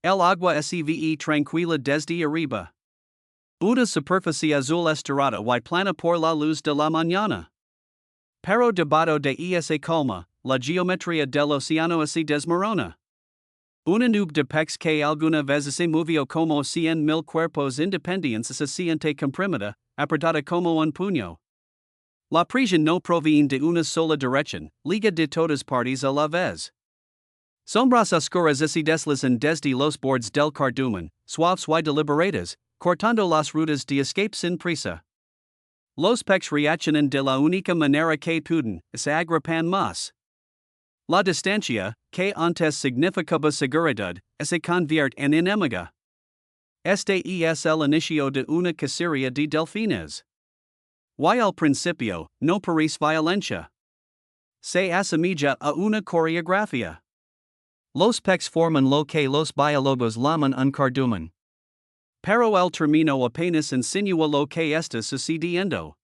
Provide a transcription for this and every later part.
El agua sve tranquila desde arriba. Una superficie azul estirada y plana por la luz de la mañana. Pero debajo de esa calma, la geometría del océano se desmorona. Una nube de pex que alguna vez se movió como 100,000 cuerpos independientes se siente comprimida, apretada como un puño. La presión no proviene de una sola dirección, liga de todas partes a la vez. Sombras oscuras se deslizan desde los bordes del cardumen, suaves y deliberadas, cortando las rutas de escape sin prisa. Los pex reaccionan de la única manera que pueden, se agripan más. La distancia, que antes significaba seguridad, se convierte en enemiga. Este es el inicio de una cacería de delfines. Y al principio, no parece violencia. Se asemilla a una coreografía. Los pex forman lo que los biólogos llaman un cardumen. Pero el término apenas insinúa lo que está sucediendo.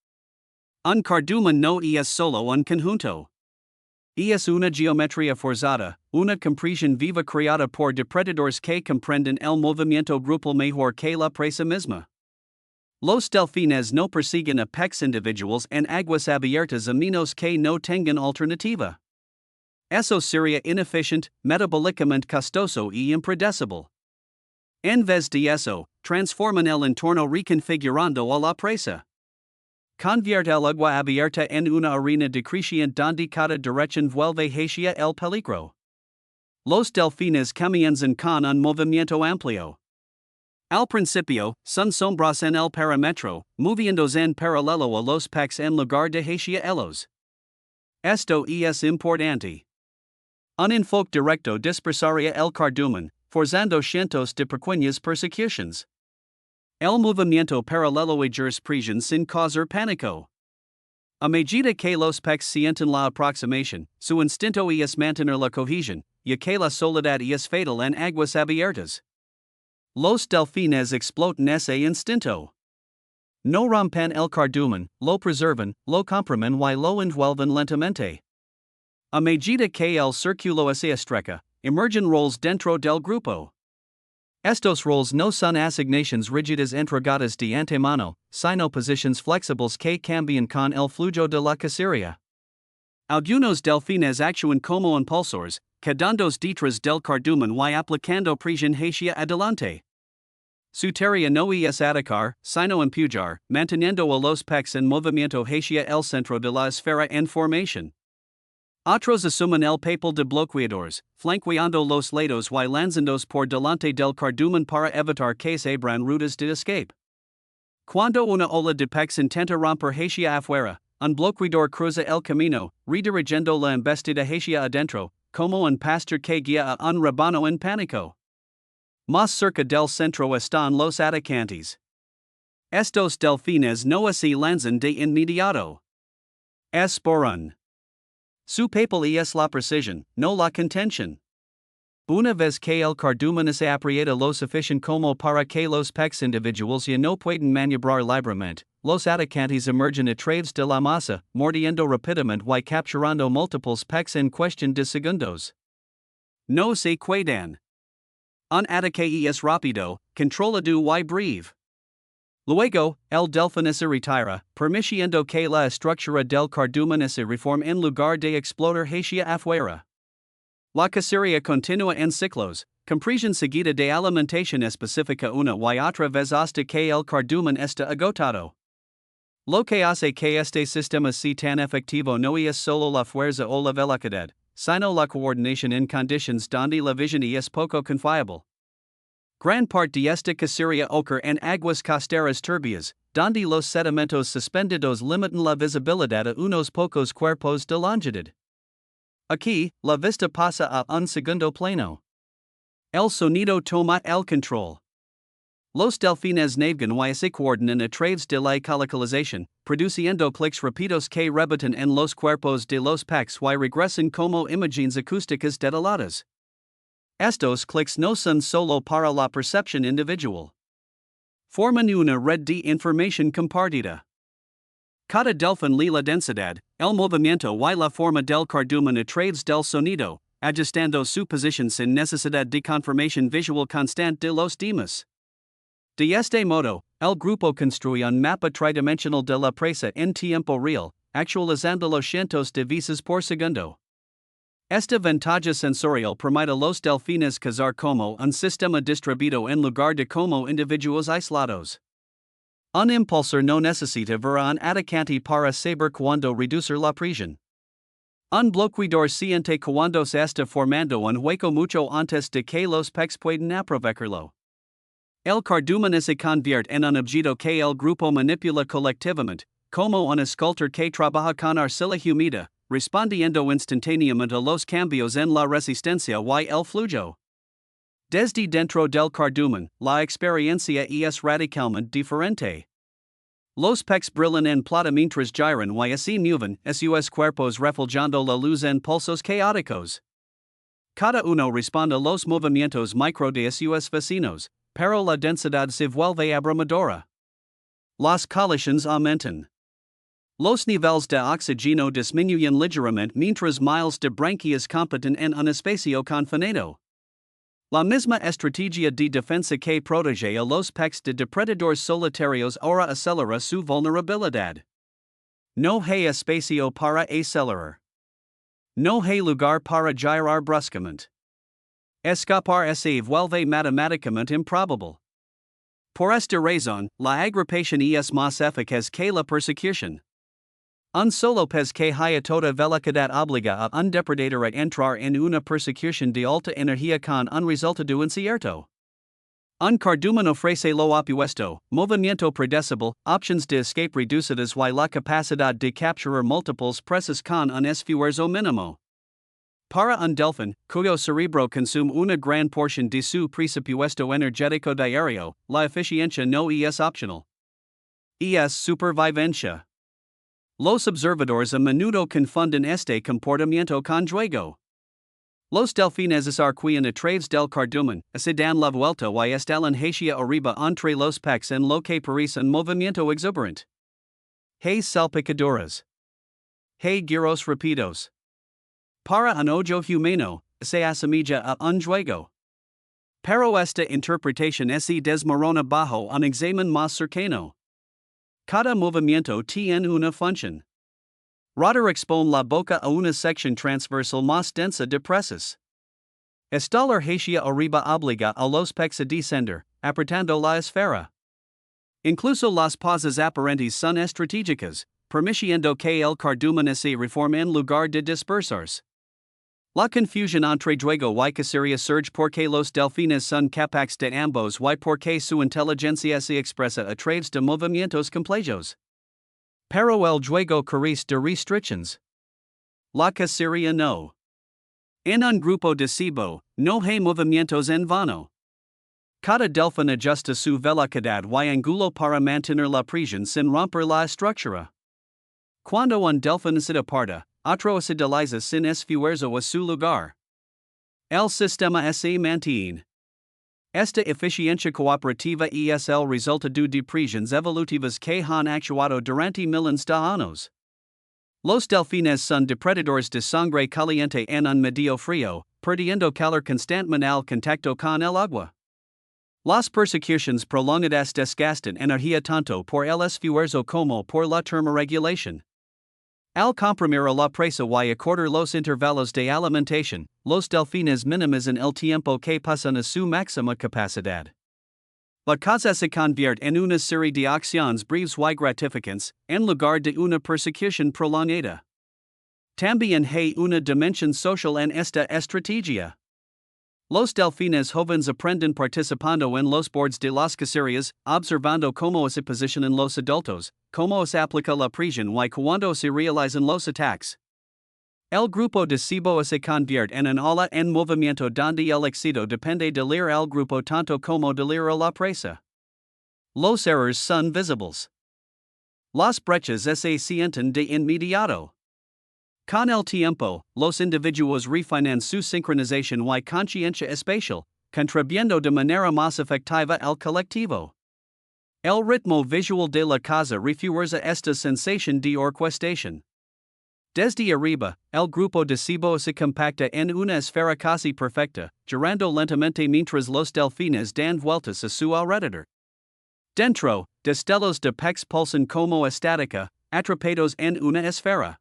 Un cardumen no es solo un conjunto. Es una geometría forzada, una compresión viva creada por depredadores que comprenden el movimiento grupal mejor que la presa misma. Los delfines no persiguen a pex individuals en aguas abiertas a menos que no tengan alternativa. Eso sería ineficiente, metabólicamente costoso y impredecible. En vez de eso, transforman el entorno reconfigurando a la presa. Convierte el agua abierta en una arena decreciente donde cada dirección vuelve hacia el peligro. Los delfines comienzan con un movimiento amplio. Al principio, son sombras en el perímetro, moviéndose en paralelo a los pex en lugar de hacia ellos. Esto es importante. Un enfoque directo dispersaría el cardumen, forzando cientos de pequeñas persecuciones. El movimiento paralelo ejerce presión sin causar pánico. A medida que los pex sienten la aproximación, su instinto es mantener la cohesión, ya que la soledad es fatal en aguas abiertas. Los delfines explotan ese instinto. No rompen el cardumen, lo preservan, lo comprimen y lo envuelven lentamente. A medida que el círculo se estrecha, emergen roles dentro del grupo. Estos roles no son asignaciones rígidas entregadas de antemano, sino posiciones flexibles que cambian con el flujo de la cacería. Algunos delfines actúan como impulsores, quedándose detrás del cardumen y aplicando presión hacia adelante. Su tarea no es atacar, sino empujar, manteniendo a los pex en movimiento hacia el centro de la esfera en formación. Otros asumen el papel de bloqueadores, flanqueando los lados y lanzándolos por delante del cardumen para evitar que se abran rutas de escape. Cuando una ola de pex intenta romper hacia afuera, un bloqueador cruza el camino, redirigiendo la embestida hacia adentro, como un pastor que guía a un rebaño en pánico. Más cerca del centro están los atacantes. Estos delfines no se lanzan de inmediato. Esperan. Su papel es la precisión, no la contención. Una vez que el cardumen se aprieta lo suficiente como para que los pex individuals ya no puedan maniobrar libremente, los atacantes emergen a través de la masa, mordiendo rápidamente y capturando múltiples pex en cuestión de segundos. No se quedan. Un ataque es rápido, controlado y breve. Luego, el delfín se retira, permitiendo que la estructura del cardumen se reforme en lugar de explotar hacia afuera. La cacería continúa en ciclos, compresión seguida de alimentación específica una y otra vez hasta que el cardumen está agotado. Lo que hace que este sistema sea tan efectivo no es solo la fuerza o la velocidad, sino la coordinación en condiciones donde la visión es poco confiable. Gran parte de esta cacería ocurre en aguas costeras turbias, donde los sedimentos suspendidos limitan la visibilidad a unos pocos cuerpos de longitud. Aquí, la vista pasa a un segundo plano. El sonido toma el control. Los delfines navegan y se coordinan a través de la ecolocalización, produciendo clics rápidos que rebotan en los cuerpos de los pex y regresan como imágenes acústicas detalladas. Estos clics no son solo para la percepción individual. Forman una red de información compartida. Cada delfín lee la densidad, el movimiento y la forma del cardumen a través del sonido, ajustando su posición sin necesidad de confirmación visual constante de los demás. De este modo, el grupo construye un mapa tridimensional de la presa en tiempo real, actualizando los cientos de veces por segundo. Esta ventaja sensorial permite a los delfines cazar como un sistema distribuido en lugar de como individuos aislados. Un impulsor no necesita ver a un atacante para saber cuando reducir la presión. Un bloqueador siente cuando se está formando un hueco mucho antes de que los peces puedan aprovecharlo. El cardumen se convierte en un objeto que el grupo manipula colectivamente, como un escultor que trabaja con arcilla humida, respondiendo instantáneamente a los cambios en la resistencia y el flujo. Desde dentro del cardumen, la experiencia es radicalmente diferente. Los peces brillan en plata mientras giran y se mueven sus cuerpos reflejando la luz en pulsos caóticos. Cada uno responde a los movimientos micro de sus vecinos, pero la densidad se vuelve abrumadora. Las colisiones aumentan. Los niveles de oxígeno disminuyen ligeramente mientras miles de branquias compiten en un espacio confinado. La misma estrategia de defensa que protege a los peces de depredadores solitarios ahora acelera su vulnerabilidad. No hay espacio para acelerar. No hay lugar para girar bruscamente. Escapar se vuelve matemáticamente improbable. Por esta razón, la agrupación es más eficaz que la persecución. Un solo pez que haya toda velocidad obliga a un depredador a entrar en una persecución de alta energía con un resultado incierto. Un cardumen ofrece lo opuesto, movimiento predecible, opciones de escape reducidas y la capacidad de capturar múltiples presas con un esfuerzo mínimo. Para un delfín, cuyo cerebro consume una gran porción de su presupuesto energético diario, la eficiencia no es opcional. Es supervivencia. Los observadores a menudo confunden este comportamiento con juego. Los delfines arquean a través del cardumen, se dan la vuelta y estalan hacia arriba entre los peces en lo que parece un movimiento exuberante. Hay salpicaduras. Hay giros rápidos. Para un ojo humano, se asemilla a un juego. Pero esta interpretación se desmorona bajo un examen más cercano. Cada movimiento tiene una función. Roder expone la boca a una sección transversal más densa de presas. Estalar hacia arriba obliga a los peces a descender, apretando la esfera. Incluso las pausas aparentes son estratégicas, permitiendo que el cardumen se reforme en lugar de dispersarse. La confusión entre juego y cacería surge porque los delfines son capaces de ambos y porque su inteligencia se expresa a través de movimientos complejos. Pero el juego carece de restricciones. La cacería no. En un grupo de cebo, no hay movimientos en vano. Cada delfín ajusta su velocidad y ángulo para mantener la presión sin romper la estructura. Cuando un delfín se aparta, otro se desliza sin esfuerzo a su lugar. El sistema se mantiene. Esta eficiencia cooperativa es el resultado de presiones evolutivas que han actuado durante miles de años. Los delfines son depredadores de sangre caliente en un medio frío, perdiendo calor constantemente al contacto con el agua. Las persecuciones prolongadas desgastan energía tanto por el esfuerzo como por la termorregulación. Al comprimir a la presa y acortar los intervalos de alimentación, los delfines minimizan el tiempo que pasan a su máxima capacidad. La caza se convierte en una serie de acciones breves y gratificantes, en lugar de una persecución prolongada. También hay una dimensión social en esta estrategia. Los delfines jóvenes aprenden participando en los boards de las cacerías, observando cómo se posicionan los adultos, cómo se aplica la presión y cuando se realizan los ataques. El grupo de cebo se convierte en un ala en movimiento donde el éxito depende de leer al grupo tanto como de leer a la presa. Los errores son visibles. Las brechas se sienten de inmediato. Con el tiempo, los individuos refinan su sincronización y conciencia espacial, contribuyendo de manera más efectiva al colectivo. El ritmo visual de la caza refuerza esta sensación de orquestación. Desde arriba, el grupo de cibo se compacta en una esfera casi perfecta, girando lentamente mientras los delfines dan vueltas a su alrededor. Dentro, destellos de pex pulsan como estática, atrapados en una esfera.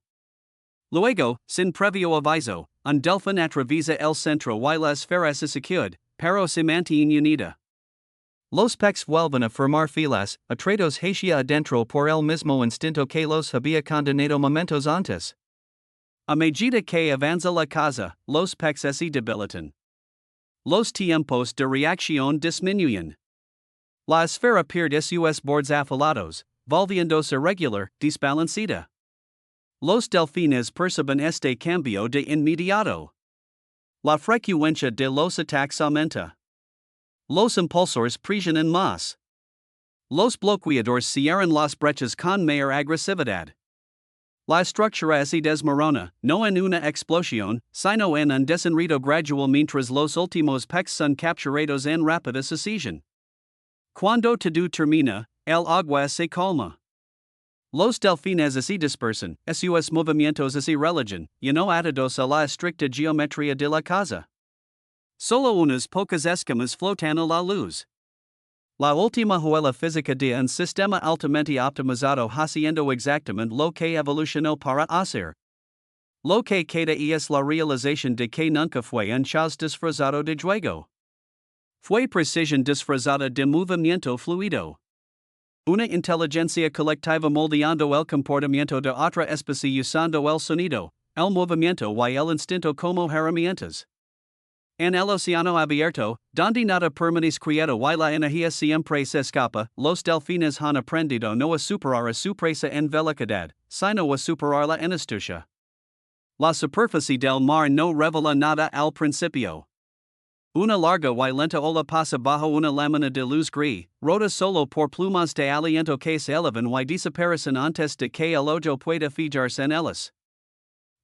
Luego, sin previo aviso, un delfín atraviesa el centro y la esfera se sacude, pero se mantiene unida. Los pex vuelven a formar filas, atraídos hacia adentro por el mismo instinto que los había condenado momentos antes. A medida que avanza la caza, los pex se debilitan. Los tiempos de reacción disminuyen. La esfera pierde sus bordes afilados, volviéndose irregular, desbalancida. Los delfines perciben este cambio de inmediato. La frecuencia de los ataques aumenta. Los impulsores presionan más. Los bloqueadores cierran las brechas con mayor agresividad. La estructura se desmorona, no en una explosión, sino en un desenredo gradual mientras los últimos peces son capturados en rápida sucesión. Cuando todo termina, el agua se calma. Los delfines se dispersan, sus movimientos se relajan, y no atados a la estricta geometría de la caza. Solo unas pocas escamas flotan a la luz. La última juela física de un sistema altamente optimizado haciendo exactamente lo que evolucionó para hacer. Lo que queda es la realización de que nunca fue un chas disfrazado de juego. Fue precisión disfrazada de movimiento fluido. Una inteligencia colectiva moldeando el comportamiento de otra especie usando el sonido, el movimiento y el instinto como herramientas. En el océano abierto, donde nada permanece quieto y la energía siempre se escapa, los delfines han aprendido no a superar a su presa en velocidad, sino a superarla en astucia. La superficie del mar no revela nada al principio. Una larga y lenta ola pasa bajo una lámina de luz gris, rota solo por plumas de aliento que se elevan y desaparecen antes de que el ojo pueda fijarse en ellas.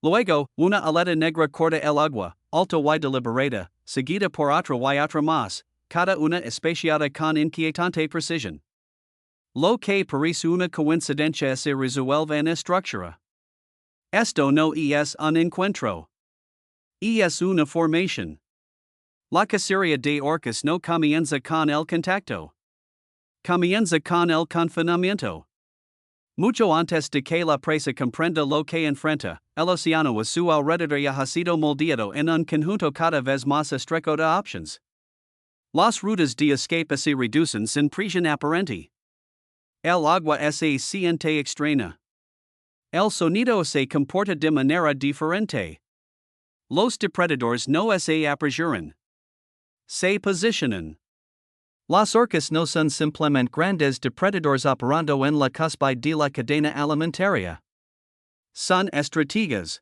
Luego, una aleta negra corta el agua, alta y deliberada, seguida por otra y otra más, cada una espaciada con inquietante precisión. Lo que parece una coincidencia se resuelve en estructura. Esto no es un encuentro. Es una formación. La cacería de orcas no comienza con el contacto. Comienza con el confinamiento. Mucho antes de que la presa comprenda lo que enfrenta, el océano a su alrededor ya ha sido moldeado en un conjunto cada vez más estrecho de options. Las rutas de escape se reducen sin presión aparente. El agua se siente extraña. El sonido se comporta de manera diferente. Los depredadores no se apresuran. Se posicionan. Las orcas no son simplemente grandes depredadores operando en la cúspide de la cadena alimentaria. Son estrategas.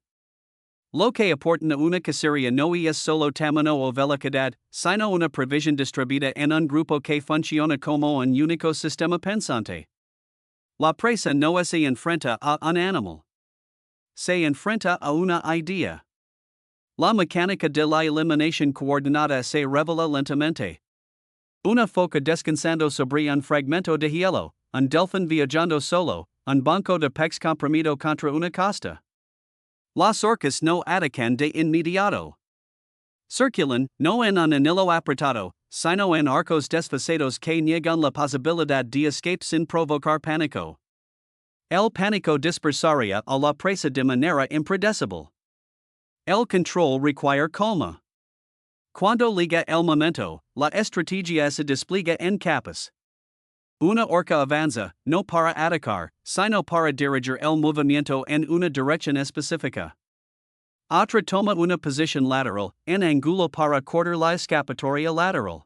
Lo que aportan a una cacería no es solo tamaño o velocidad, sino una previsión distribuida en un grupo que funciona como un único sistema pensante. La presa no se enfrenta a un animal. Se enfrenta a una idea. La mecánica de la eliminación coordinada se revela lentamente. Una foca descansando sobre un fragmento de hielo, un delfín viajando solo, un banco de pex comprimido contra una costa. Las orcas no atacan de inmediato. Circulan, no en un anillo apretado, sino en arcos desfasados que niegan la posibilidad de escape sin provocar pánico. El pánico dispersaría a la presa de manera impredecible. El control requiere calma. Cuando llega el momento, la estrategia se despliega en capas. Una orca avanza, no para atacar, sino para dirigir el movimiento en una dirección específica. Otra toma una posición lateral, en ángulo para cortar la escapatoria lateral.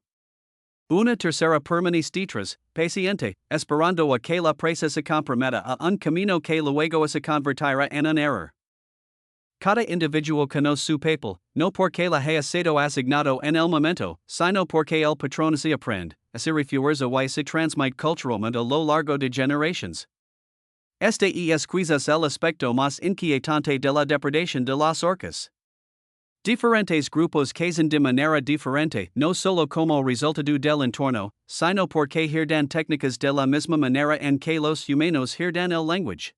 Una tercera permanece detrás, paciente, esperando a que la presa se comprometa a un camino que luego se convertirá en un error. Cada individuo conoce su papel, no porque la haya sido asignado en el momento, sino porque el patrón se aprende, se refuerza y se transmite culturalmente a lo largo de generaciones. Este es quizás el aspecto más inquietante de la depredación de las orcas. Diferentes grupos cazan de manera diferente, no solo como resultado del entorno, sino porque herdan técnicas de la misma manera en que los humanos herdan el lenguaje.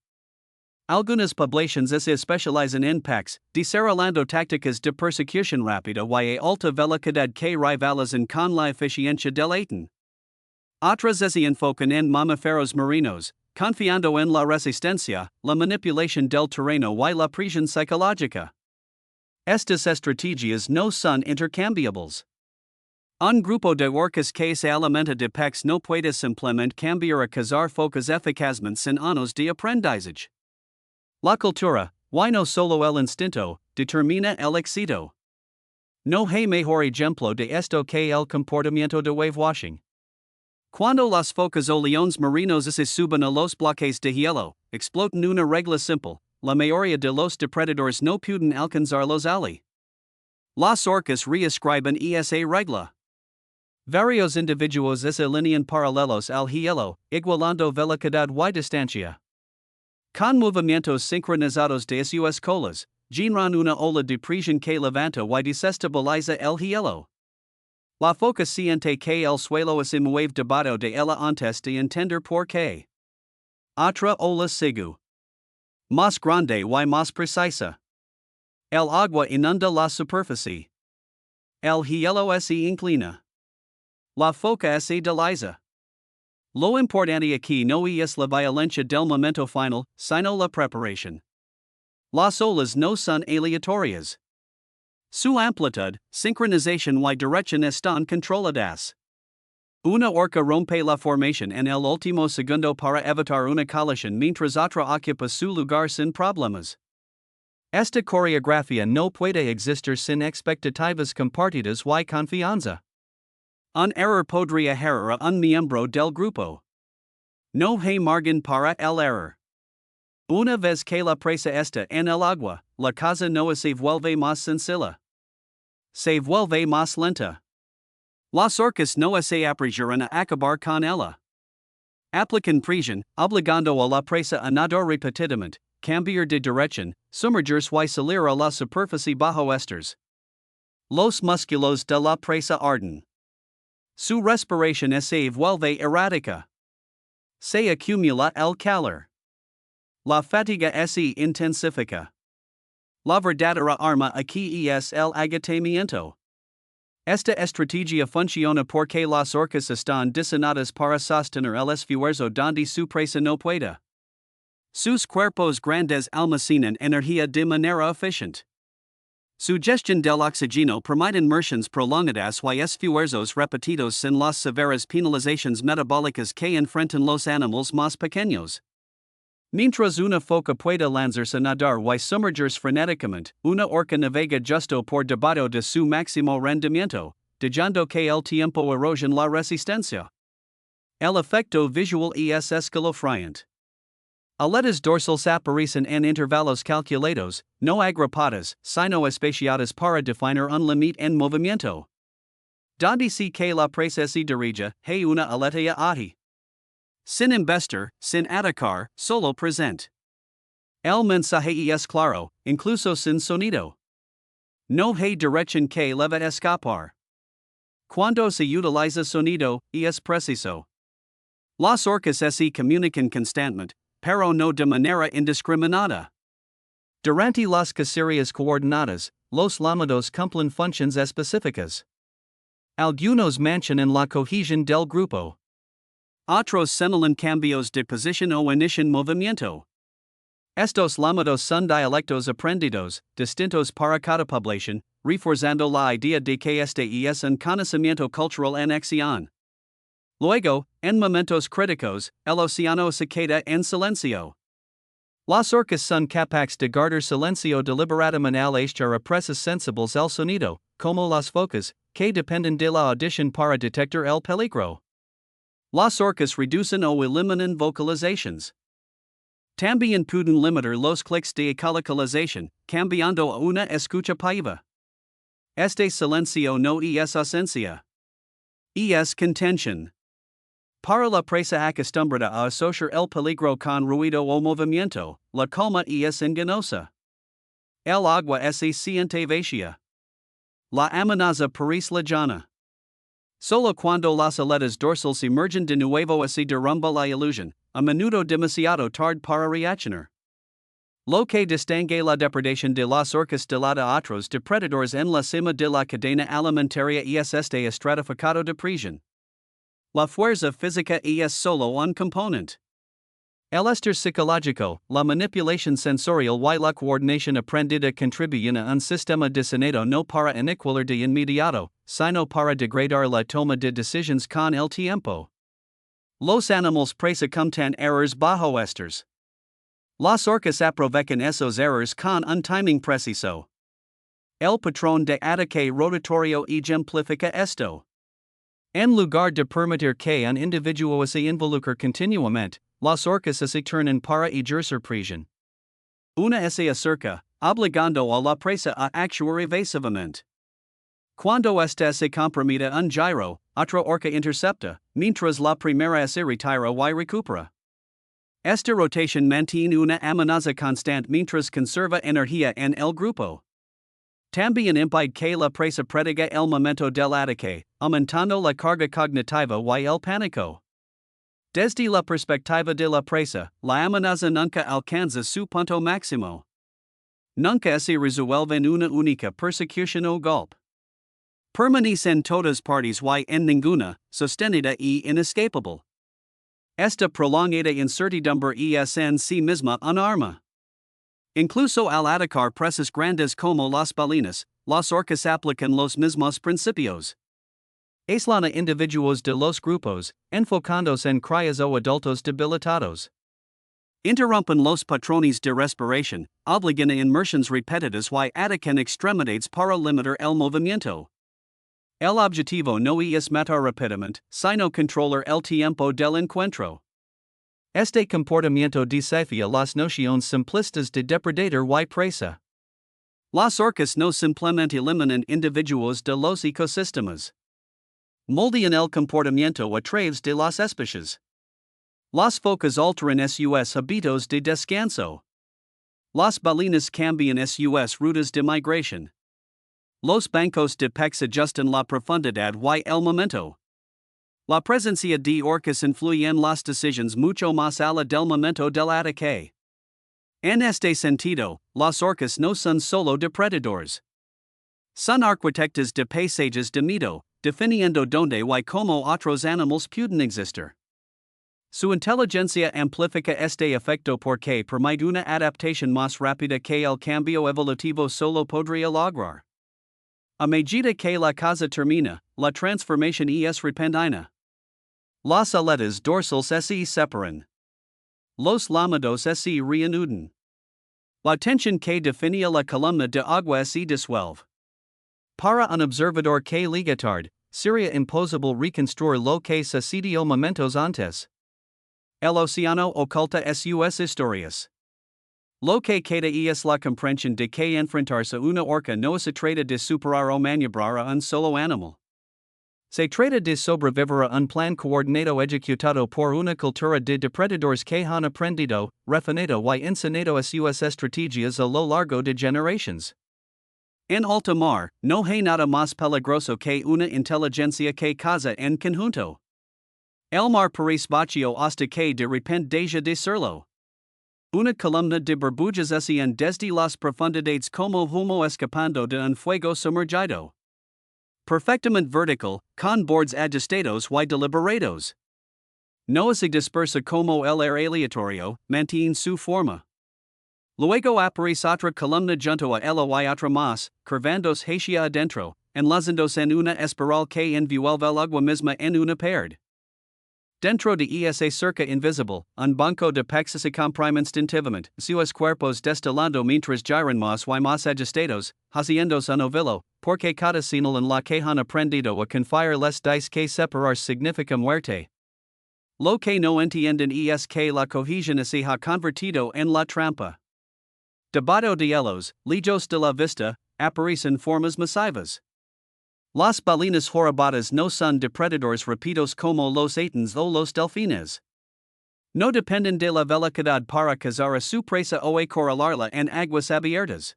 Algunas poblaciones se especializan en packs, desarrollando tácticas de persecución rápida y a alta velocidad que rivalizan con la eficiencia del ATN. Otras se enfocan en mamíferos marinos, confiando en la resistencia, la manipulación del terreno y la presión psicológica. Estas estrategias no son intercambiables. Un grupo de orcas que se alimenta de packs no puede simplemente cambiar a cazar focas eficazmente sin años de aprendizaje. La cultura, y no solo el instinto, determina el éxito. No hay mejor ejemplo de esto que el comportamiento de wave washing. Cuando las focas o leones marinos se suben a los bloques de hielo, explotan una regla simple: la mayoría de los depredadores no pueden alcanzarlos allí. Las orcas reescriben esa regla. Varios individuos se alinean paralelos al hielo, igualando velocidad y distancia. Con movimientos sincronizados de sus colas, generan una ola de presión que levanta y desestabiliza el hielo. La foca siente que el suelo se mueve debajo de ella antes de entender por qué. Otra ola sigue. Más grande y más precisa. El agua inunda la superficie. El hielo se inclina. La foca se desliza. Lo importante aquí no es la violencia del momento final, sino la preparación. Las olas no son aleatorias. Su amplitud, sincronización y dirección están controladas. Una orca rompe la formación en el último segundo para evitar una colisión mientras otra ocupa su lugar sin problemas. Esta coreografía no puede existir sin expectativas compartidas y confianza. Un error podría herir a un miembro del grupo. No hay margen para el error. Una vez que la presa está en el agua, la caza no se vuelve más sencilla. Se vuelve más lenta. Las orcas no se apresuran a acabar con ella. Aplican presión, obligando a la presa a nadar repetidamente, cambiar de dirección, sumergirse y salir a la superficie bajo esters. Los músculos de la presa arden. Su respiración se vuelve errática. Se acumula el calor. La fatiga se intensifica. La verdadera arma aquí es el agotamiento. Esta estrategia funciona porque las orcas están diseñadas para sostener el esfuerzo donde su presa no pueda. Sus cuerpos grandes almacenan energía de manera eficiente. Su gestión del oxígeno permite inmersiones prolongadas y esfuerzos repetidos sin las severas penalizaciones metabólicas que enfrentan los animales más pequeños. Mientras una foca puede lanzarse a nadar y sumergirse frenéticamente, una orca navega justo por debajo de su máximo rendimiento, dejando que el tiempo erosione la resistencia. El efecto visual es escalofriante. Aletas dorsales aparecen en intervalos calculados, no agrupadas, sino espaciadas para definir un límite en movimiento. Donde se que la presa se dirige, hay una aleta ahí. Sin embestir, sin atacar, solo present. El mensaje es claro, incluso sin sonido. No hay dirección que leva a escapar. Cuando se utiliza sonido, es preciso. Las orcas se comunican constantemente, pero no de manera indiscriminada. Durante las cacerías coordinadas, los llamado cumplen funciones específicas. Algunos mantienen la cohesión del grupo. Otros señalan cambios de posición o inician movimiento. Estos llamados son dialectos aprendidos, distintos para cada población, reforzando la idea de que este es un conocimiento cultural en acción. Luego, en momentos críticos, el océano se queda en silencio. Las orcas son capaces de guardar silencio deliberadamente al echar a presas sensibles el sonido, como las focas, que dependen de la audición para detectar el peligro. Las orcas reducen o eliminan vocalizaciones. También pueden limitar los clics de ecolocalización, cambiando a una escucha pasiva. Este silencio no es ausencia. Es contención. Para la presa acostumbrada a asociar el peligro con ruido o movimiento, la calma es engañosa. El agua se siente vacía. La amenaza parece lejana. Solo cuando las aletas dorsales emergen de nuevo se derrumba la ilusión, a menudo demasiado tarde para reaccionar. Lo que distingue la depredación de las orcas de la de otros depredadores en la cima de la cadena alimentaria es este estratificado de prisión. La fuerza física es solo un componente. El estar psicológico, la manipulación sensorial y la coordinación aprendida contribuyen a un sistema diseñado no para aniquilar de inmediato, sino para degradar la toma de decisiones con el tiempo. Los animales presentan errores bajo estos. Las orcas aprovechan esos errores con un timing preciso. El patrón de ataque rotatorio ejemplifica esto. En lugar de permitir que un individuo se involucre continuamente, las orcas se turnan para ejercer presión. Una se acerca, obligando a la presa a actuar evasivamente. Cuando esta se compromete un giro, otra orca intercepta, mientras la primera se retira y recupera. Esta rotación mantiene una amenaza constante mientras conserva energía en el grupo. También impide que la presa prediga el momento del ataque, aumentando la carga cognitiva y el pánico. Desde la perspectiva de la presa, la amenaza nunca alcanza su punto máximo. Nunca se resuelve en una única persecución o golpe. Permanece en todas partes y en ninguna, sostenida y inescapable. Esta prolongada incertidumbre es en sí misma un arma. Incluso al atacar presas grandes como las balenas, las orcas aplican los mismos principios. Aislan a individuos de los grupos, enfocándose en crías o adultos debilitados. Interrumpen los patrones de respiración, obligan a inmersiones repetidas y atacan extremidades para limitar el movimiento. El objetivo no es matar rápidamente, sino controlar el tiempo del encuentro. Este comportamiento desafía las nociones simplistas de depredador y presa. Las orcas no simplemente eliminan individuos de los ecosistemas. Moldean el comportamiento a través de las especies. Las focas alteran sus hábitos de descanso. Las balenas cambian sus rutas de migración. Los bancos de peces ajustan la profundidad y el momento. La presencia de orcas influye en las decisiones mucho más allá del momento del ataque. En este sentido, las orcas no son solo depredadores. Son arquitectas de paisajes de miedo, definiendo donde y cómo otros animales pueden existir. Su inteligencia amplifica este efecto porque permite una adaptación más rápida que el cambio evolutivo solo podría lograr. A medida que la caza termina, la transformación es repentina. Las aletas dorsales se separan. Los lomos se reanudan. La tensión que definía la columna de agua se disuelve. Para un observador que liga tarde, sería imposible reconstruir lo que sucedió momentos antes. El océano oculta sus historias. Lo que queda es la comprensión de que enfrentarse a una orca no se trata de superar o maniobrar a un solo animal. Se trata de sobrevivir a un plan coordinado ejecutado por una cultura de depredadores que han aprendido, refinado y enseñado sus estrategias a lo largo de generaciones. En alta mar, no hay nada más peligroso que una inteligencia que caza en conjunto. El mar parece vacío hasta que de repente deja de serlo. Una columna de burbujas asciende desde las profundidades como humo escapando de un fuego sumergido. Perfectamente vertical, con bordes ajustados y deliberados. No se dispersa como el aire aleatorio, mantiene su forma. Luego aparece otra columna junto a ella y otra más, curvándose hacia adentro, enlazándose en una espiral que envuelve el agua misma en una pared. Dentro de esa cerca invisible, un banco de peces se comprime instintivamente, sus cuerpos destilando mientras giran más y más ajustados, haciéndose un ovilo, porque cada señal en la que han aprendido a confiar les dice que separar significa muerte. Lo que no entienden es que la cohesión se ha convertido en la trampa. Debajo de ellos, lejos de la vista, aparecen formas masivas. Las balenas jorobadas no son depredadores rápidos como los atens o los delfines. No dependen de la velocidad para cazar a su presa o acorralarla en aguas abiertas.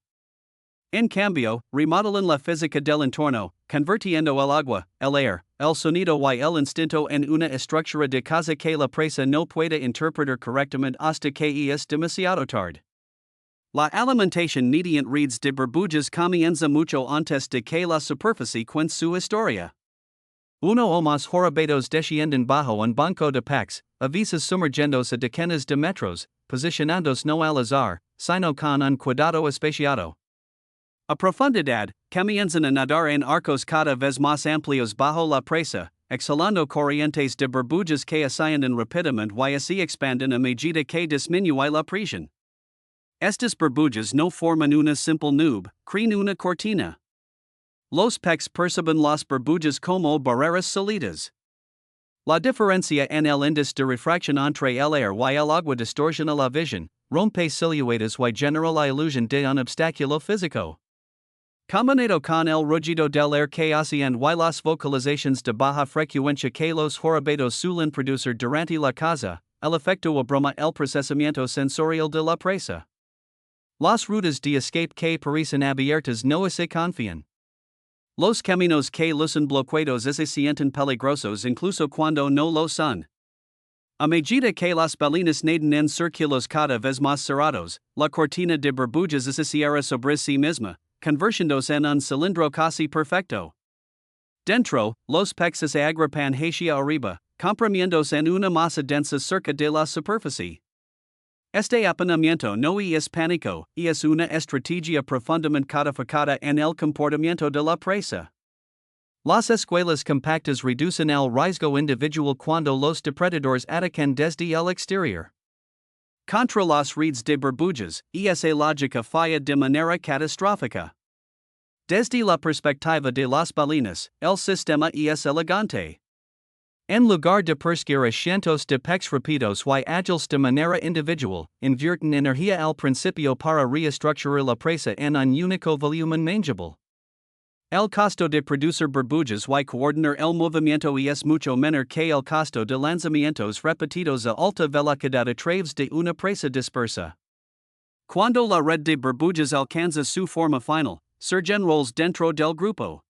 En cambio, remodelan la física del entorno, convirtiendo el agua, el aire, el sonido y el instinto en una estructura de caza que la presa no puede interpretar correctamente hasta que es demasiado tarde. La alimentación mediante de burbujas comienza mucho antes de que la superficie cuente su historia. Uno o más jorobados descienden bajo un banco de peces, a veces sumergiéndose a decenas de metros, posicionándose no al azar, sino con un cuidado especiado. A profundidad, comienzan a nadar en arcos cada vez más amplios bajo la presa, exhalando corrientes de burbujas que ascienden rápidamente y así expanden a medida que disminuye la presión. Estas burbujas no forman una simple nube, crean una cortina. Los peces perciben las burbujas como barreras sólidas. La diferencia en el índice de refracción entre el aire y el agua distorsiona la visión, rompe siluetas y genera la ilusión de un obstáculo físico. Combinado con el rugido del aire que hacen y las vocalizaciones de baja frecuencia que los jorobados suelen producir durante la caza, el efecto abruma el procesamiento sensorial de la presa. Las rutas de escape que parecen abiertas no se confían. Los caminos que lucen bloqueados se sienten peligrosos incluso cuando no lo son. A medida que las balinas nadan en círculos cada vez más cerrados, la cortina de burbujas se cierra sobre sí misma, convirtiéndose en un cilindro casi perfecto. Dentro, los peces se agrupan hacia arriba, comprimiéndose en una masa densa cerca de la superficie. Este apanamiento no es pánico, es una estrategia profundamente codificada en el comportamiento de la presa. Las escuelas compactas reducen el riesgo individual cuando los depredadores atacan desde el exterior. Contra las redes de burbujas, esa lógica falla de manera catastrófica. Desde la perspectiva de las balinas, el sistema es elegante. En lugar de perseguir a cientos de peces rápidos y ágiles de manera individual, invierten energía al principio para reestructurar la presa en un único volumen manageable. El costo de producir burbujas y coordinar el movimiento es mucho menor que el costo de lanzamientos repetidos a alta velocidad a través de una presa dispersa. Cuando la red de burbujas alcanza su forma final, surgen roles dentro del grupo.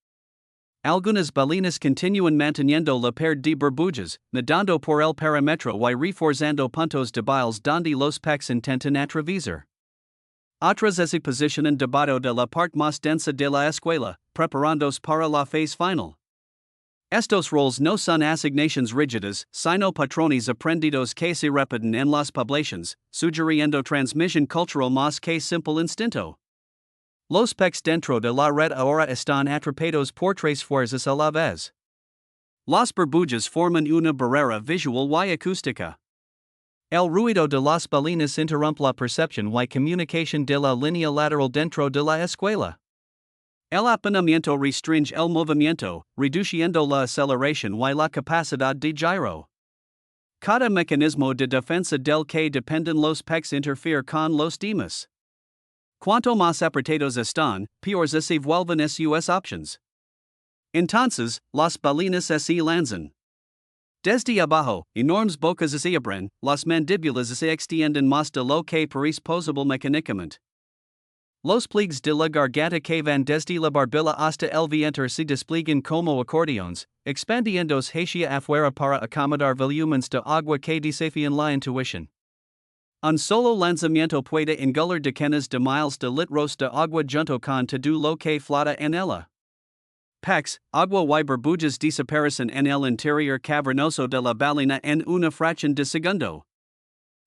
Algunas balinas continúan manteniendo la pared de burbujas, nadando por el perímetro y reforzando puntos débiles donde los peces intentan atravesar. Otras se posicionan debajo de la parte más densa de la escuela, preparándose para la fase final. Estos roles no son asignaciones rígidas, sino patrones aprendidos que se repiten en las poblaciones, sugiriendo transmisión cultural más que simple instinto. Los peces dentro de la red ahora están atrapados por tres fuerzas a la vez. Las burbujas forman una barrera visual y acústica. El ruido de las balinas interrumpe la percepción y comunicación de la línea lateral dentro de la escuela. El apanamiento restringe el movimiento, reduciendo la aceleración y la capacidad de giro. Cada mecanismo de defensa del que dependen los peces interfiere con los demás. Cuanto más apretados están, peores se vuelven sus options. Entonces, las balinas se lanzan. Desde abajo, enormes bocas se abren, las mandíbulas se extienden más de lo que parece posible mecánicamente. Los pliegues de la garganta que van desde la barbilla hasta el vientre se despliegan como acordeones, expandiéndose hacia afuera para acomodar volúmenes de agua que desafían la intuición. Un solo lanzamiento puede engolir decenas de miles de litros de agua junto con todo lo que flota en ella. Peces, agua y burbujas desaparecen en el interior cavernoso de la balena en una fracción de segundo.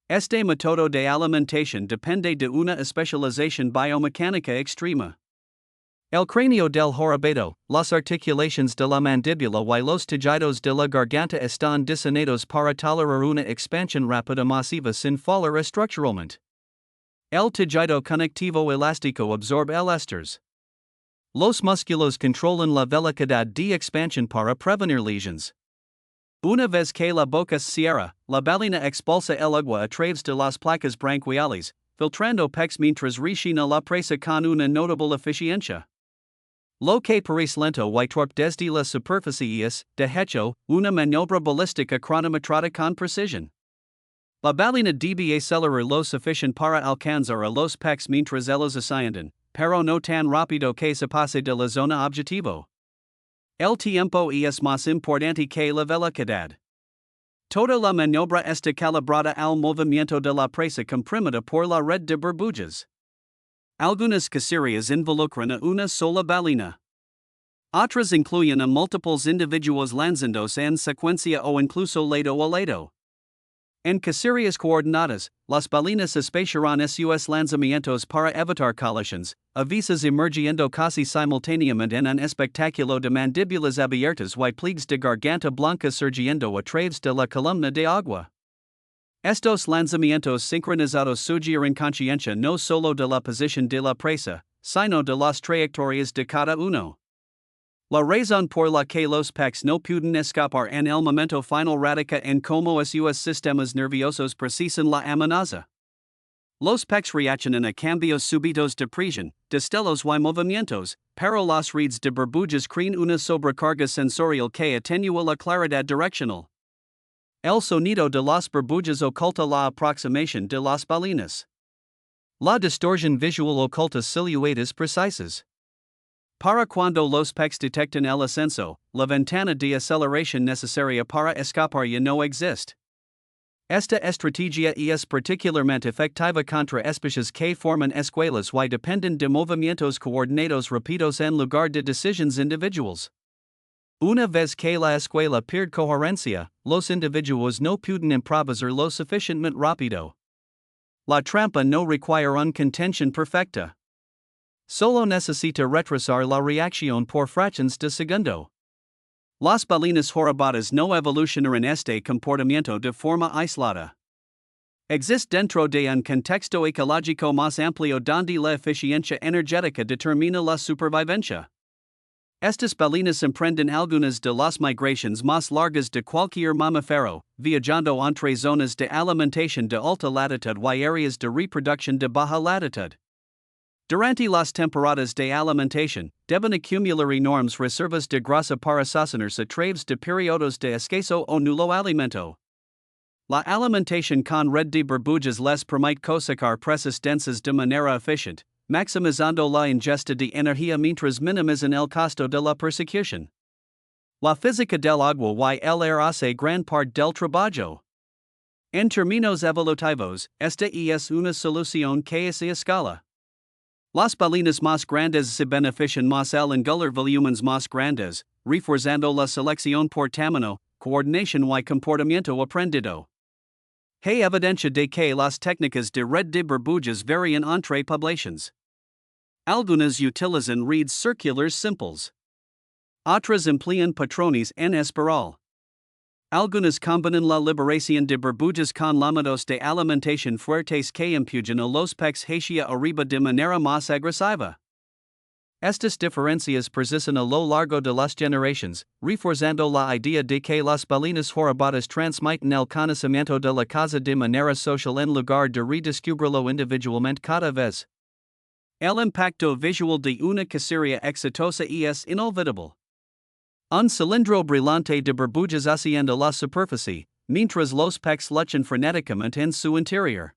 Este método de alimentación depende de una especialización biomecánica extrema. El cráneo del jorobado, las articulaciones de la mandíbula y los tejidos de la garganta están diseñados para tolerar una expansión rápida masiva sin fallar estructuralmente. El tejido conectivo elástico absorbe el estrés. Los músculos controlan la velocidad de expansión para prevenir lesiones. Una vez que la boca se cierra, la balena expulsa el agua a través de las placas branquiales, filtrando peces mientras rellena la presa con una notable eficiencia. Lo que parece lento y torpe desde la superficie es, de hecho, una maniobra balística cronometrada con precisión. La balena debe acelerar lo suficiente para alcanzar a los peces mientras ellos ascienden, pero no tan rápido que se pase de la zona objetivo. El tiempo es más importante que la velocidad. Toda la maniobra está calibrada al movimiento de la presa comprimida por la red de burbujas. Algunas cacerías involucran a una sola ballena. Otras incluyen a múltiples individuos lanzando en secuencia o incluso lado a lado. En cacerías coordinadas, las ballenas espaciarán sus lanzamientos para evitar colisiones, a veces emergiendo casi simultáneamente en un espectáculo de mandíbulas abiertas y pliegues de garganta blanca surgiendo a través de la columna de agua. Estos lanzamientos sincronizados sugieren conciencia no solo de la posición de la presa, sino de las trayectorias de cada uno. La razón por la que los peces no pueden escapar en el momento final radica en cómo sus sistemas nerviosos procesan la amenaza. Los peces reaccionan a cambios súbitos de presión, destellos y movimientos, pero las redes de burbujas crean una sobrecarga sensorial que atenúa la claridad direccional. El sonido de las burbujas oculta la aproximación de las ballenas. La distorsión visual oculta siluetas precisas. Para cuando los peces detectan el ascenso, la ventana de aceleración necesaria para escapar ya no existe. Esta estrategia es particularmente efectiva contra especies que forman escuelas y dependen de movimientos coordinados rápidos en lugar de decisiones individuales. Una vez que la escuela pierde coherencia, los individuos no pueden improvisar lo suficientemente rápido. La trampa no requiere una contención perfecta. Solo necesita retrasar la reacción por fracciones de segundo. Las ballenas jorobadas no evolucionaron este comportamiento de forma aislada. Existe dentro de un contexto ecológico más amplio donde la eficiencia energética determina la supervivencia. Estas ballenas emprenden algunas de las migraciones más largas de cualquier mamífero, viajando entre zonas de alimentación de alta latitud y áreas de reproducción de baja latitud. Durante las temporadas de alimentación, deben acumular enormes reservas de grasa para sostenerse a través de periodos de escaso o nulo alimento. La alimentación con red de burbujas les permite cosecar presas densas de manera eficiente, maximizando la ingesta de energía mientras minimizan el costo de la persecución. La física del agua y el aire hace gran parte del trabajo. En términos evolutivos, esta es una solución que se escala. Las ballenas más grandes se benefician más al engular volúmenes más grandes, reforzando la selección por tamaño, coordinación y comportamiento aprendido. Hay evidencia de que las técnicas de red de burbujas varían entre poblaciones. Algunas utilizan redes circulares simples. Otras emplean patrones en espiral. Algunas combinan la liberación de burbujas con láminas de alimentación fuertes que empujan a los peces hacia arriba de manera más agresiva. Estas diferencias persisten a lo largo de las generaciones, reforzando la idea de que las ballenas jorobadas transmiten el conocimiento de la caza de manera social en lugar de redescubrirlo individualmente cada vez. El impacto visual de una cacería exitosa es inolvidable. Un cilindro brillante de burbujas asciende la superficie, mientras los peces luchan frenéticamente en su interior.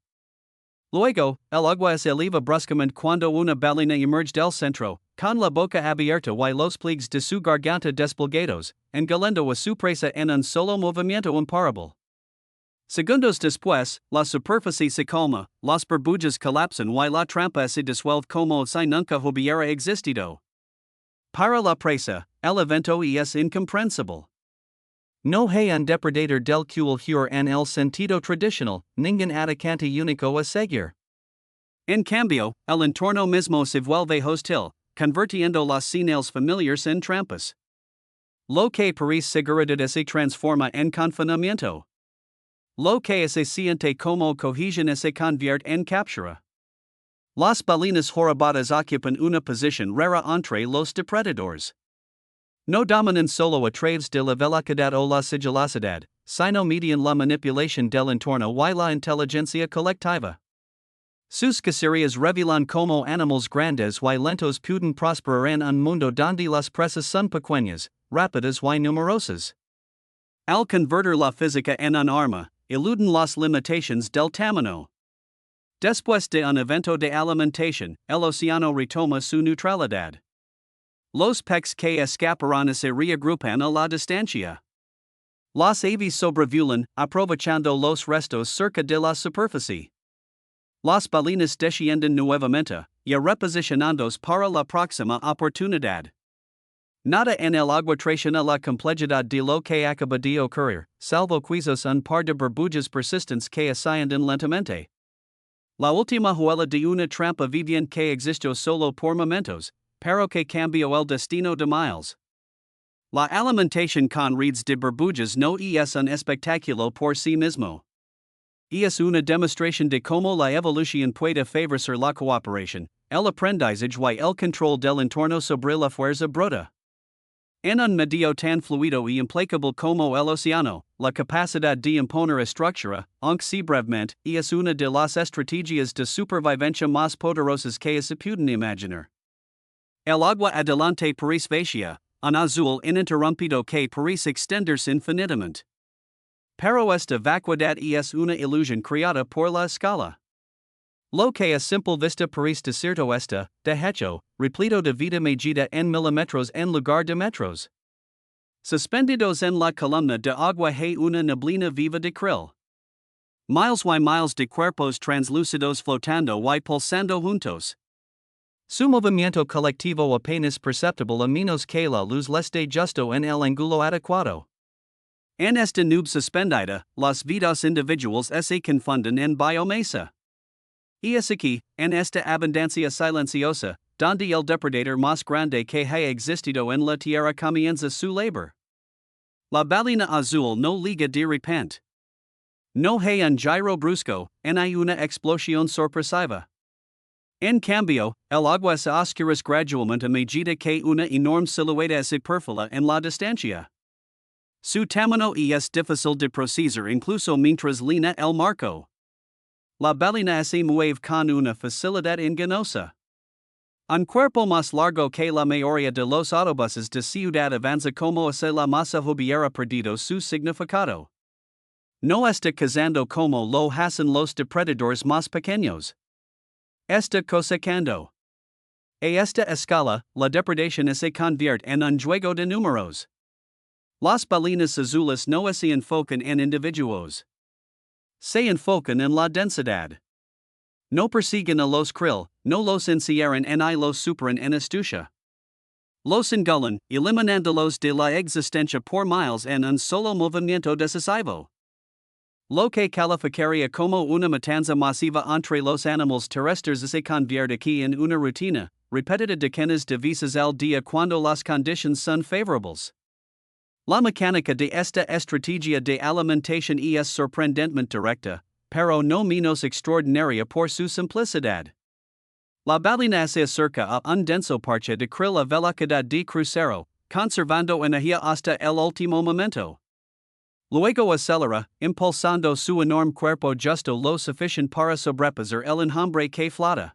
Luego, el agua se eleva bruscamente cuando una ballena emerge del centro, con la boca abierta y los pliegues de su garganta desplegados, engulendo a su presa en un solo movimiento imparable. Segundos después, la superficie se calma, las burbujas colapsan y la trampa se disuelve como si nunca hubiera existido. Para la presa, el evento es incomprensible. No hay un depredador del culture en el sentido tradicional, ningún atacante único a seguir. En cambio, el entorno mismo se vuelve hostil, convirtiendo las señales familiares en trampas. Lo que parece seguridad se transforma en confinamiento. Lo que se siente como cohesión se convierte en captura. Las ballenas jorobadas ocupan una posición rara entre los depredadores. No dominan solo a través de la velocidad o la sigilosidad, sino median la manipulación del entorno y la inteligencia colectiva. Sus cacerías revelan como animales grandes y lentos pueden prosperar en un mundo donde las presas son pequeñas, rápidas y numerosas. Al convertir la física en un arma, eluden las limitaciones del tamaño. Después de un evento de alimentación, el océano retoma su neutralidad. Los peces que escaparon se reagrupan a la distancia. Las aves sobrevuelan, aprovechando los restos cerca de la superficie. Las balinas descienden nuevamente, y reposicionándose para la próxima oportunidad. Nada en el agua traiciona la complejidad de lo que acaba de ocurrir, salvo quizás un par de burbujas persistentes que ascienden lentamente. La última huella de una trampa viviente que existió solo por momentos, pero que cambió el destino de miles. La alimentación con redes de burbujas no es un espectáculo por sí mismo. Es una demostración de cómo la evolución puede favorecer la cooperación, el aprendizaje y el control del entorno sobre la fuerza bruta. En un medio tan fluido y implacable como el océano, la capacidad de imponer estructura, aunque si brevemente, es una de las estrategias de supervivencia más poderosas que se pueden imaginar. El agua adelante parece vacía, un azul ininterrumpido que parece extenderse infinitamente. Pero esta vacuidad es una ilusión creada por la escala. Lo que a simple vista parece desierto está, de hecho, repleto de vida medida en milímetros en lugar de metros. Suspendidos en la columna de agua hay una neblina viva de krill. Miles y miles de cuerpos translúcidos flotando y pulsando juntos. Su movimiento colectivo apenas perceptible a menos que la luz leste justo en el ángulo adecuado. En esta nube suspendida, las vidas individuales se confunden en biomasa. Y es aquí, en esta abundancia silenciosa, donde el depredador más grande que haya existido en la tierra comienza su labor. La ballena azul no liga de repente. No hay un giro brusco, en hay una explosión sorpresiva. En cambio, el agua se oscurece gradualmente a medida que una enorme silueta se perfila en la distancia. Su tamaño es difícil de procesar incluso mientras lina el marco. La ballena se mueve con una facilidad engañosa. Un cuerpo más largo que la mayoría de los autobuses de ciudad avanza como si la masa hubiera perdido su significado. No está cazando como lo hacen los depredadores más pequeños. Está cosechando. A esta escala, la depredación se convierte en un juego de números. Las ballenas azules no se enfocan en individuos. Se enfocan en la densidad. No persiguen a los krill, no los encierran ni los superan en astucia. Los engullen, eliminándolos de la existencia por miles en un solo movimiento decisivo. Lo que calificaría como una matanza masiva entre los animales terrestres se convierte aquí en una rutina, repetida decenas de veces al día cuando las condiciones son favorables. La mecánica de esta estrategia de alimentación es sorprendentemente directa, pero no menos extraordinaria por su simplicidad. La ballena se acerca a un denso parche de krill a velocidad de crucero, conservando energía hasta el último momento. Luego acelera, impulsando su enorme cuerpo justo lo suficiente para sobrepasar el enjambre que flota.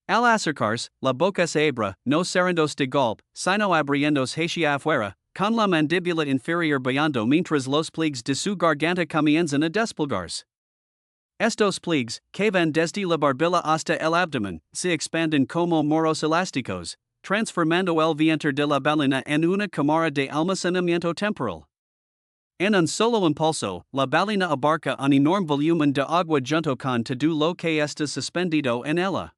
Al acercarse, la boca se abre, no cerrándose de golpe, sino abriéndose hacia afuera, con la mandíbula inferior brillando mientras los pliegues de su garganta comienzan a desplegarse. Estos pliegues, que van desde la barbilla hasta el abdomen, se expanden como moros elásticos, transformando el vientre de la ballena en una cámara de almacenamiento temporal. En un solo impulso, la ballena abarca un enorme volumen de agua junto con todo lo que está suspendido en ella.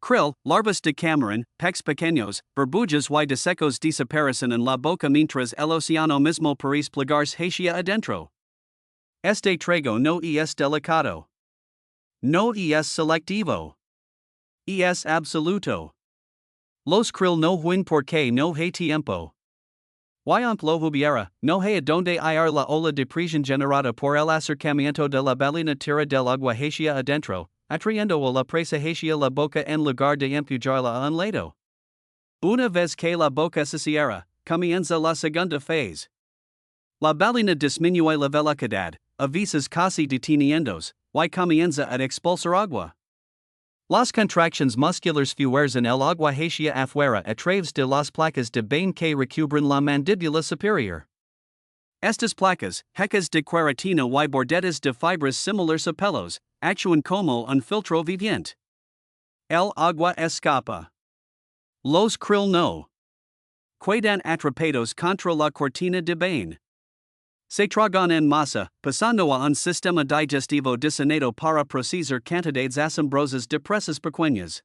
Krill, larvas de camarón, peces pequeños, burbujas y desecos desaparecen en la boca mientras el océano mismo parece plegarse hacia adentro. Este trago no es delicado. No es selectivo. Es absoluto. Los krill no huyen porque no hay tiempo. Aunque lo hubiera, no hay donde ir la ola de presión generada por el acercamiento de la ballena tira del agua hacia adentro, atrayendo a la presa hacia la boca en lugar de empujarla a un lado. Una vez que la boca se cierra, comienza la segunda fase. La ballena disminuye la velocidad, a veces casi deteniéndose, y comienza a expulsar agua. Las contracciones musculares fuerzan en el agua hacia afuera a través de las placas de bain que recubren la mandíbula superior. Estas placas, hecas de queratina y bordetas de fibras similares a pelos, actúan como un filtro viviente. El agua escapa. Los krill no. Quedan atrapados contra la cortina de bain. Se tragan en masa, pasando a un sistema digestivo diseñado para procesar cantidades asombrosas de presas pequeñas.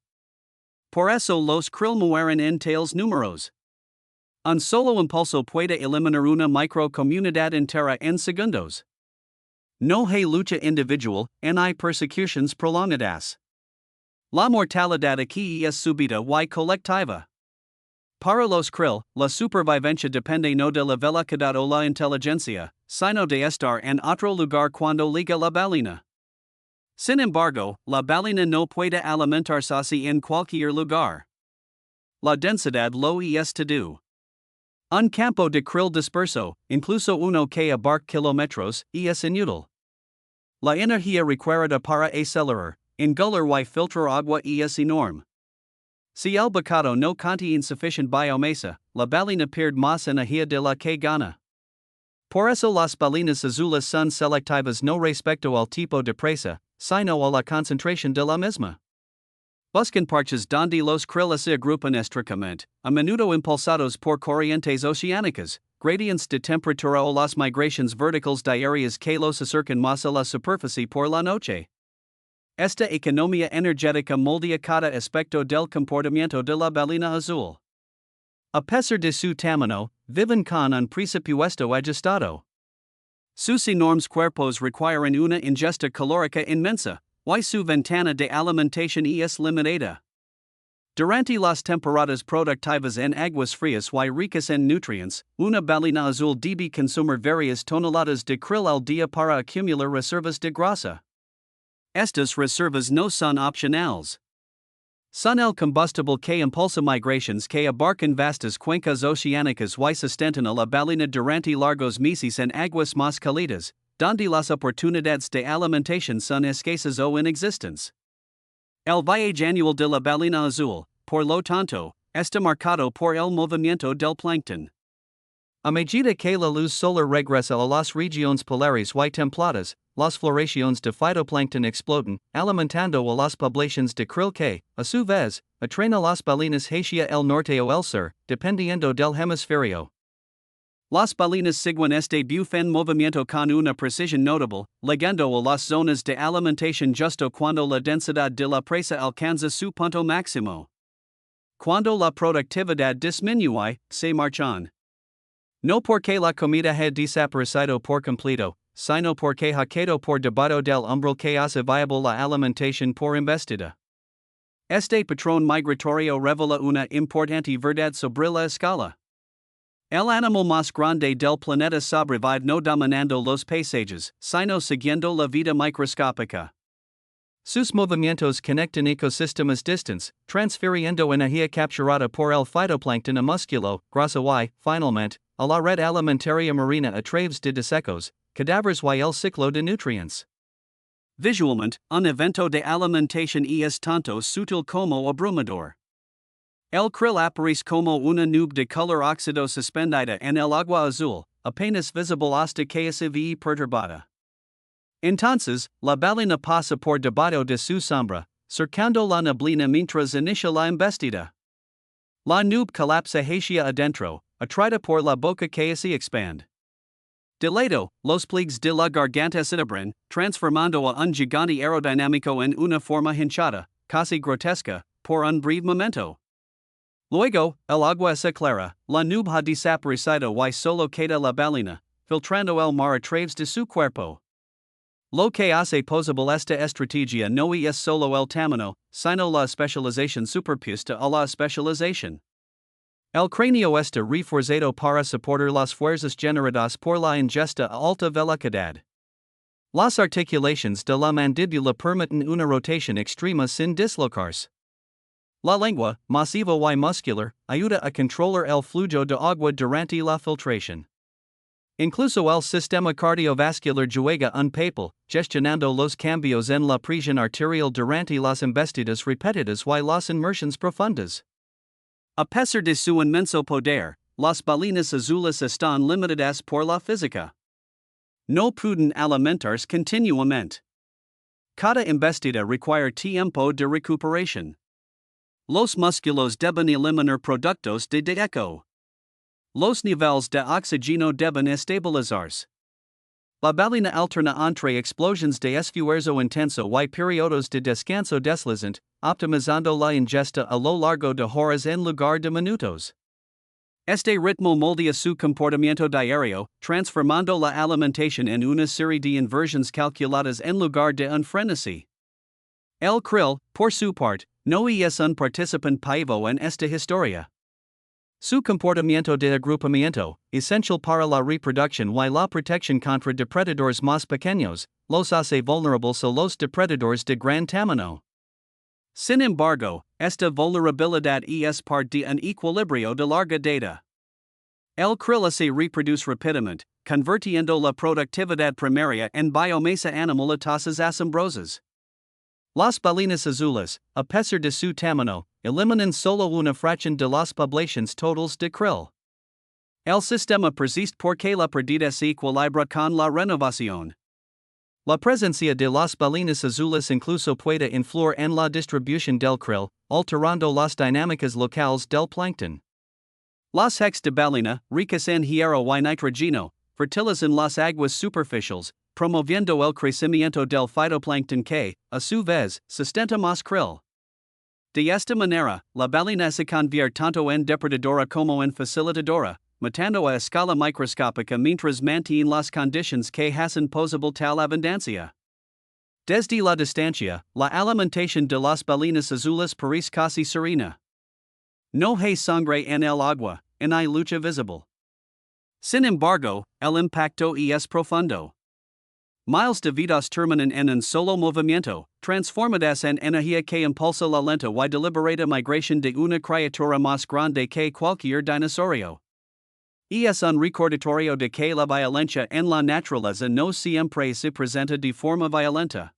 Por eso los krill mueren en tales números. Un solo impulso puede eliminar una microcomunidad entera en segundos. No hay lucha individual, ni persecuciones prolongadas. La mortalidad aquí es súbita y colectiva. Para los krill, la supervivencia depende no de la velocidad o la inteligencia, sino de estar en otro lugar cuando liga la ballena. Sin embargo, la ballena no puede alimentarse así en cualquier lugar. La densidad lo es todo. Un campo de krill disperso, incluso uno que abarca kilómetros, es inútil. La energía requerida para acelerar, engolar y filtrar agua es enorme. Si el bocado no contiene suficiente biomasa, la ballena pierde más energía de la que gana. Por eso las ballenas azules son selectivas no respecto al tipo de presa, sino a la concentración de la misma. Buscan parches donde los krill se agrupan estrechamente, a menudo impulsados por corrientes oceánicas, gradients de temperatura o las migraciones verticales diarias que los acercan más a la superficie por la noche. Esta economía energética moldea cada aspecto del comportamiento de la ballena azul. A pesar de su tamaño, viven con un presupuesto ajustado. Sus enormes cuerpos requieren una ingesta calórica inmensa, y su ventana de alimentación es limitada. Durante las temporadas productivas en aguas frías y ricas en nutrientes, una ballena azul debe consumir varias toneladas de krill al día para acumular reservas de grasa. Estas reservas no son opcionales. Son el combustible que impulsa migraciones que abarcan vastas cuencas oceánicas y sustentan a la ballena durante largos meses en aguas más cálidas, donde las oportunidades de alimentación son escasas o inexistentes. El viaje annual de la ballena azul, por lo tanto, está marcado por el movimiento del plancton. A medida que la luz solar regresa a las regiones polares y templadas, las floraciones de phytoplancton explotan, alimentando a las poblaciones de krill que, a su vez, atraen a las ballenas hacia el norte o el sur, dependiendo del hemisferio. Las ballenas siguen este buen movimiento con una precisión notable, llegando a las zonas de alimentación justo cuando la densidad de la presa alcanza su punto máximo. Cuando la productividad disminuye, se marchan. No porque la comida ha desaparecido por completo, sino porque ha quedado por debajo del umbral que hace viable la alimentación por embestida. Este patrón migratorio revela una importante verdad sobre la escala. El animal más grande del planeta sobrevive no dominando los paisajes, sino siguiendo la vida microscópica. Sus movimientos conectan ecosistemas distantes, transfiriendo energía capturada por el phytoplancton a músculo, grasa y, finalmente, a la red alimentaria marina a través de desecos, cadáveres y el ciclo de nutrientes. Visualmente, un evento de alimentación es tanto sutil como abrumador. El krill aparece como una nube de color óxido suspendida en el agua azul, apenas visible hasta que se ve perturbada. Entonces, la ballena pasa por debajo de su sombra, cercando la neblina mientras inicia la embestida. La nube colapsa hacia adentro, atraída por la boca que se expande. De lado, los pliegues de la garganta se abren, transformando a un gigante aerodinámico en una forma hinchada, casi grotesca, por un breve momento. Luego, el agua se aclara, la nube ha desaparecido y solo queda la ballena, filtrando el mar a través de su cuerpo. Lo que hace posible esta estrategia no es solo el tamaño, sino la especialización superpuesta a la especialización. El cráneo está reforzado para soportar las fuerzas generadas por la ingesta a alta velocidad. Las articulaciones de la mandíbula permiten una rotación extrema sin dislocarse. La lengua, masiva y muscular, ayuda a controlar el flujo de agua durante la filtración. Incluso el sistema cardiovascular juega un papel, gestionando los cambios en la presión arterial durante las embestidas repetidas y las inmersiones profundas. A pesar de su inmenso poder, las ballenas azules están limitadas por la física. No pueden alimentarse continuamente. Cada embestida requiere tiempo de recuperación. Los músculos deben eliminar productos de deseco. Los niveles de oxígeno deben estabilizarse. La balina alterna entre explosiones de esfuerzo intenso y periodos de descanso deslizante, optimizando la ingesta a lo largo de horas en lugar de minutos. Este ritmo moldea su comportamiento diario, transformando la alimentación en una serie de inversiones calculadas en lugar de un frenesí. El krill, por su parte, no es un participante paivo en esta historia. Su comportamiento de agrupamiento, esencial para la reproducción y la protección contra depredadores más pequeños, los hace vulnerables a los depredadores de gran tamaño. Sin embargo, esta vulnerabilidad es parte de un equilibrio de larga data. El krill se reproduce rápidamente, convirtiendo la productividad primaria en biomasa animal a tasas asombrosas. Las balinas azules, a pesar de su tamaño, eliminan solo una fracción de las poblaciones totales de krill. El sistema persiste porque la pérdida se equilibra con la renovación. La presencia de las balinas azules incluso puede influir en la distribución del krill, alterando las dinámicas locales del plancton. Las hex de balina, ricas en hierro y nitrógeno, fertilizan las aguas superficiales, promoviendo el crecimiento del phytoplancton que, a su vez, sustenta más krill. De esta manera, la balina se convierte tanto en depredadora como en facilitadora, matando a escala microscópica mientras mantiene las condiciones que hacen posible tal abundancia. Desde la distancia, la alimentación de las balinas azules parece casi serena. No hay sangre en el agua, en hay lucha visible. Sin embargo, el impacto es profundo. Miles de vidas terminan en un solo movimiento, transformadas en energía que impulsa la lenta y deliberada migración de una criatura más grande que cualquier dinosaurio. Es un recordatorio de que la violencia en la naturaleza no siempre se presenta de forma violenta.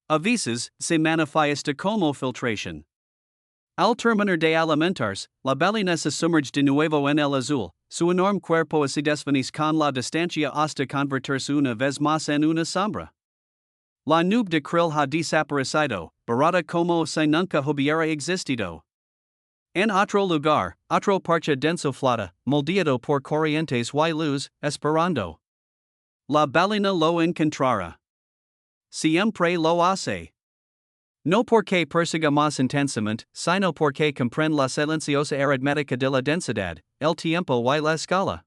A veces, se manifiesta como filtración. Al terminar de alimentarse, la balina se sumerge de nuevo en el azul, su enorme cuerpo se desvanece con la distancia hasta convertirse una vez más en una sombra. La nube de krill ha desaparecido, barata como si nunca hubiera existido. En otro lugar, otro parche denso flota, moldeado por corrientes y luz, esperando. La balina lo encontrará. Siempre lo hace. No porque persiga más intensamente, sino porque comprende la silenciosa aritmética de la densidad, el tiempo y la escala.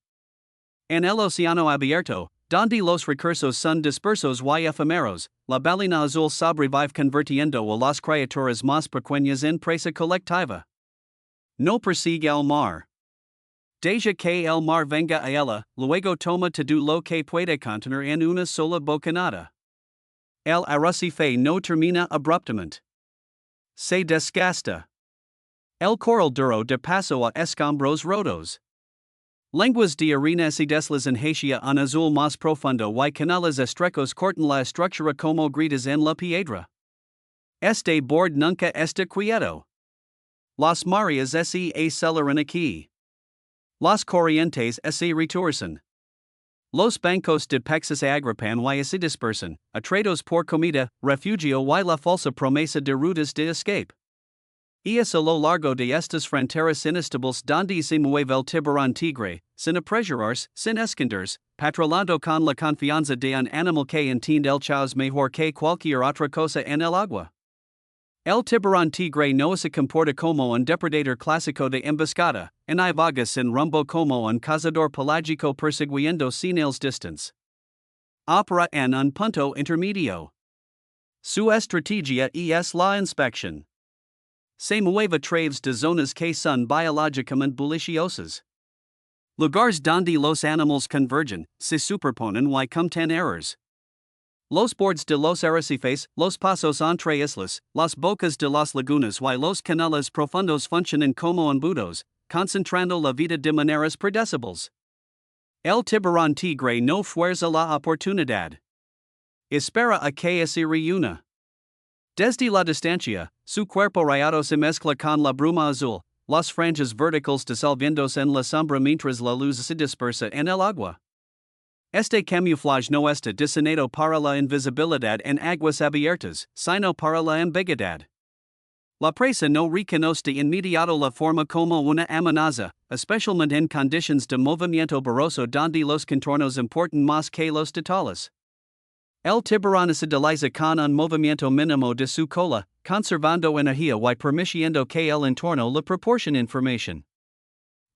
En el océano abierto, donde los recursos son dispersos y efímeros, la balina azul sobrevive convirtiendo a las criaturas más pequeñas en presa colectiva. No persigue el mar. Deja que el mar venga a ella, luego toma todo lo que puede contener en una sola bocanada. El arrecife no termina abruptamente. Se desgasta. El coral duro de paso a escombros rotos. Lenguas de arena se deslizan hacia un azul más profundo y canales estrechos cortan la estructura como grietas en la piedra. Este borde nunca está quieto. Las mareas se aceleran aquí. Las corrientes se retuercen. Los bancos de peces se agripan y se dispersan, atraídos por comida, refugio y la falsa promesa de rutas de escape. Es a lo largo de estas fronteras inestables donde se mueve el tiburón tigre, sin apresurarse, sin esconderse, patrolando con la confianza de un animal que entiende el caos mejor que cualquier otra cosa en el agua. El tiburón tigre no se comporta como un depredador clásico de emboscada, ni vaga sin rumbo como un cazador pelágico persiguiendo señales distantes. Opera en un punto intermedio. Su estrategia es la inspección. Se mueve a través de zonas que son biológicamente buliciosas. Lugares donde los animales convergen, se superponen y cometen errores. Los bordes de los arrecifes, los pasos entre islas, las bocas de las lagunas y los canales profundos funcionan como embudos, concentrando la vida de maneras predecibles. El tiburón tigre no fuerza la oportunidad. Espera a que se reúna. Desde la distancia, su cuerpo rayado se mezcla con la bruma azul, las franjas verticales disolviéndose en la sombra mientras la luz se dispersa en el agua. Este camuflaje no está diseñado para la invisibilidad en aguas abiertas, sino para la ambigüedad. La presa no reconoce de inmediato la forma como una amenaza, especialmente en condiciones de movimiento borroso donde los contornos importan más que los detalles. El tiburón se desliza con un movimiento mínimo de su cola, conservando energía y permitiendo que el entorno le proporcione información.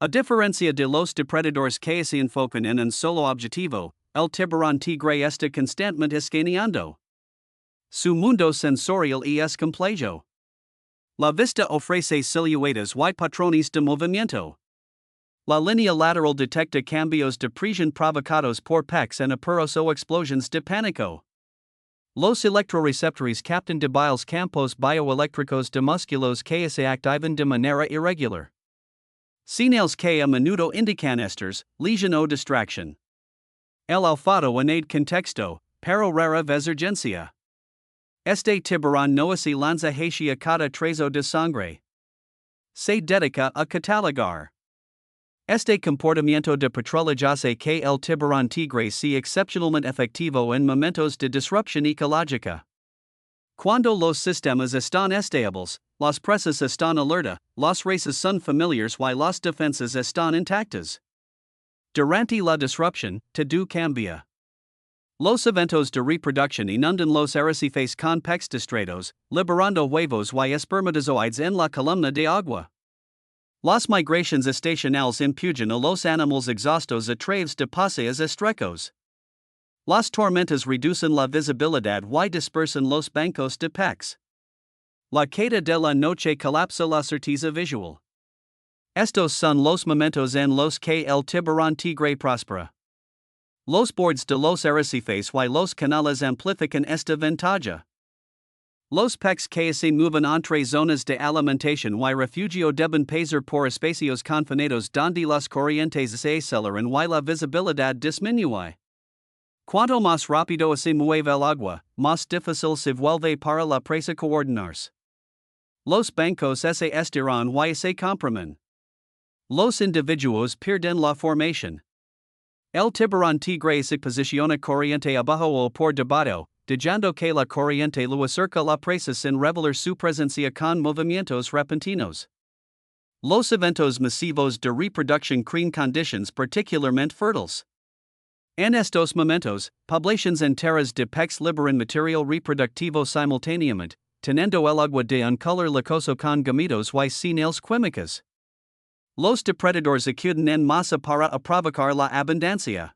A diferencia de los depredadores que se enfocan en un solo objetivo, el tiburón tigre está constantemente escaneando. Su mundo sensorial es complejo. La vista ofrece siluetas y patrones de movimiento. La línea lateral detecta cambios de presión provocados por pecs en apuros o explosiones de pánico. Los electroreceptores captan débiles campos bioeléctricos de músculos que se activan de manera irregular. Señales que a menudo indican estrés, lesión o distracción. El olfato en contexto, pero rara vez urgencia. Este tiburón no se lanza hacia cada trazo de sangre. Se dedica a catalogar. Este comportamiento de patrullaje hace que el tiburón tigre sea excepcionalmente efectivo en momentos de disrupción ecológica. Cuando los sistemas están estables, las presas están alerta, las races son familiares y las defensas están intactas. Durante la disrupción, todo cambia. Los eventos de reproducción inundan los arrecifes con peces destrados, liberando huevos y espermatozoides en la columna de agua. Las migraciones estacionales empujan a los animales exhaustos a través de paseos estrecos. Las tormentas reducen la visibilidad y dispersan los bancos de peces. La caída de la noche colapsa la certeza visual. Estos son los momentos en los que el tiburón tigre prospera. Los bordes de los arrecifes y los canales amplifican esta ventaja. Los peces que se mueven entre zonas de alimentación y refugio deben pasar por espacios confinados donde las corrientes se aceleran y la visibilidad disminuye. Cuanto más rápido se mueve el agua, más difícil se vuelve para la presa coordinarse. Los bancos se estiran y se comprimen. Los individuos pierden la formación. El tiburón tigre se posiciona corriente abajo o por debajo, dejando que la corriente lo acerca la presa sin revelar su presencia con movimientos repentinos. Los eventos masivos de reproducción crean condiciones particularmente fértiles. En estos momentos, poblaciones enteras de peces liberan material reproductivo simultáneamente, teniendo el agua de un color lacoso con gamitos y señales químicas. Los depredadores acuden en masa para provocar la abundancia.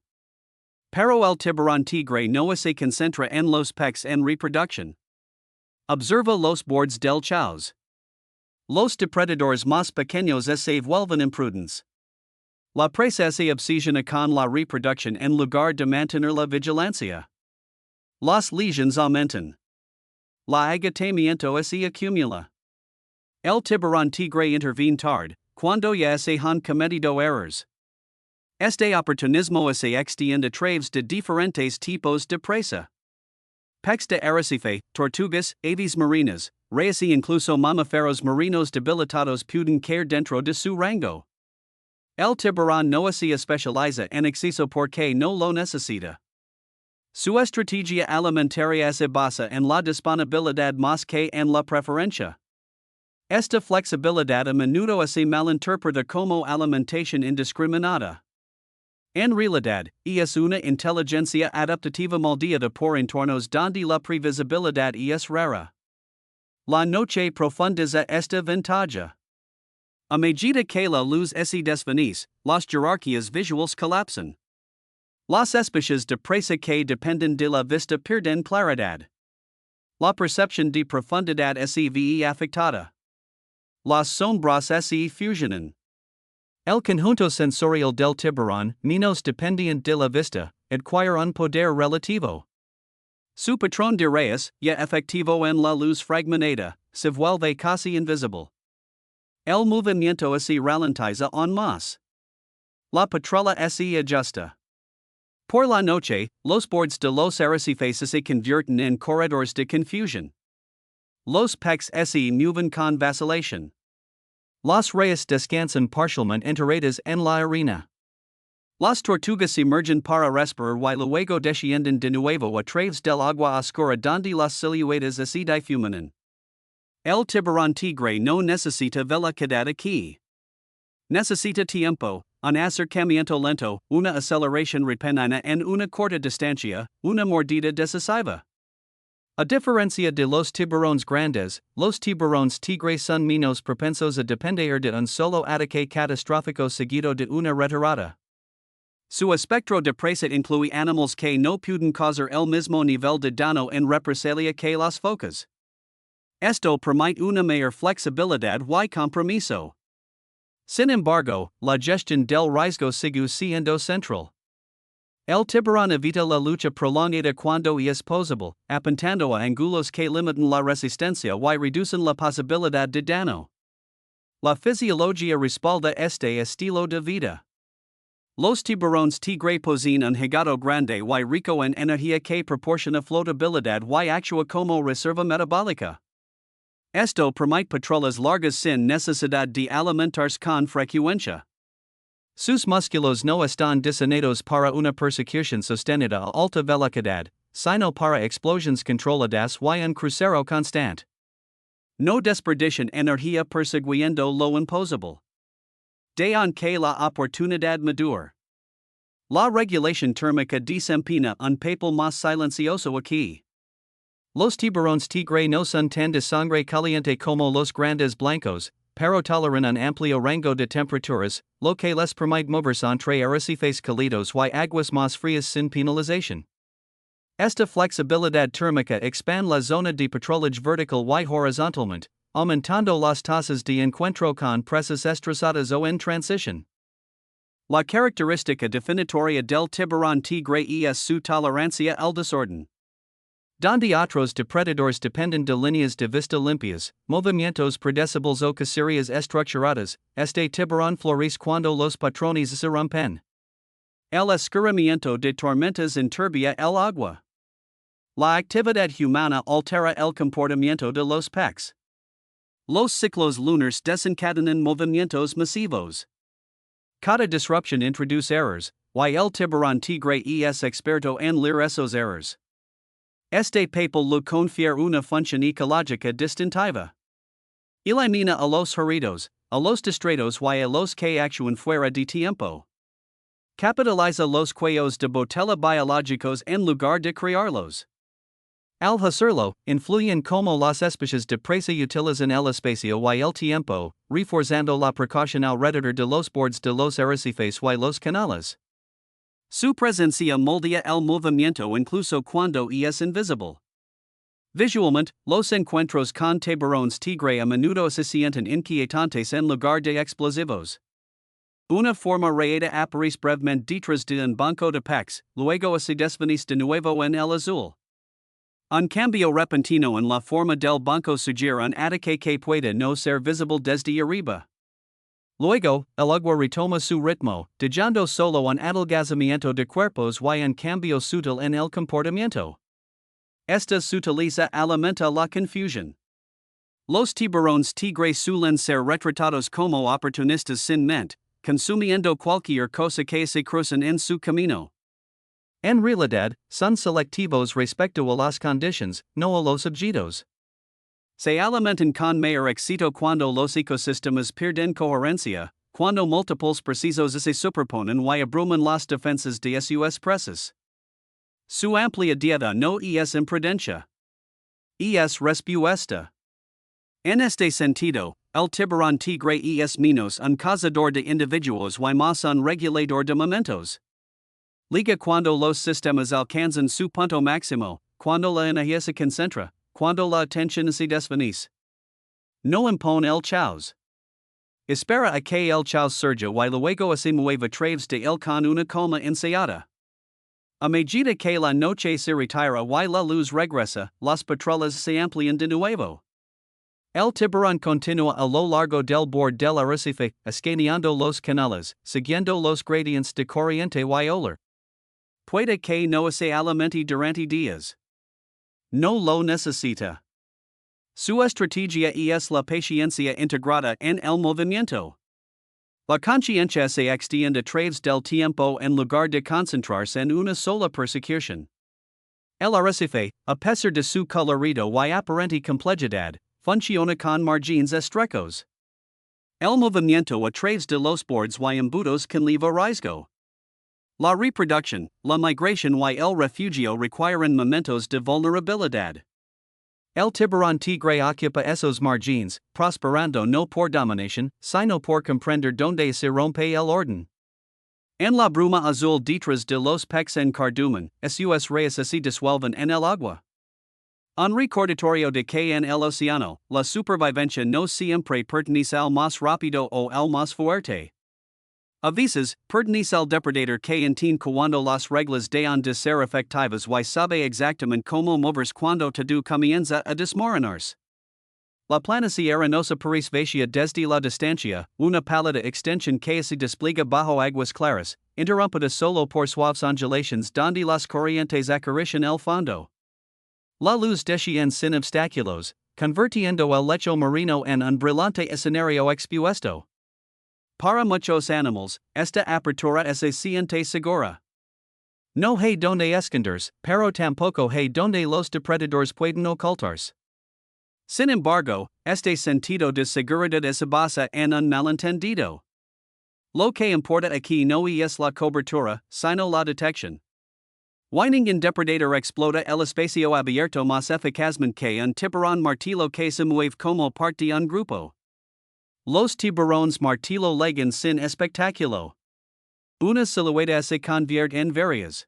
Pero el tiburón tigre no se concentra en los peces en reproducción. Observa los bordes del chaos. Los depredadores más pequeños se vuelven imprudentes. La presa se obsesiona con la reproducción en lugar de mantener la vigilancia. Las lesiones aumentan. La agotamiento se acumula. El tiburón tigre interviene tarde, cuando ya se han cometido errores. Este oportunismo se extiende a través de diferentes tipos de presa. Peces de arrecife, tortugas, aves marinas, reyes y incluso mamíferos marinos debilitados pueden caer dentro de su rango. El tiburón no se especializa en exceso porque no lo necesita. Su estrategia alimentaria se basa en la disponibilidad más que en la preferencia. Esta flexibilidad a menudo se malinterpreta como alimentación indiscriminada. En realidad, es una inteligencia adaptativa moldeada por entornos donde la previsibilidad es rara. La noche profundiza esta ventaja. A medida que la luz se desvanece, las jerarquías visuales colapsan. Las especies de presa que dependen de la vista pierden claridad. La percepción de profundidad se ve afectada. Las sombras se fusionan. El conjunto sensorial del tiburón, menos dependiente de la vista, adquiere un poder relativo. Su patrón de rayos, ya efectivo en la luz fragmentada, se vuelve casi invisible. El movimiento se ralentiza aún más. La patrulla se ajusta. Por la noche, los bordes de los arrecifes se convierten en corredores de confusión. Los peces se mueven con vacilación. Las rayas descansan parcialmente enterradas en la arena. Las tortugas emergen para respirar y luego descienden de nuevo a través del agua oscura donde las siluetas se difuminan. El tiburón tigre no necesita velocidad aquí. Necesita tiempo, un acercamiento lento, una aceleración repentina en una corta distancia, una mordida decisiva. A diferencia de los tiburones grandes, los tiburones tigre son menos propensos a depender de un solo ataque catastrófico seguido de una retirada. Su espectro de presa incluye animales que no pueden causar el mismo nivel de daño en represalia que las focas. Esto permite una mayor flexibilidad y compromiso. Sin embargo, la gestión del riesgo sigue siendo central. El tiburón evita la lucha prolongada cuando es posible, apuntando a ángulos que limitan la resistencia y reducen la posibilidad de daño. La fisiología respalda este estilo de vida. Los tiburones tigre poseen un hígado grande y rico en energía que proporciona flotabilidad y actúa como reserva metabólica. Esto permite patrolas largas sin necesidad de alimentarse con frecuencia. Sus músculos no están diseñados para una persecución sostenida a alta velocidad, sino para explosiones controladas y un crucero constante. No desperdician energía persiguiendo lo imposible. De en que la oportunidad madure. La regulación térmica desempeña un papel más silencioso aquí. Los tiburones tigre no son tan de sangre caliente como los grandes blancos, pero toleran un amplio rango de temperaturas, lo que les permite moverse entre arrecifes cálidos y aguas más frías sin penalización. Esta flexibilidad térmica expande la zona de patrullaje vertical y horizontalmente, aumentando las tasas de encuentro con presas estresadas o en transición. La característica definitoria del tiburón tigre es su tolerancia al desorden. Donde otros depredadores dependen de líneas de vista limpias, movimientos predecibles o cacerías estructuradas, este tiburón florece cuando los patrones se rompen. El escurrimiento de tormentas enturbia el agua. La actividad humana altera el comportamiento de los peces. Los ciclos lunares desencadenan movimientos masivos. Cada disrupción introduce errors, y el tiburón tigre es experto en leer esos errors. Este papel le confiere una función ecológica distintiva. Elimina a los heridos, a los distraídos y a los que actúan fuera de tiempo. Capitaliza los cuellos de botella biológicos en lugar de crearlos. Al hacerlo, influyen como las especies de presa utilizan el espacio y el tiempo, reforzando la precaución alrededor de los bordes de los arrecifes y los canales. Su presencia moldea el movimiento incluso cuando es invisible. Visualmente, los encuentros con tiburones tigre a menudo se sienten inquietantes en lugar de explosivos. Una forma rara aparece brevemente detrás de un banco de peces, luego se desvanece de nuevo en el azul. Un cambio repentino en la forma del banco sugiere un ataque que puede no ser visible desde arriba. Luego, el agua retoma su ritmo, dejando solo un adelgazamiento de cuerpos y un cambio sutil en el comportamiento. Estas sutiliza alimenta la confusión. Los tiburones tigre suelen ser retratados como oportunistas sin mente, consumiendo cualquier cosa que se cruzan en su camino. En realidad, son selectivos respecto a las condiciones, no a los objetos. Se alimentan con mayor éxito cuando los ecosistemas pierden coherencia, cuando múltiples precisos se superponen y abruman las defensas de sus presas. Su amplia dieta no es imprudencia. Es respuesta. En este sentido, el tiburón tigre es menos un cazador de individuos y más un regulador de momentos. Liga cuando los sistemas alcanzan su punto máximo, cuando la energía se concentra, cuando la atención se desvanece. No impone el caos. Espera a que el caos surja y luego se mueva a través de él con una calma ensayada. A medida que la noche se retira y la luz regresa, las patrolas se amplían de nuevo. El tiburón continúa a lo largo del borde del arrecife, escaneando los canales, siguiendo los gradientes de corriente y ola. Puede que no se alimente durante días. No lo necesita. Su estrategia es la paciencia integrada en el movimiento. La conciencia se extiende a través del tiempo en lugar de concentrarse en una sola persecución. El arrecife, a pesar de su colorido y aparente complejidad, funciona con margines estrecos. El movimiento a través de los bordes y embudos con leva riesgo. La reproducción, la migración y el refugio requieren momentos de vulnerabilidad. El tiburón tigre ocupa esos margines, prosperando no por dominación, sino por comprender donde se rompe el orden. En la bruma azul detrás de los peces en cardumen, esos reyes se disuelven en el agua. Un recordatorio de que en el océano, la supervivencia no siempre pertenece al más rápido o al más fuerte. A veces, pertenece al depredador que entiende cuando las reglas dejan de ser efectivas y sabe exactamente cómo moverse cuando todo comienza a desmoronarse. La planicie arenosa parece vacía desde la distancia, una pálida extensión que se despliega bajo aguas claras, interrumpida solo por suaves ondulaciones donde las corrientes acarician el fondo. La luz desciende sin obstáculos, convirtiendo el lecho marino en un brillante escenario expuesto. Para muchos animales, esta apertura se siente segura. No hay donde esconderse, pero tampoco hay donde los depredadores pueden ocultarse. Sin embargo, este sentido de seguridad se basa en un malentendido. Lo que importa aquí no es la cobertura, sino la detección. Whining en depredador explota el espacio abierto más eficazmente que un tiburón martillo que se mueve como parte de un grupo. Los tiburones martillo llegan sin espectáculo. Una silueta se convierte en varias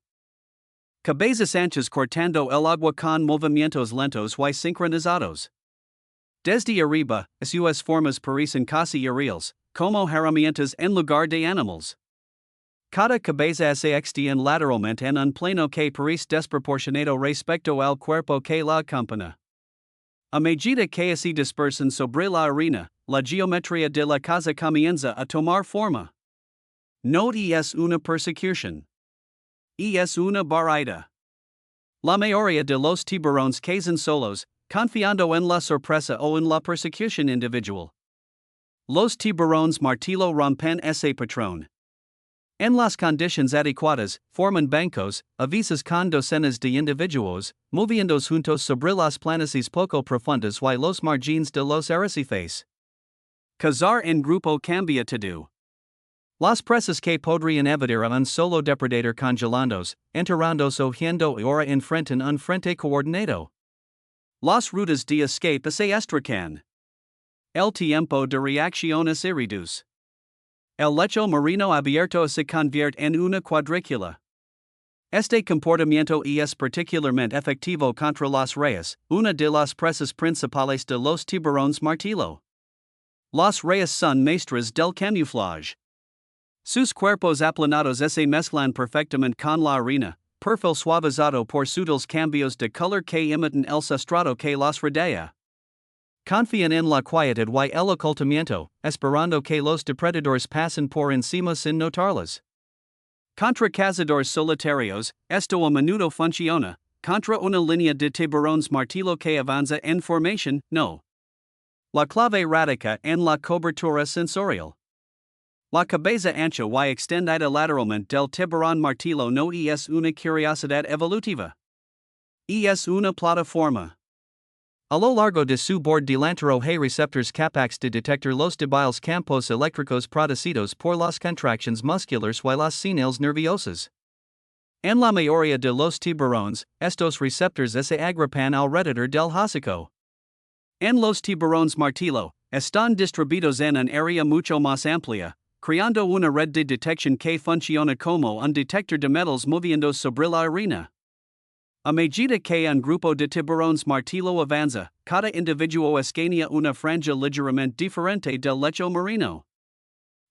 cabezas anchas cortando el agua con movimientos lentos y sincronizados. Desde arriba, sus formas parecen casi irreales, como herramientas en lugar de animales. Cada cabeza se extiende lateralmente en un plano que parece desproporcionado respecto al cuerpo que la acompaña. A medida que se dispersan sobre la arena, la geometría de la caza comienza a tomar forma. No es una persecución. Es una barrida. La mayoría de los tiburones cazan solos, confiando en la sorpresa o en la persecución individual. Los tiburones martillo rompen ese patrón. En las condiciones adecuadas, forman bancos, a veces con docenas de individuos, moviéndose juntos sobre las planicies poco profundas y los margines de los arrecifes. Cazar en grupo cambia todo. Las presas que podrían evitar a un solo depredador congelándose, enterrándose o yendo ahora enfrentan un frente coordinado. Las rutas de escape se estracan. El tiempo de reacción se reduce. El lecho marino abierto se convierte en una cuadrícula. Este comportamiento es particularmente efectivo contra las rayas, una de las presas principales de los tiburones martillo. Las rayas son maestras del camuflaje. Sus cuerpos aplanados se mezclan perfectamente con la arena, perfil suavizado por sutiles cambios de color que imitan el sustrato que los rodea. Confían en la quietud y el ocultamiento, esperando que los depredadores pasen por encima sin notarlas. Contra cazadores solitarios, esto a menudo funciona, contra una línea de tiburones martillo que avanza en formación, no. La clave radica en la cobertura sensorial. La cabeza ancha y extendida lateralmente del tiburón martillo no es una curiosidad evolutiva. Es una plataforma. A lo largo de su borde delantero hay receptores capaces de detectar los débiles campos eléctricos producidos por las contracciones musculares y las señales nerviosas. En la mayoría de los tiburones, estos receptores se agrupan alrededor del hocico. En los tiburones martillo, están distribuidos en un área mucho más amplia, creando una red de detección que funciona como un detector de metales moviéndose sobre la arena. A medida que un grupo de tiburones martillo avanza, cada individuo escanea una franja ligeramente diferente del lecho marino.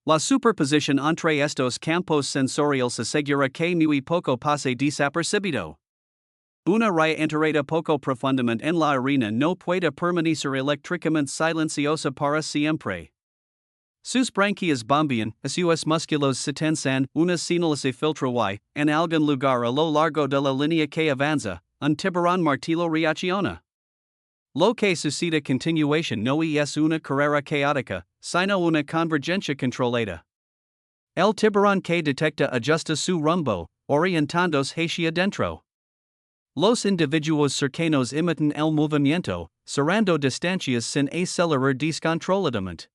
La superposición entre estos campos sensoriales asegura que muy poco pase desapercibido. Una raya enterrada poco profundamente en la arena no puede permanecer eléctricamente silenciosa para siempre. Sus branquias bombean, sus músculos se tensan, una señal se filtra y, en algún lugar a lo largo de la línea que avanza, un tiburón martillo reacciona. Lo que sucede a continuación no es una carrera caótica, sino una convergencia controlada. El tiburón que detecta ajusta su rumbo, orientándose hacia adentro. Los individuos cercanos imitan el movimiento, cerrando distancias sin acelerar descontroladamente.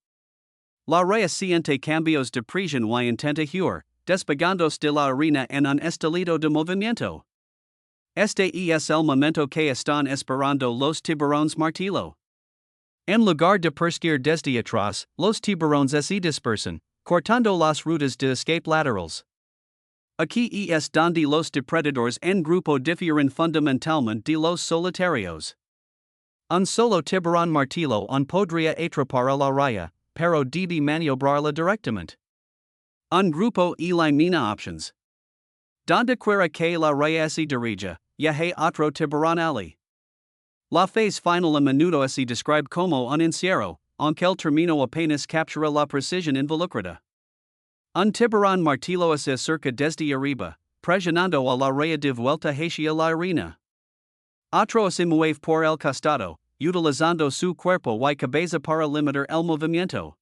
La reciente cambios de prisión y intenta huir, despegándose de la arena en un estilo de movimiento. Este es el momento que están esperando los tiburones martillo. En lugar de perseguir desde atrás, los tiburones se dispersan, cortando las rutas de escape laterales. Aquí es donde los depredadores en grupo difieren fundamentalmente de los solitarios. Un solo tiburón martillo no podría atrapar a la raya, pero debe maniobrarla directamente. Un grupo elimina options. Donde quiera que la raya se dirija, ya hay otro tiburón allí. La phase final a menudo se describe como un encierro, aunque el término apenas captura la precisión involucrada. Un tiburón martillo se acerca desde arriba, presionando a la raya de vuelta hacia la arena. Otro se mueve por el costado, utilizando su cuerpo y cabeza para limitar el movimiento.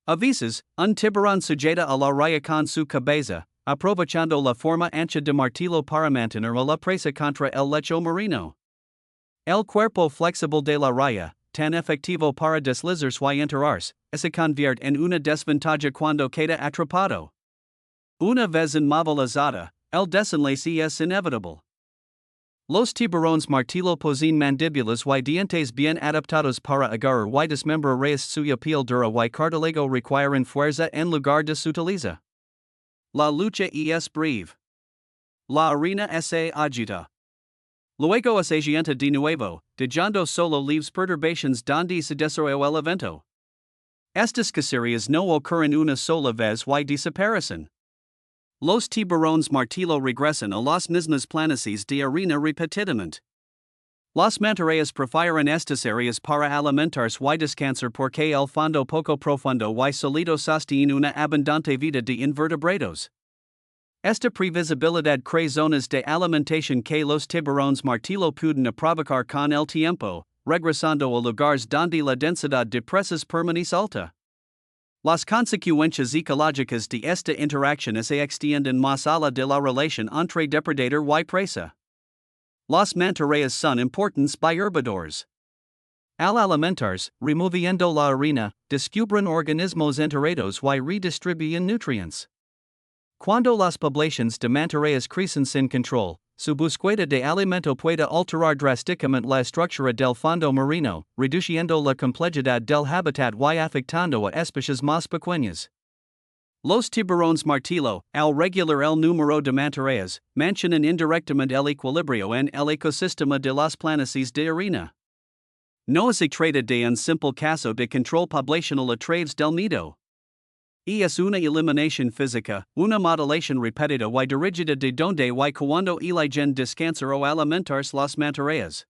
A veces, un tiburón sujeta a la raya con su cabeza, aprovechando la forma ancha de martillo para mantener a la presa contra el lecho marino. El cuerpo flexible de la raya, tan efectivo para deslizarse y enterrarse, se convierte en una desventaja cuando queda atrapado. Una vez inmovilizada, el desenlace es inevitable. Los tiburones martillo poseen mandíbulas y dientes bien adaptados para agarrar y desmembrar rayas suya piel dura y cartílago requieren fuerza en lugar de sutileza. La lucha es breve. La arena se agita. Luego se agita de nuevo, dejando solo leves perturbaciones donde se desarrolla el evento. Estas cacerías no ocurren una sola vez y desaparecen. Los tiburones martillo regresan a las mismas planicies de arena repetidamente. Las mantarrayas prefieren estas áreas para alimentarse y descansar porque el fondo poco profundo y sólido sostiene una abundante vida de invertebrados. Esta previsibilidad crea zonas de alimentación que los tiburones martillo pueden provocar con el tiempo, regresando a lugares donde la densidad de presas permanece alta. Las consecuencias ecológicas de esta interacción se extienden más allá de la relación entre depredador y presa. Las mantarrayas son importantes herbivores. Al alimentarse, removiendo la arena, descubren organismos enterrados y redistribuyen nutrientes. Cuando las poblaciones de mantarrayas crecen sin control, su búsqueda de alimento puede alterar drásticamente la estructura del fondo marino, reduciendo la complejidad del hábitat y afectando a especies más pequeñas. Los tiburones martillo, al regular el número de mantarrayas, mantienen indirectamente el equilibrio en el ecosistema de las planicies de arena. No se trata de un simple caso de control poblacional a través del nido. Es una eliminación física, una modelación repetida y dirigida de donde y cuando eligen descansar o alimentarse las mantarrayas.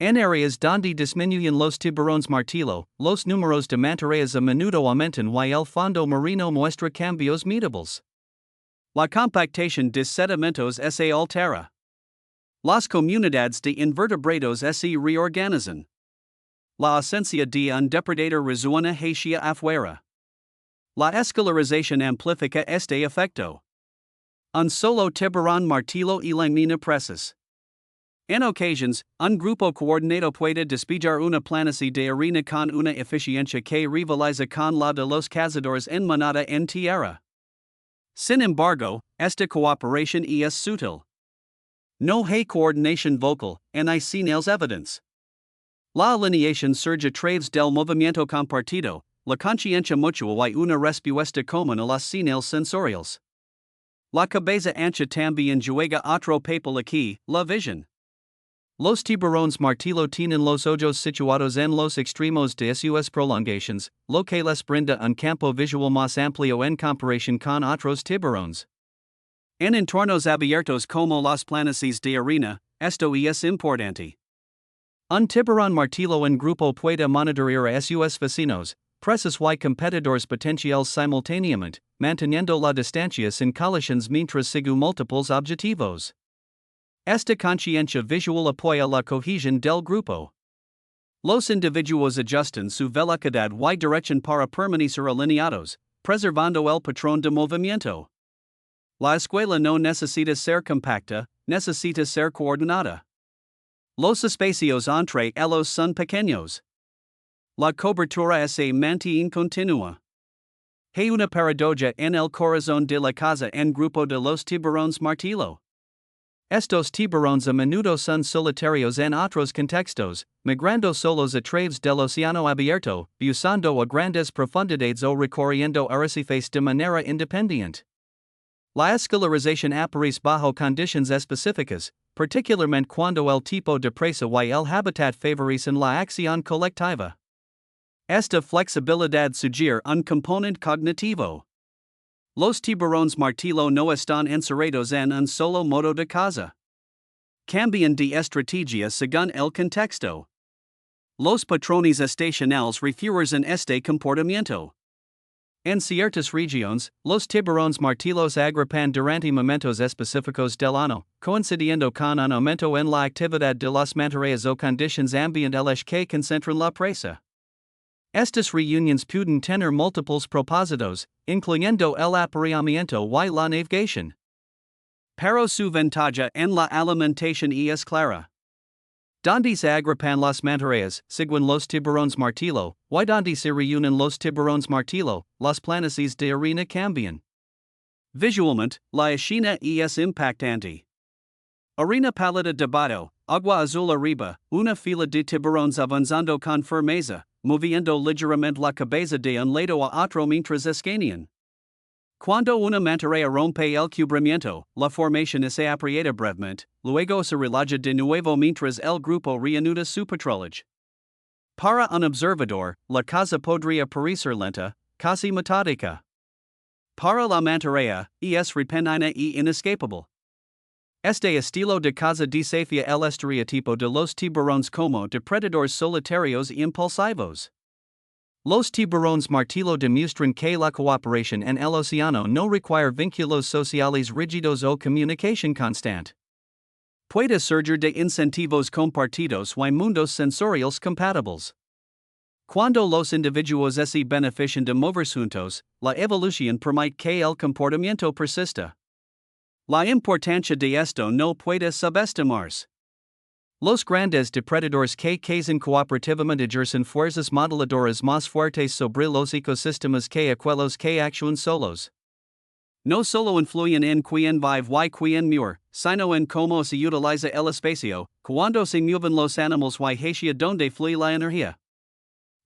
En áreas donde disminuyen los tiburones martillo, los números de mantarrayas a menudo aumentan y el fondo marino muestra cambios notables. La compactación de sedimentos se altera. Las comunidades de invertebrados se reorganizan. La ausencia de un depredador resuena hacia afuera. La escalarización amplifica este efecto. Un solo tiburón martillo elimina presas. En ocasiones, un grupo coordinado puede despejar una planicie de arena con una eficiencia que rivaliza con la de los cazadores en manada en tierra. Sin embargo, esta cooperación es sutil. No hay coordinación vocal, ni señales evidentes. La alineación surge a través del movimiento compartido, la conciencia mutua y una respuesta común a las señales sensoriales. La cabeza ancha también juega otro papel aquí, la visión. Los tiburones martillo tienen los ojos situados en los extremos de sus prolongaciones, lo que les brinda un campo visual más amplio en comparación con otros tiburones. En entornos abiertos como las planicies de arena, esto es importante. Un tiburón martillo en grupo puede monitorear a sus vecinos, presas y competidores potenciales simultáneamente, manteniendo la distancia sin colisiones mientras sigue múltiples objetivos. Esta conciencia visual apoya la cohesión del grupo. Los individuos ajustan su velocidad y dirección para permanecer alineados, preservando el patrón de movimiento. La escuela no necesita ser compacta, necesita ser coordinada. Los espacios entre ellos son pequeños. La cobertura es mantiene continua. Hay una paradoja en el corazón de la caza en grupo de los tiburones martillo. Estos tiburones a menudo son solitarios en otros contextos, migrando solos a través del océano abierto, buscando a grandes profundidades o recorriendo arrecifes de manera independiente. La escolarización aparece bajo condiciones específicas, particularmente cuando el tipo de presa y el hábitat favorecen la acción colectiva. Esta flexibilidad sugiere un componente cognitivo. Los tiburones martillo no están encerrados en un solo modo de caza. Cambian de estrategia según el contexto. Los patrones estacionales refuerzan este comportamiento. En ciertas regiones, los tiburones martillos agripan durante momentos específicos del año, coincidiendo con un aumento en la actividad de las mantarrayas o condiciones ambientales que concentran la presa. Estas reuniones pueden tener múltiples propósitos, incluyendo el apareamiento y la navegación. Pero su ventaja en la alimentación es clara. Donde se agripan las mantarrayas, según los tiburones martillo, y donde se reúnen los tiburones martillo, las planicies de arena cambian. Visualmente, la escena es impactante. Arena pálida debajo, agua azul arriba, una fila de tiburones avanzando con firmeza, moviendo ligeramente la cabeza de un lado a otro mientras escanean. Cuando una mantarraya rompe el cubrimiento, la formación se aprieta brevemente, luego se relaja de nuevo mientras el grupo reanuda su patrullaje. Para un observador, la caza podría parecer lenta, casi metódica. Para la mantarraya, es repentina y inescapable. Este estilo de caza desafía el estereotipo de los tiburones como depredadores solitarios y impulsivos. Los tiburones martillo demuestran que la cooperación en el océano no requiere vínculos sociales rígidos o comunicación constante. Puede surgir de incentivos compartidos y mundos sensoriales compatibles. Cuando los individuos se benefician de moverse juntos, la evolución permite que el comportamiento persista. La importancia de esto no puede subestimarse. Los grandes depredadores que cazan cooperativamente ejercen fuerzas moduladoras más fuertes sobre los ecosistemas que aquellos que actúan solos. No solo influyen en quien vive y quien muere, sino en cómo se utiliza el espacio, cuando se mueven los animales y hacia donde fluye la energía.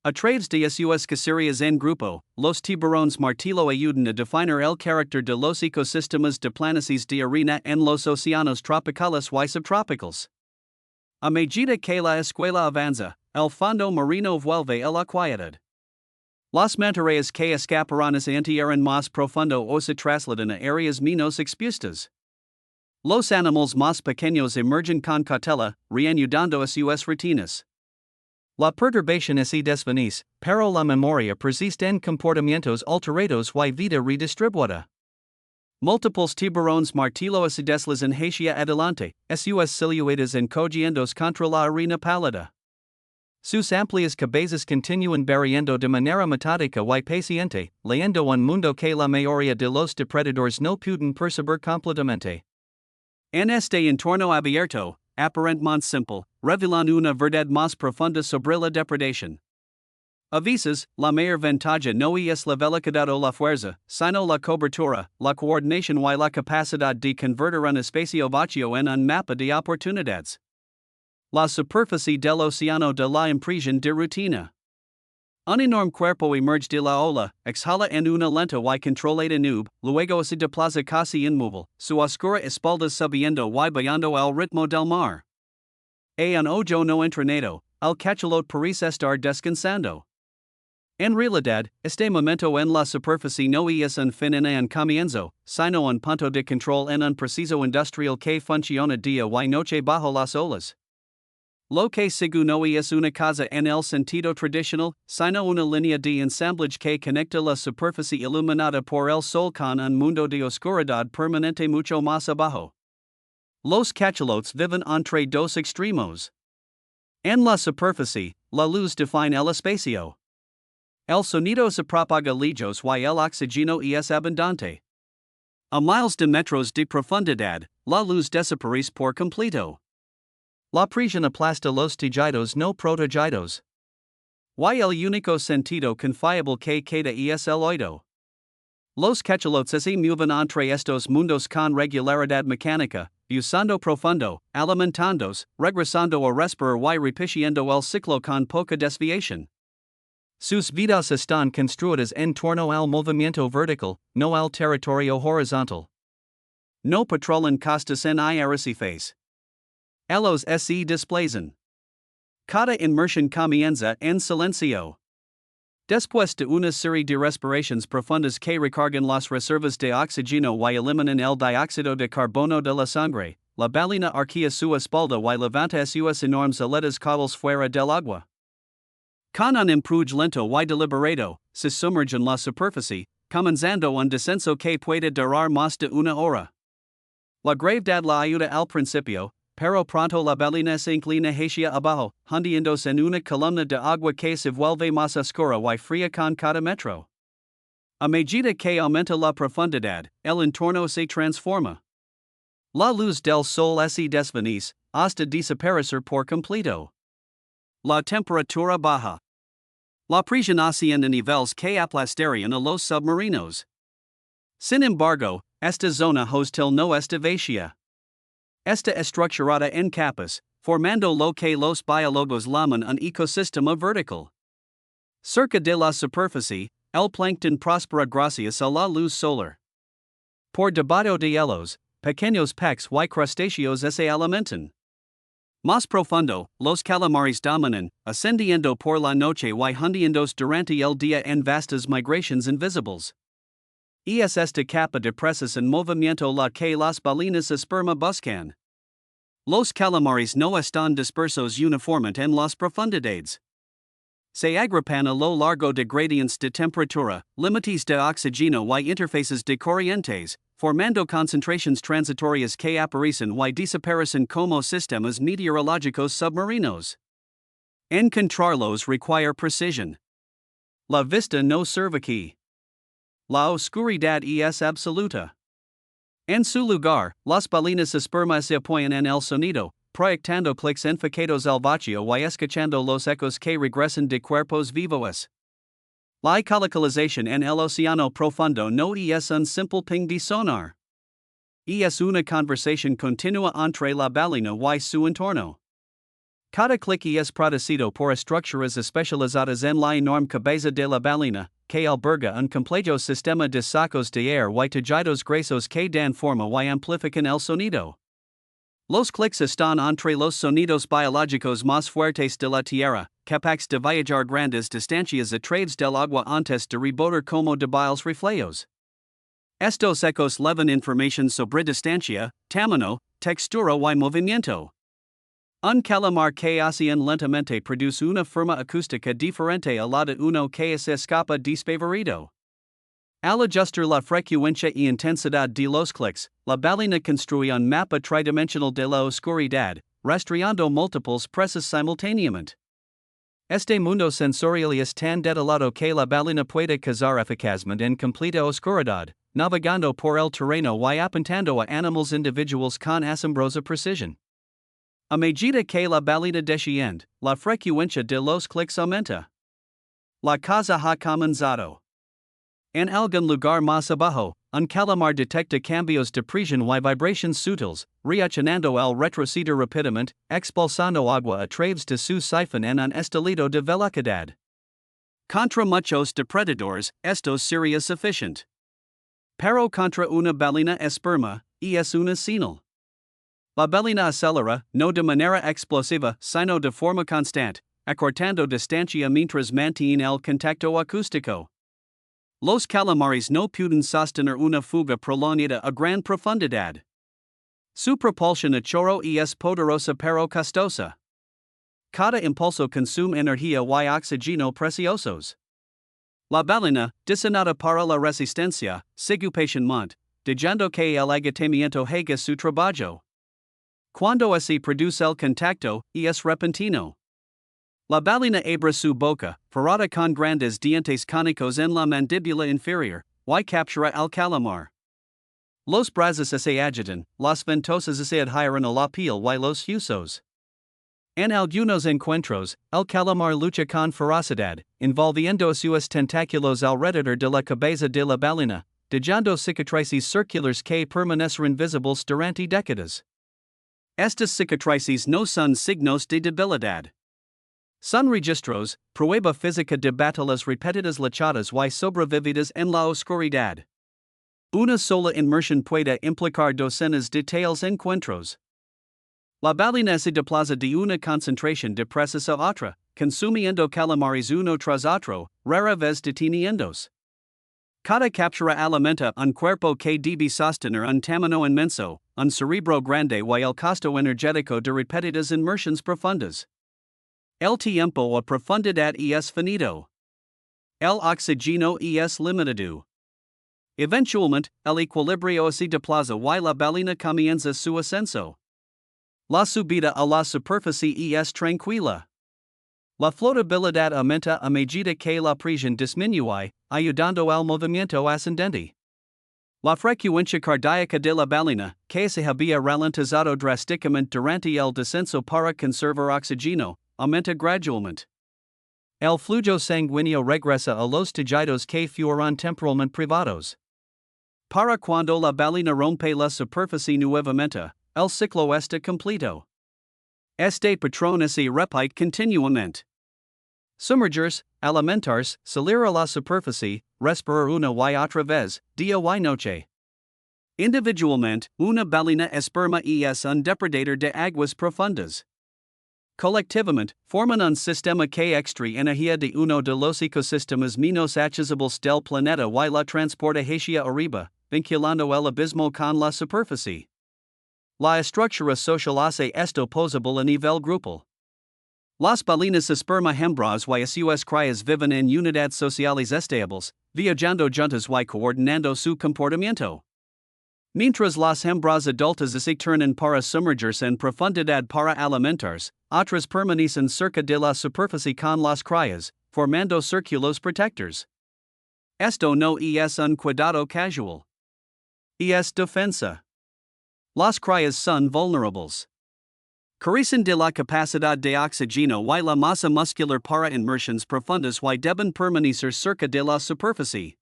A través de sus cacerías en grupo, los tiburones martillo ayudan a definir el carácter de los ecosistemas de planicies de arena en los océanos tropicales y subtropicales. A medida que la escuela avanza, el fondo marino vuelve a la quietud. Las mantarrayas que escaparon se entierran más profundo o se trasladan a áreas menos expuestas. Los animales más pequeños emergen con cautela, reanudando a sus rutinas. La perturbación se desvanece, pero la memoria persiste en comportamientos alterados y vida redistribuida. Múltiples tiburones martillo se deslizan hacia adelante, sus siluetas encogiendo contra la arena pálida. Sus amplias cabezas continúan barriendo de manera metódica y paciente, leyendo un mundo que la mayoría de los depredadores no pueden percibir completamente. En este entorno abierto, aparentemente simple, revelan una verdad más profunda sobre la depredación. A veces, la mayor ventaja no es la velocidad o la fuerza, sino la cobertura, la coordinación y la capacidad de convertir un espacio vacío en un mapa de oportunidades. La superficie del océano de la impresión de rutina. Un enorme cuerpo emerge de la ola, exhala en una lenta y controlada nube, luego se desplaza casi inmóvil, su oscura espalda subiendo y bajando al ritmo del mar. A un ojo no entrenado, el cachalote parece estar descansando. En realidad, este momento en la superficie no es un fin en un comienzo, sino un punto de control en un proceso industrial que funciona día y noche bajo las olas. Lo que sigue no es una caza en el sentido tradicional, sino una línea de ensamblage que conecta la superficie iluminada por el sol con un mundo de oscuridad permanente mucho más abajo. Los cachalotes viven entre dos extremos. En la superficie, la luz define el espacio. El sonido se propaga lejos y el oxígeno es abundante. A miles de metros de profundidad, la luz desaparece por completo. La prisión aplasta los tejidos no protegidos. Y el único sentido confiable que queda es el oído. Los cachalotes se mueven entre estos mundos con regularidad mecánica, usando profundo, alimentandos, regresando a respirar y repitiendo el ciclo con poca desviación. Sus vidas están construidas en torno al movimiento vertical, no al territorio horizontal. No patrolan costas en arrecifes. Ellos se desplazan. Cada inmersión comienza en silencio. Después de una serie de respiraciones profundas que recargan las reservas de oxígeno y eliminan el dióxido de carbono de la sangre, la ballena arquea su espalda y levanta sus enormes aletas caudales fuera del agua. Con un empuje lento y deliberado, se sumerge en la superficie, comenzando un descenso que puede durar más de una hora. La gravedad la ayuda al principio, pero pronto la ballena se inclina hacia abajo, hundiéndose en una columna de agua que se vuelve más oscura y fría con cada metro. A medida que aumenta la profundidad, el entorno se transforma. La luz del sol se desvanece, hasta desaparecer por completo. La temperatura baja. La presión asciende a niveles que aplastarían a los submarinos. Sin embargo, esta zona hostil no está vacía. Está estructurada en capas, formando lo que los biólogos llaman un ecosistema vertical. Cerca de la superficie, el plancton prospera gracias a la luz solar. Por debajo de ellos, pequeños peces y crustáceos se alimentan. Más profundo, los calamares dominan, ascendiendo por la noche y hundiéndose durante el día en vastas migraciones invisibles. Es esta capa de presas en movimiento la que las ballenas esperma buscan. Los calamares no están dispersos uniformemente en las profundidades. Se agrupan a lo largo de gradientes de temperatura, límites de oxígeno y interfaces de corrientes, formando concentraciones transitorias que aparecen y desaparecen como sistemas meteorológicos submarinos. Encontrarlos require precisión. La vista no sirve aquí. La oscuridad es absoluta. En su lugar, las ballenas esperma se apoyan en el sonido, proyectando clics enfocados al vacío y escuchando los ecos que regresan de cuerpos vivos. La ecolocalización en el océano profundo no es un simple ping de sonar. Es una conversación continua entre la ballena y su entorno. Cada clic es producido por estructuras especializadas en la enorme cabeza de la ballena, que alberga un complejo sistema de sacos de aire y tejidos gruesos que dan forma y amplifican el sonido. Los clics están entre los sonidos biológicos más fuertes de la tierra, capaces de viajar grandes distancias a través del agua antes de rebotar como débiles reflejos. Estos ecos llevan información sobre distancia, tamaño, textura y movimiento. Un calamar que asciende lentamente produce una forma acústica diferente a la de uno que se escapa desfavorido. Al ajustar la frecuencia y intensidad de los clics, la ballena construye un mapa tridimensional de la oscuridad, rastreando múltiples presas simultáneamente. Este mundo sensorial es tan detallado que la ballena puede cazar eficazmente en completa oscuridad, navegando por el terreno y apuntando a animales individuales con asombrosa precisión. A medida que la ballena desciende, la frecuencia de los clics aumenta. La caza ha comenzado. En algún lugar más abajo, un calamar detecta cambios de presión y vibraciones sutiles, reaccionando al retroceder rápidamente, expulsando agua a través de su sifón en un estilo de velocidad. Contra muchos depredadores, esto sería suficiente. Pero contra una ballena esperma, es una señal. La ballena acelera, no de manera explosiva, sino de forma constante, acortando distancia mientras mantiene el contacto acústico. Los calamares no pueden sostener una fuga prolongada a gran profundidad. Su propulsión a chorro es poderosa pero costosa. Cada impulso consume energía y oxígeno preciosos. La ballena, diseñada para la resistencia, sigue patientemente, dejando que el agotamiento haga su trabajo. Cuando se produce el contacto, es repentino. La ballena abre su boca, forrada con grandes dientes cónicos en la mandíbula inferior, y captura al calamar. Los brazos se agitan, las ventosas se adhieren a la piel y los huesos. En algunos encuentros, el calamar lucha con ferocidad, envolviendo sus tentáculos alrededor de la cabeza de la ballena, dejando cicatrices circulares que permanecen visibles durante décadas. Estas cicatrices no son signos de debilidad. Son registros, prueba física de batallas repetidas luchadas y sobrevividas en la oscuridad. Una sola inmersión puede implicar docenas de tales encuentros. La ballena se desplaza de una concentración de presas a otra, consumiendo calamares uno tras otro, rara vez deteniéndose. Cada captura alimenta un cuerpo que debe sostener un tamaño inmenso, un cerebro grande y el costo energético de repetidas inmersiones profundas. El tiempo o profundidad es finito. El oxígeno es limitado. Eventualmente, el equilibrio se desplaza y la ballena comienza su ascenso. La subida a la superficie es tranquila. La flotabilidad aumenta a medida que la presión disminuye, ayudando al movimiento ascendente. La frecuencia cardíaca de la ballena, que se había ralentizado drásticamente durante el descenso para conservar oxígeno, aumenta gradualmente. El flujo sanguíneo regresa a los tejidos que fueron temporalmente privados. Para cuando la ballena rompe la superficie nuevamente, el ciclo está completo. Este patrón se repite continuamente. Sumergirse, alimentarse, salir a la superficie, respirar una y otra vez, día y noche. Individualmente, una ballena esperma es un depredador de aguas profundas. Colectivamente, forman un sistema que extrae energía de uno de los ecosistemas menos accesibles del planeta y la transporta hacia arriba, vinculando el abismo con la superficie. La estructura social hace esto posible a nivel grupal. Las ballenas esperma hembras y sus crías viven en unidades sociales estables, viajando juntas y coordinando su comportamiento. Mientras las hembras adultas se turnan para sumergirse en profundidad para alimentarse, otras permanecen cerca de la superficie con las crías, formando círculos protectores. Esto no es un cuidado casual. Es defensa. Las crías son vulnerables. Carecen de la capacidad de oxígeno y la masa muscular para inmersiones profundas y deben permanecer cerca de la superficie.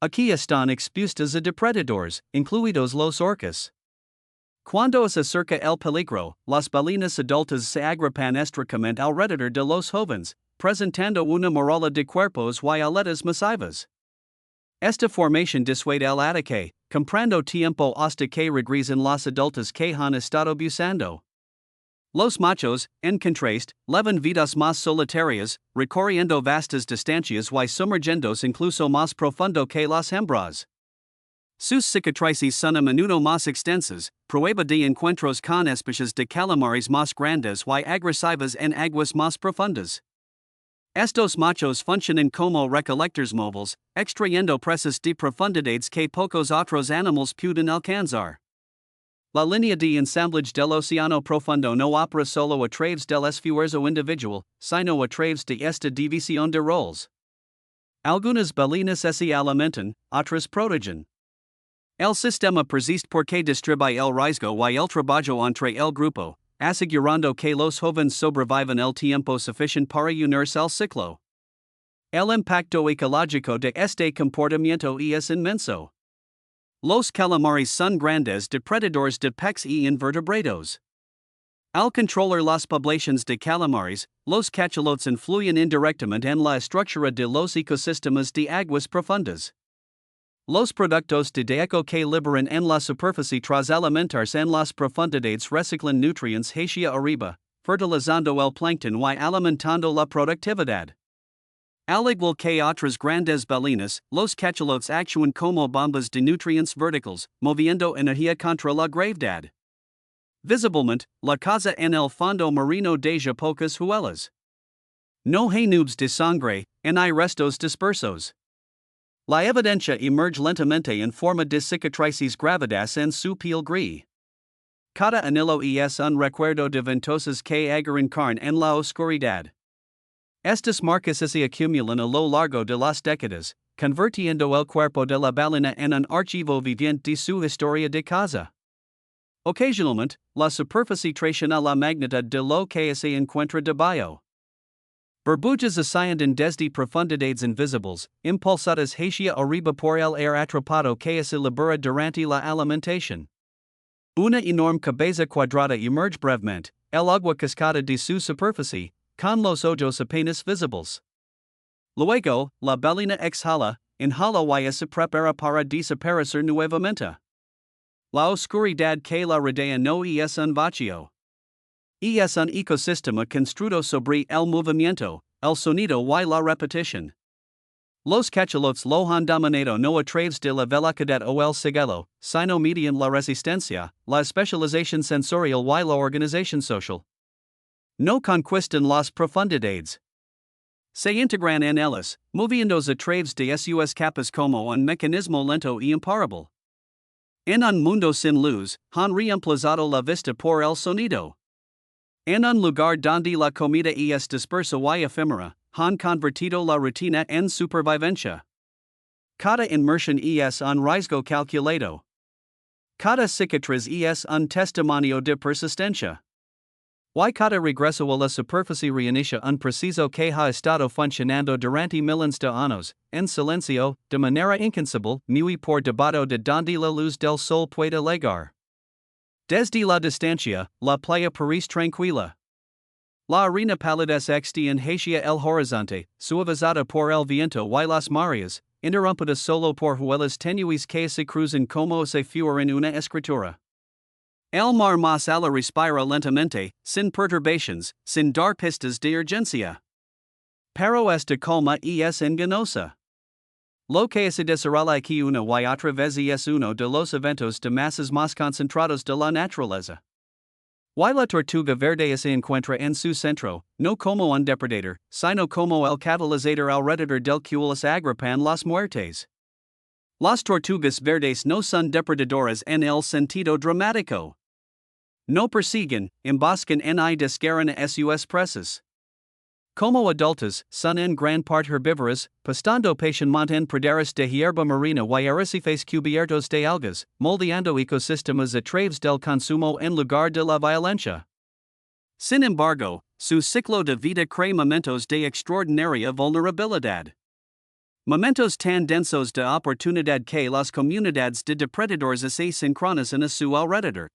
Aquí están expuestas a depredadores, incluidos los orcas. Cuando se acerca el peligro, las ballenas adultas se agrupan estrechamente alrededor de los jóvenes, presentando una muralla de cuerpos y aletas masivas. Esta formación disuade el ataque, comprando tiempo hasta que regresen las adultas que han estado buscando. Los machos, en contraste, llevan vidas más solitarias, recorriendo vastas distancias y sumergiéndose incluso más profundo que las hembras. Sus cicatrices son a menudo más extensas, prueba de encuentros con especies de calamares más grandes y agresivas en aguas más profundas. Estos machos funcionan como recolectores móviles, extrayendo presas de profundidades que pocos otros animales pueden alcanzar. La línea de ensamblage del océano profundo no opera solo a través del esfuerzo individual, sino a través de esta división de roles. Algunas ballenas se alimentan, otras protegen. El sistema persiste porque distribuye el riesgo y el trabajo entre el grupo, asegurando que los jóvenes sobrevivan el tiempo suficiente para unirse al ciclo. El impacto ecológico de este comportamiento es inmenso. Los calamares son grandes depredadores de peces y invertebrados. Al controlar las poblaciones de calamares, los cachalotes influyen indirectamente en la estructura de los ecosistemas de aguas profundas. Los productos de desecho que liberan en la superficie tras alimentarse en las profundidades reciclan nutrientes hacia arriba, fertilizando el plancton y alimentando la productividad. Al igual que otras grandes ballenas, los cachalotes actúan como bombas de nutrientes verticales, moviendo energía contra la gravedad. Visiblemente, la caza en el fondo marino deja pocas huellas. No hay nubes de sangre, ni hay restos dispersos. La evidencia emerge lentamente en forma de cicatrices gravidas en su piel gris. Cada anillo es un recuerdo de ventosas que agarran carne en la oscuridad. Estas marcas se acumulan a lo largo de las décadas, convirtiendo el cuerpo de la ballena en un archivo viviente de su historia de caza. Occasionalmente, la superficie traiciona la magnitude de lo que se encuentra debajo. Burbujas ascienden desde profundidades invisibles, impulsadas hacia arriba por el aire atrapado que se libera durante la alimentación. Una enorme cabeza cuadrada emerge brevemente, el agua cascada de su superficie, con los ojos apenas visibles. Luego, la ballena exhala, inhala y se prepara para desaparecer nuevamente. La oscuridad que la rodea no es un vacío. Es un ecosistema construido sobre el movimiento, el sonido y la repetición. Los cachalotes lo han dominado no a través de la velocidad o el sigilo, sino mediante la resistencia, la especialización sensorial y la organización social. No conquistan las profundidades. Se integran en ellas, moviéndose a través de sus capas como un mecanismo lento y imparable. En un mundo sin luz, han reemplazado la vista por el sonido. En un lugar donde la comida es dispersa y efímera, han convertido la rutina en supervivencia. Cada inmersión es un riesgo calculado. Cada cicatriz es un testimonio de persistencia. Y cada regreso a la superficie reinicia un proceso que ha estado funcionando durante miles de años, en silencio, de manera incansable, muy por debajo de donde la luz del sol puede llegar. Desde la distancia, la playa parece tranquila. La arena palidece en hacia el horizonte, suavizada por el viento y las mareas, interrumpida solo por huellas tenues que se cruzan como si fueran una escritura. El mar más allá respira lentamente, sin perturbaciones, sin dar pistas de urgencia. Pero esta calma es engañosa. Lo que se desarrolla aquí una y otra vez es uno de los eventos de masas más concentrados de la naturaleza. Y la tortuga verde se encuentra en su centro, no como un depredador, sino como el catalizador alrededor del cual se agrupan las muertes. Las tortugas verdes no son depredadoras en el sentido dramático. No persiguen, emboscan y desgarran a sus presas. Como adultas, son en gran parte herbívoras, pastando patientemente en praderas de hierba marina y arrecifes cubiertos de algas, moldeando ecosistemas a través del consumo en lugar de la violencia. Sin embargo, su ciclo de vida crea momentos de extraordinaria vulnerabilidad. Momentos tan densos de oportunidad que las comunidades de depredadores se sincronizan a su alrededor.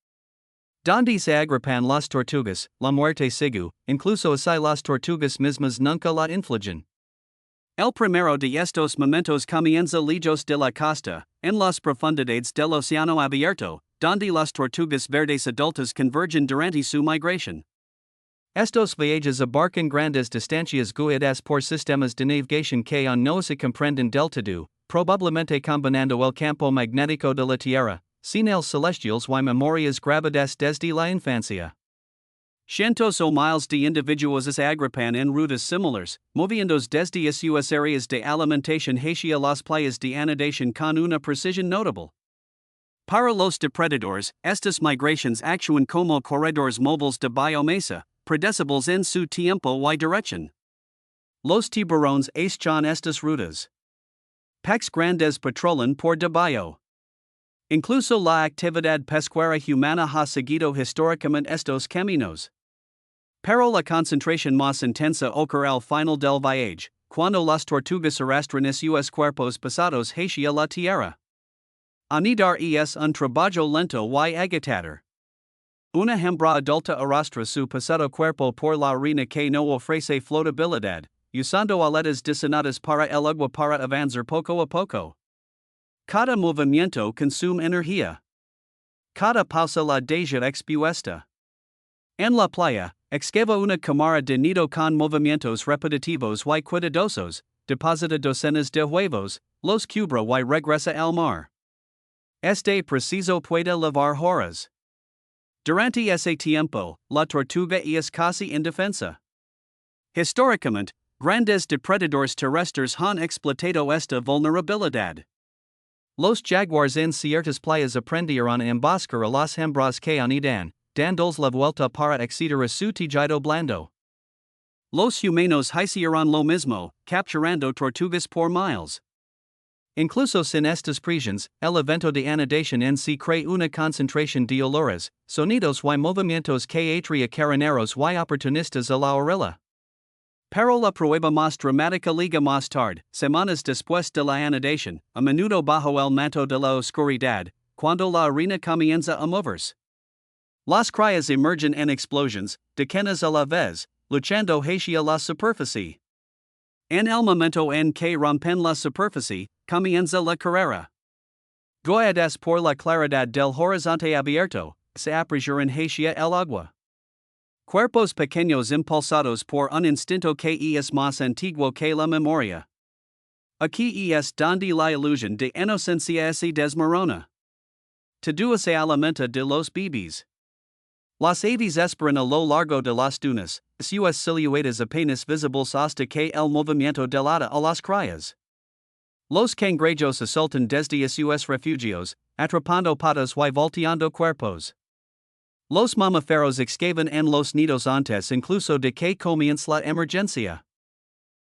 Donde se agrupan las tortugas, la muerte sigue, incluso si las tortugas mismas nunca la infligen. El primero de estos momentos comienza lejos de la costa, en las profundidades del océano abierto, donde las tortugas verdes adultas convergen durante su migración. Estos viajes abarcan grandes distancias guiadas por sistemas de navegación que aún no se comprenden del todo, probablemente combinando el campo magnético de la Tierra, señales celestiales y memorias grabadas desde la infancia. Cientos o miles de individuos se agrupan en rutas similares, moviéndose desde sus áreas de alimentación hacia las playas de anidación con una precisión notable. Para los depredadores, estas migraciones actúan como corredores móviles de biomasa, predecibles en su tiempo y dirección. Los tiburones echan estas rutas. Peces grandes patrolan por debajo. Incluso la actividad pesquera humana ha seguido históricamente estos caminos. Pero la concentración más intensa ocurre al final del viaje, cuando las tortugas arrastran sus cuerpos pesados hacia la tierra. Anidar es un trabajo lento y agitador. Una hembra adulta arrastra su pesado cuerpo por la arena que no ofrece flotabilidad, usando aletas diseñadas para el agua para avanzar poco a poco. Cada movimiento consume energía. Cada pausa la deja expuesta. En la playa, excava una cámara de nido con movimientos repetitivos y cuidadosos, deposita docenas de huevos, los cubra y regresa al mar. Este preciso puede llevar horas. Durante ese tiempo, la tortuga es casi indefensa. Históricamente, grandes depredadores terrestres han explotado esta vulnerabilidad. Los jaguars en ciertas playas aprendieron a emboscar a las hembras que anidan, dándoles la vuelta para acceder a su tejido blando. Los humanos hicieron lo mismo, capturando tortugas por miles. incluso sin estas prisiones, el evento de anidación en sí crea una concentración de olores, sonidos y movimientos que atria caraneros y oportunistas a la orilla. Pero la prueba más dramática liga más tarde, semanas después de la anidación, a menudo bajo el manto de la oscuridad, cuando la arena comienza a moverse. Las crías emergen en explosions, decanas a la vez, luchando hacia la superficie. En el momento en que rompen la superficie, comienza la carrera. Guiadas por la claridad del horizonte abierto, se apresuran hacia el agua. Cuerpos pequeños impulsados por un instinto que es más antiguo que la memoria. Aquí es donde la ilusión de inocencia se desmorona. Todo se alimenta de los bebés. Las aves esperan a lo largo de las dunas, sus siluetas apenas visibles hasta que el movimiento delata a las crías. Los cangrejos asaltan desde sus refugios, atrapando patas y volteando cuerpos. Los mamíferos excavan en los nidos antes incluso de que comience la emergencia.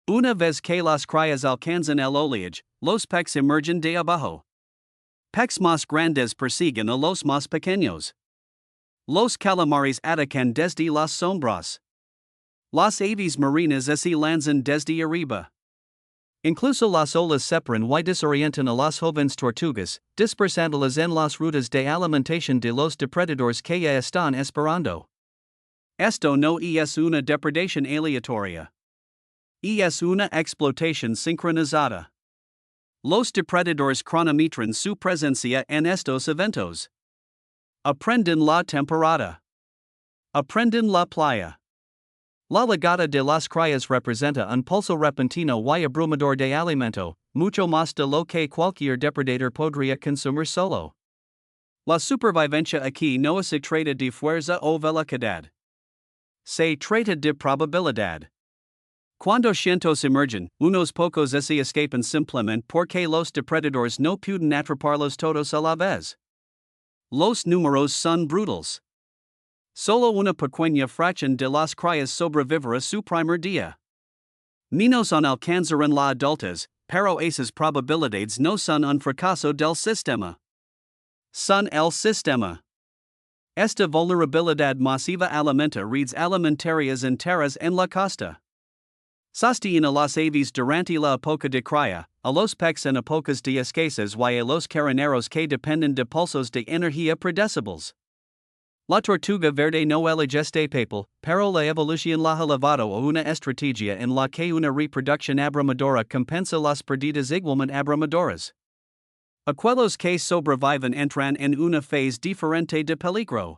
Una vez que las crías alcanzan el oleage, los peces emergen de abajo. Peces más grandes persiguen a los más pequeños. Los calamares atacan desde las sombras. Las aves marinas se lanzan desde arriba. Incluso las olas separan y desorientan a las jóvenes tortugas, dispersándolas en las rutas de alimentación de los depredadores que ya están esperando. Esto no es una depredación aleatoria. Es una explotación sincronizada. Los depredadores cronometran su presencia en estos eventos. Aprenden la temporada. Aprenden la playa. La llegada de las crías representa un pulso repentino y abrumador de alimento, mucho más de lo que cualquier depredador podría consumir solo. La supervivencia aquí no se trata de fuerza o velocidad. Se trata de probabilidad. Cuando cientos emergen, unos pocos se escapan simplemente porque los depredadores no pueden atraparlos todos a la vez. Los números son brutales. Solo una pequeña fracción de las crías sobrevivirá su primer día. Menos on alcanzarán la adultez, pero esas probabilidades no son un fracaso del sistema. Son el sistema. Esta vulnerabilidad masiva alimenta redes alimentarias enteras en la costa. Sostiene a las aves durante la época de cría, a los peces en épocas de escasez y a los caraneros que dependen de pulsos de energía predecibles. La tortuga verde no elige este papel, pero la evolución la ha llevado a una estrategia en la que una reproducción abrumadora compensa las pérdidas igualmente abrumadoras. Aquellos que sobreviven entran en una fase diferente de peligro.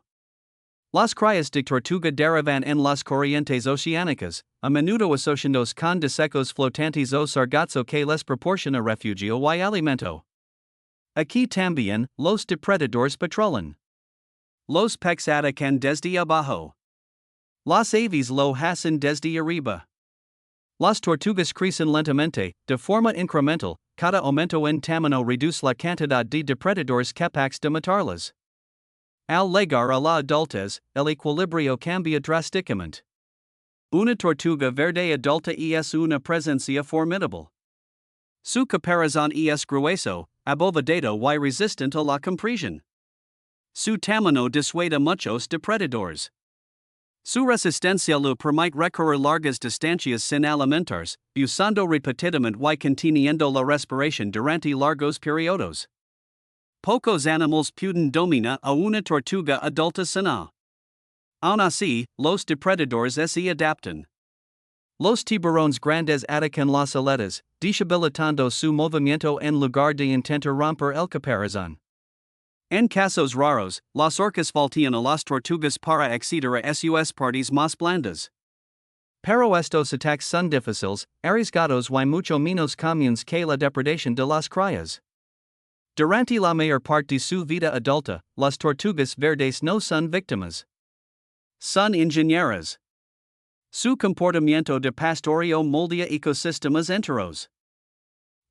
Las crías de tortuga derivan en las corrientes oceánicas, a menudo asociados con desecos flotantes o sargazo que les proporciona refugio y alimento. Aquí también, los depredadores patrolan. Los peces atacan desde abajo. Las aves lo hacen desde arriba. Las tortugas crecen lentamente, de forma incremental, cada aumento en tamaño reduce la cantidad de depredadores capaces de matarlas. Al llegar a la adultez, el equilibrio cambia drásticamente. Una tortuga verde adulta es una presencia formidable. Su caparazón es grueso, abovedado y resistente a la compresión. Su tamaño disuade a muchos depredadores. Su resistencia le permite recorrer largas distancias sin alimentarse, usando repetidamente y conteniendo la respiración durante largos periodos. Pocos animales pueden dominar a una tortuga adulta sana. Aun así, los depredadores se adaptan. Los tiburones grandes atacan las aletas, deshabilitando su movimiento en lugar de intentar romper el caparazón. En casos raros, las orcas voltean a las tortugas para acceder a sus partes más blandas. Pero estos ataques son difíciles, arriesgados y mucho menos comunes que la depredación de las crías. Durante la mayor parte de su vida adulta, las tortugas verdes no son víctimas. Son ingenieras. Su comportamiento de pastoreo moldea ecosistemas enteros.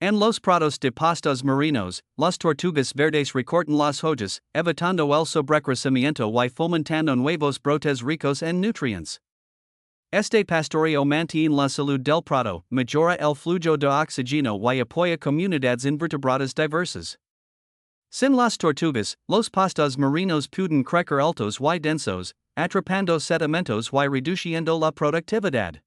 En los prados de pastos marinos, las tortugas verdes recortan las hojas, evitando el sobrecrecimiento y fomentando nuevos brotes ricos en nutrientes. Este pastoreo mantiene la salud del prado, mejora el flujo de oxígeno y apoya comunidades invertebradas diversas. Sin las tortugas, los pastos marinos pueden crecer altos y densos, atrapando sedimentos y reduciendo la productividad.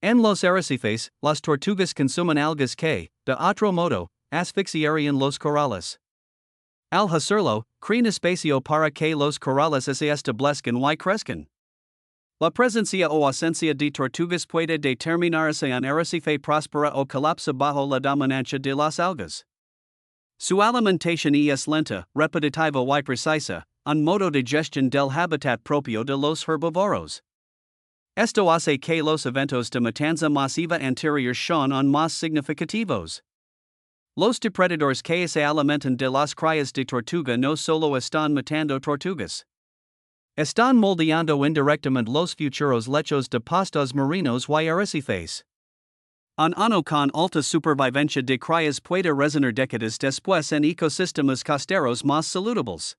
En los arrecifes, las tortugas consumen algas que, de otro modo, asfixiarían los corales. Al hacerlo, crean espacio para que los corales se establezcan y crezcan. La presencia o ausencia de tortugas puede determinarse en arrecife próspera o colapsa bajo la dominancia de las algas. Su alimentación es lenta, repetitiva y precisa, un modo de gestión del hábitat propio de los herbívoros. Esto hace que los eventos de matanza masiva anterior sean aún más significativos. Los depredadores que se alimentan de las crías de tortuga no solo están matando tortugas. Están moldeando indirectamente los futuros lechos de pastos marinos y arrecifes. Un ano con alta supervivencia de crías puede resonar décadas después en ecosistemas costeros más saludables.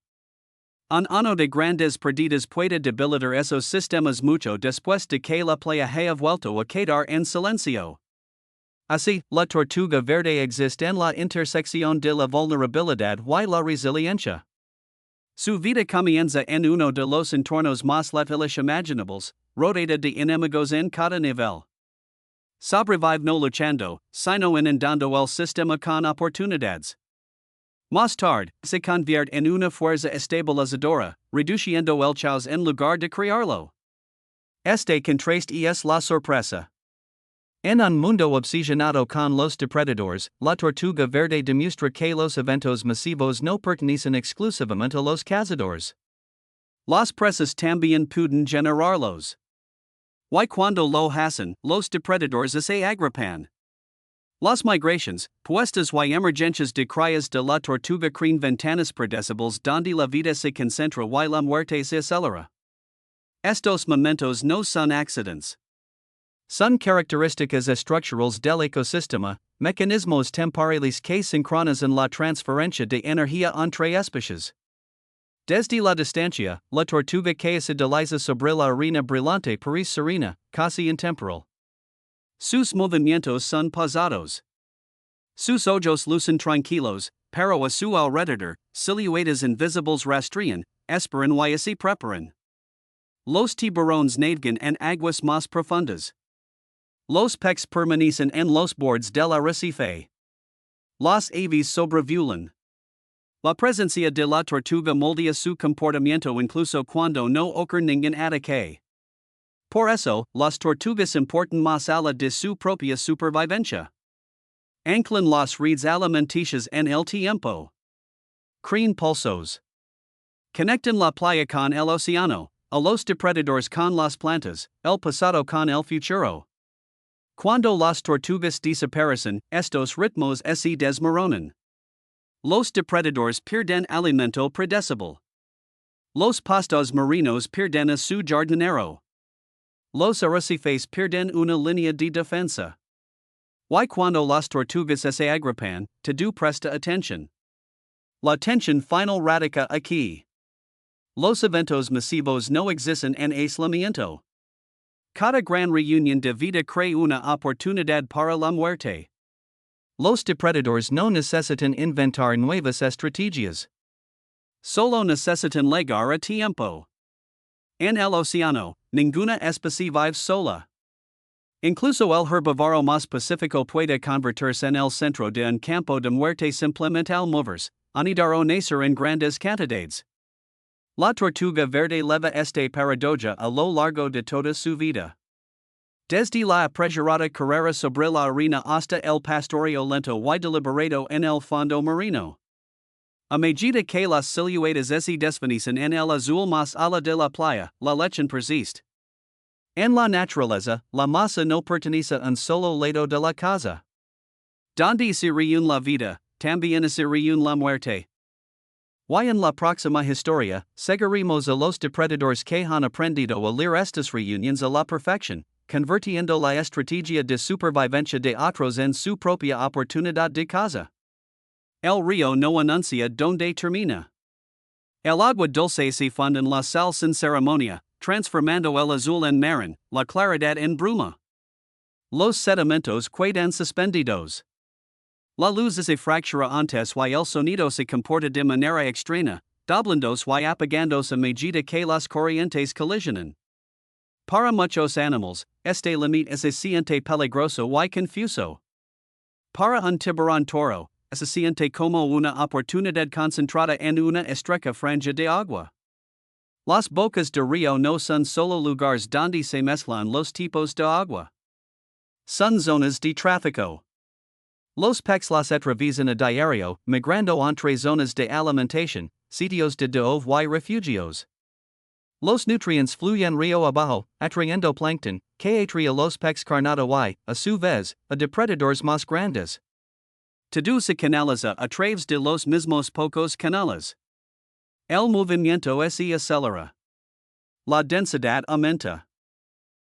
Un ano de grandes pérdidas puede debilitar esos sistemas mucho después de que la playa haya vuelto a quedar en silencio. Así, la tortuga verde existe en la intersección de la vulnerabilidad y la resiliencia. Su vida comienza en uno de los entornos más letales imaginables, rodeada de enemigos en cada nivel. Sobrevive no luchando, sino inundando el sistema con oportunidades. Más tarde, se convierte en una fuerza estabilizadora, reduciendo el caos en lugar de crearlo. Este contraste es la sorpresa. En un mundo obsesionado con los depredadores, la tortuga verde demuestra que los eventos masivos no pertenecen exclusivamente a los cazadores. Las presas también pueden generarlos. Y cuando lo hacen, los depredadores se agripan. Las migraciones, puestas y emergencias de crías de la tortuga crean ventanas predecibles donde la vida se concentra y la muerte se acelera. Estos momentos no son accidentes. Son características estructurales del ecosistema, mecanismos temporales que sincronizan la transferencia de energía entre especies. Desde la distancia, la tortuga que se desliza sobre la arena brillante parece serena, casi intemporal. Sus movimientos son pausados. Sus ojos lucen tranquilos, pero a su alrededor, siluetas invisibles rastrean, esperan y se preparan. Los tiburones navegan en aguas más profundas. Los peces permanecen en los bordes del arrecife. Las aves sobrevuelan. La presencia de la tortuga moldea su comportamiento incluso cuando no ocurre ningún ataque. Por eso, las tortugas importan más allá de su propia supervivencia. Anclan las redes alimenticias en el tiempo. Crean pulsos. Conectan la playa con el océano, a los depredadores con las plantas, el pasado con el futuro. Cuando las tortugas desaparecen, estos ritmos se desmoronan. Los depredadores pierden alimento predecible. Los pastos marinos pierden a su jardinero. Los arrecifes pierden una línea de defensa. Y cuando las tortugas se agripan, todo presta atención. La tensión final radica aquí. Los eventos masivos no existen en aislamiento. Cada gran reunión de vida crea una oportunidad para la muerte. Los depredadores no necesitan inventar nuevas estrategias. Solo necesitan llegar a tiempo. En el océano, ninguna especie vive sola. Incluso el herbívoro más pacífico puede convertirse en el centro de un campo de muerte simplemente al moverse, anidar o nacer en grandes cantidades. La tortuga verde leva este paradoja a lo largo de toda su vida. Desde la apresurada carrera sobre la arena hasta el pastoreo lento y deliberado en el fondo marino. A medida que las siluetas se desvanecen en el azul más ala de la playa, la lechen persiste. En la naturaleza, la masa no pertenece a un solo lado de la caza. Donde se reúne la vida, también se reúne la muerte. Y en la próxima historia, seguiremos a los depredadores que han aprendido a leer estas reuniones a la perfección, convirtiendo la estrategia de supervivencia de otros en su propia oportunidad de caza. El río no anuncia donde termina. El agua dulce se funde en la sal sin ceremonia, transformando el azul en marron, la claridad en bruma. Los sedimentos quedan suspendidos. La luz se fractura antes y el sonido se comporta de manera extraña, doblándose y apagándose a medida que las corrientes colisionan. Para muchos animales, este límite se siente peligroso y confuso. Para un tiburón toro, se siente como una oportunidad concentrada en una estrecha franja de agua. Las bocas de río no son solo lugares donde se mezclan los tipos de agua. Son zonas de tráfico. Los peces las atraviesan a diario, migrando entre zonas de alimentación, sitios de dove y refugios. Los nutrientes fluyen río abajo, atrayendo plancton, que atrae a los peces carnada y, a su vez, a depredadores más grandes. Todo se canaliza a través de los mismos pocos canales. El movimiento se acelera. La densidad aumenta.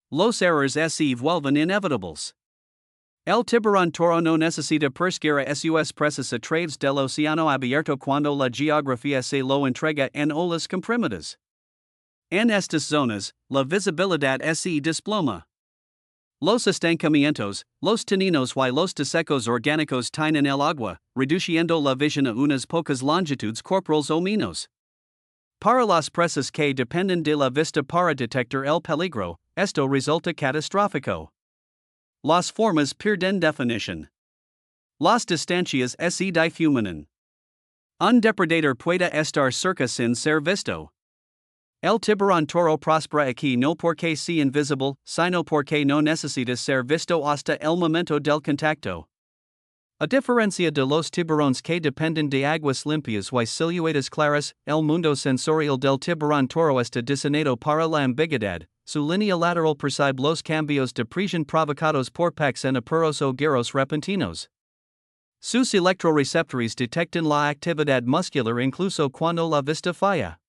Los errores se vuelven inevitables. El tiburón toro no necesita perseguir a sus presas a través del océano abierto cuando la geografía se lo entrega en olas comprimidas. En estas zonas, la visibilidad se desploma. Los estancamientos, los taninos y los desecos orgánicos tienen el agua, reduciendo la visión a unas pocas longitudes corporales o menos. Para las presas que dependen de la vista para detectar el peligro, esto resulta catastrófico. Las formas pierden definición. Las distancias se difuminan. Un depredador puede estar cerca sin ser visto. El tiburón toro prospera aquí no porque sea invisible, sino porque no necesita ser visto hasta el momento del contacto. A diferencia de los tiburones que dependen de aguas limpias y siluetas claras, el mundo sensorial del tiburón toro está diseñado para la ambigüedad. Su línea lateral percibe los cambios de presión provocados por peces en apuros o giros repentinos. Sus electroreceptores detectan la actividad muscular incluso cuando la vista falla.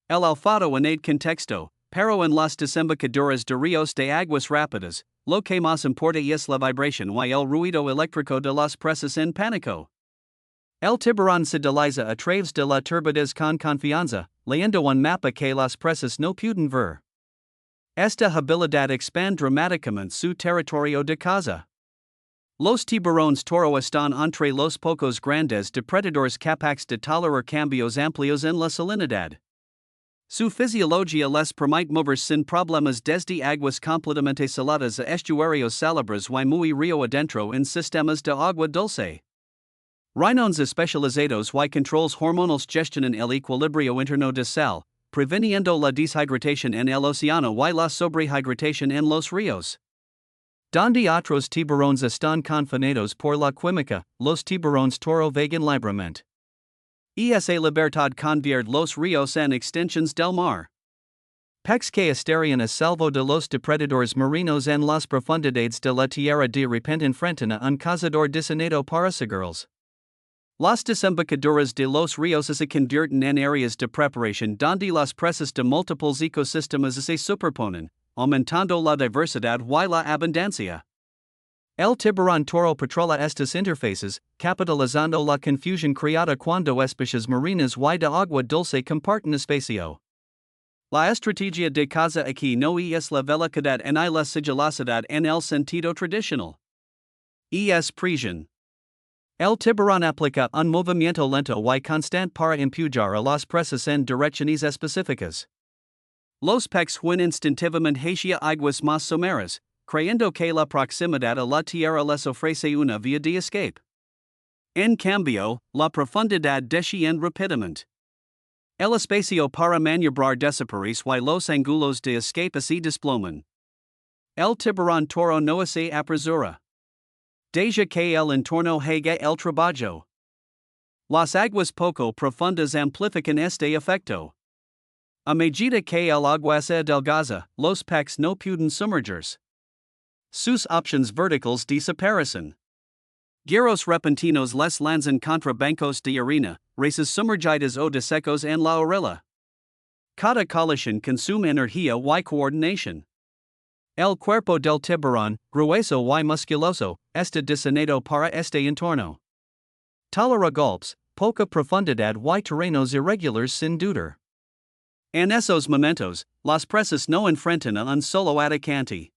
El olfato en el contexto, pero en las desembocaduras de ríos de aguas rápidas, lo que más importa es la vibración y el ruido eléctrico de las presas en pánico. El tiburón se desliza a través de la turbidez con confianza, leyendo un mapa que las presas no pueden ver. Esta habilidad expande dramáticamente su territorio de caza. Los tiburones toro están entre los pocos grandes depredadores capaces de tolerar cambios amplios en la salinidad. Su fisiología les permite mover sin problemas desde aguas completamente saladas a estuarios salabres y muy río adentro en sistemas de agua dulce. Rinones especializados y controles hormonales gestionan el equilibrio interno de sal, previniendo la deshidratación en el océano y la sobrehidratación en los ríos. Donde otros tiburones están confinados por la química, los tiburones toro vagan libremente. Esa libertad convierte los ríos en extensiones del mar. Peces que estarían a salvo de los depredadores marinos en las profundidades de la tierra de repente enfrentan a un cazador diseñado para seguirlos. Las desembocaduras de los ríos se convierten en áreas de preparación donde las presas de múltiples ecosistemas se superponen, aumentando la diversidad y la abundancia. El tiburón toro patrola estas interfaces, capitalizando la confusión creada cuando especies marinas y de agua dulce comparten espacio. La estrategia de caza aquí no es la velocidad ni la sigilosidad en el sentido tradicional. Es presión. El tiburón aplica un movimiento lento y constante para empujar a las presas en direcciones específicas. Los peces huyen instintivamente hacia aguas más someras, creyendo que la proximidad a la tierra les ofrece una vía de escape. En cambio, la profundidad desciende rápidamente. El espacio para maniobrar desaparece y los ángulos de escape se desploman. El tiburón toro no se apresura. Deja que el entorno haga el trabajo. Las aguas poco profundas amplifican este efecto. A medida que el agua se adelgaza, los peces no pueden sumergirse. Sus opciones verticales desaparecen. Giros repentinos les lanzan contra bancos de arena, races sumergidas o desecos en la orilla. Cada colisión consume energía y coordinación. El cuerpo del tiburón, grueso y musculoso, está diseñado para este entorno. Tolera golpes, poca profundidad y terrenos irregulares sin duda. En esos momentos, las presas no enfrentan a un solo atacante.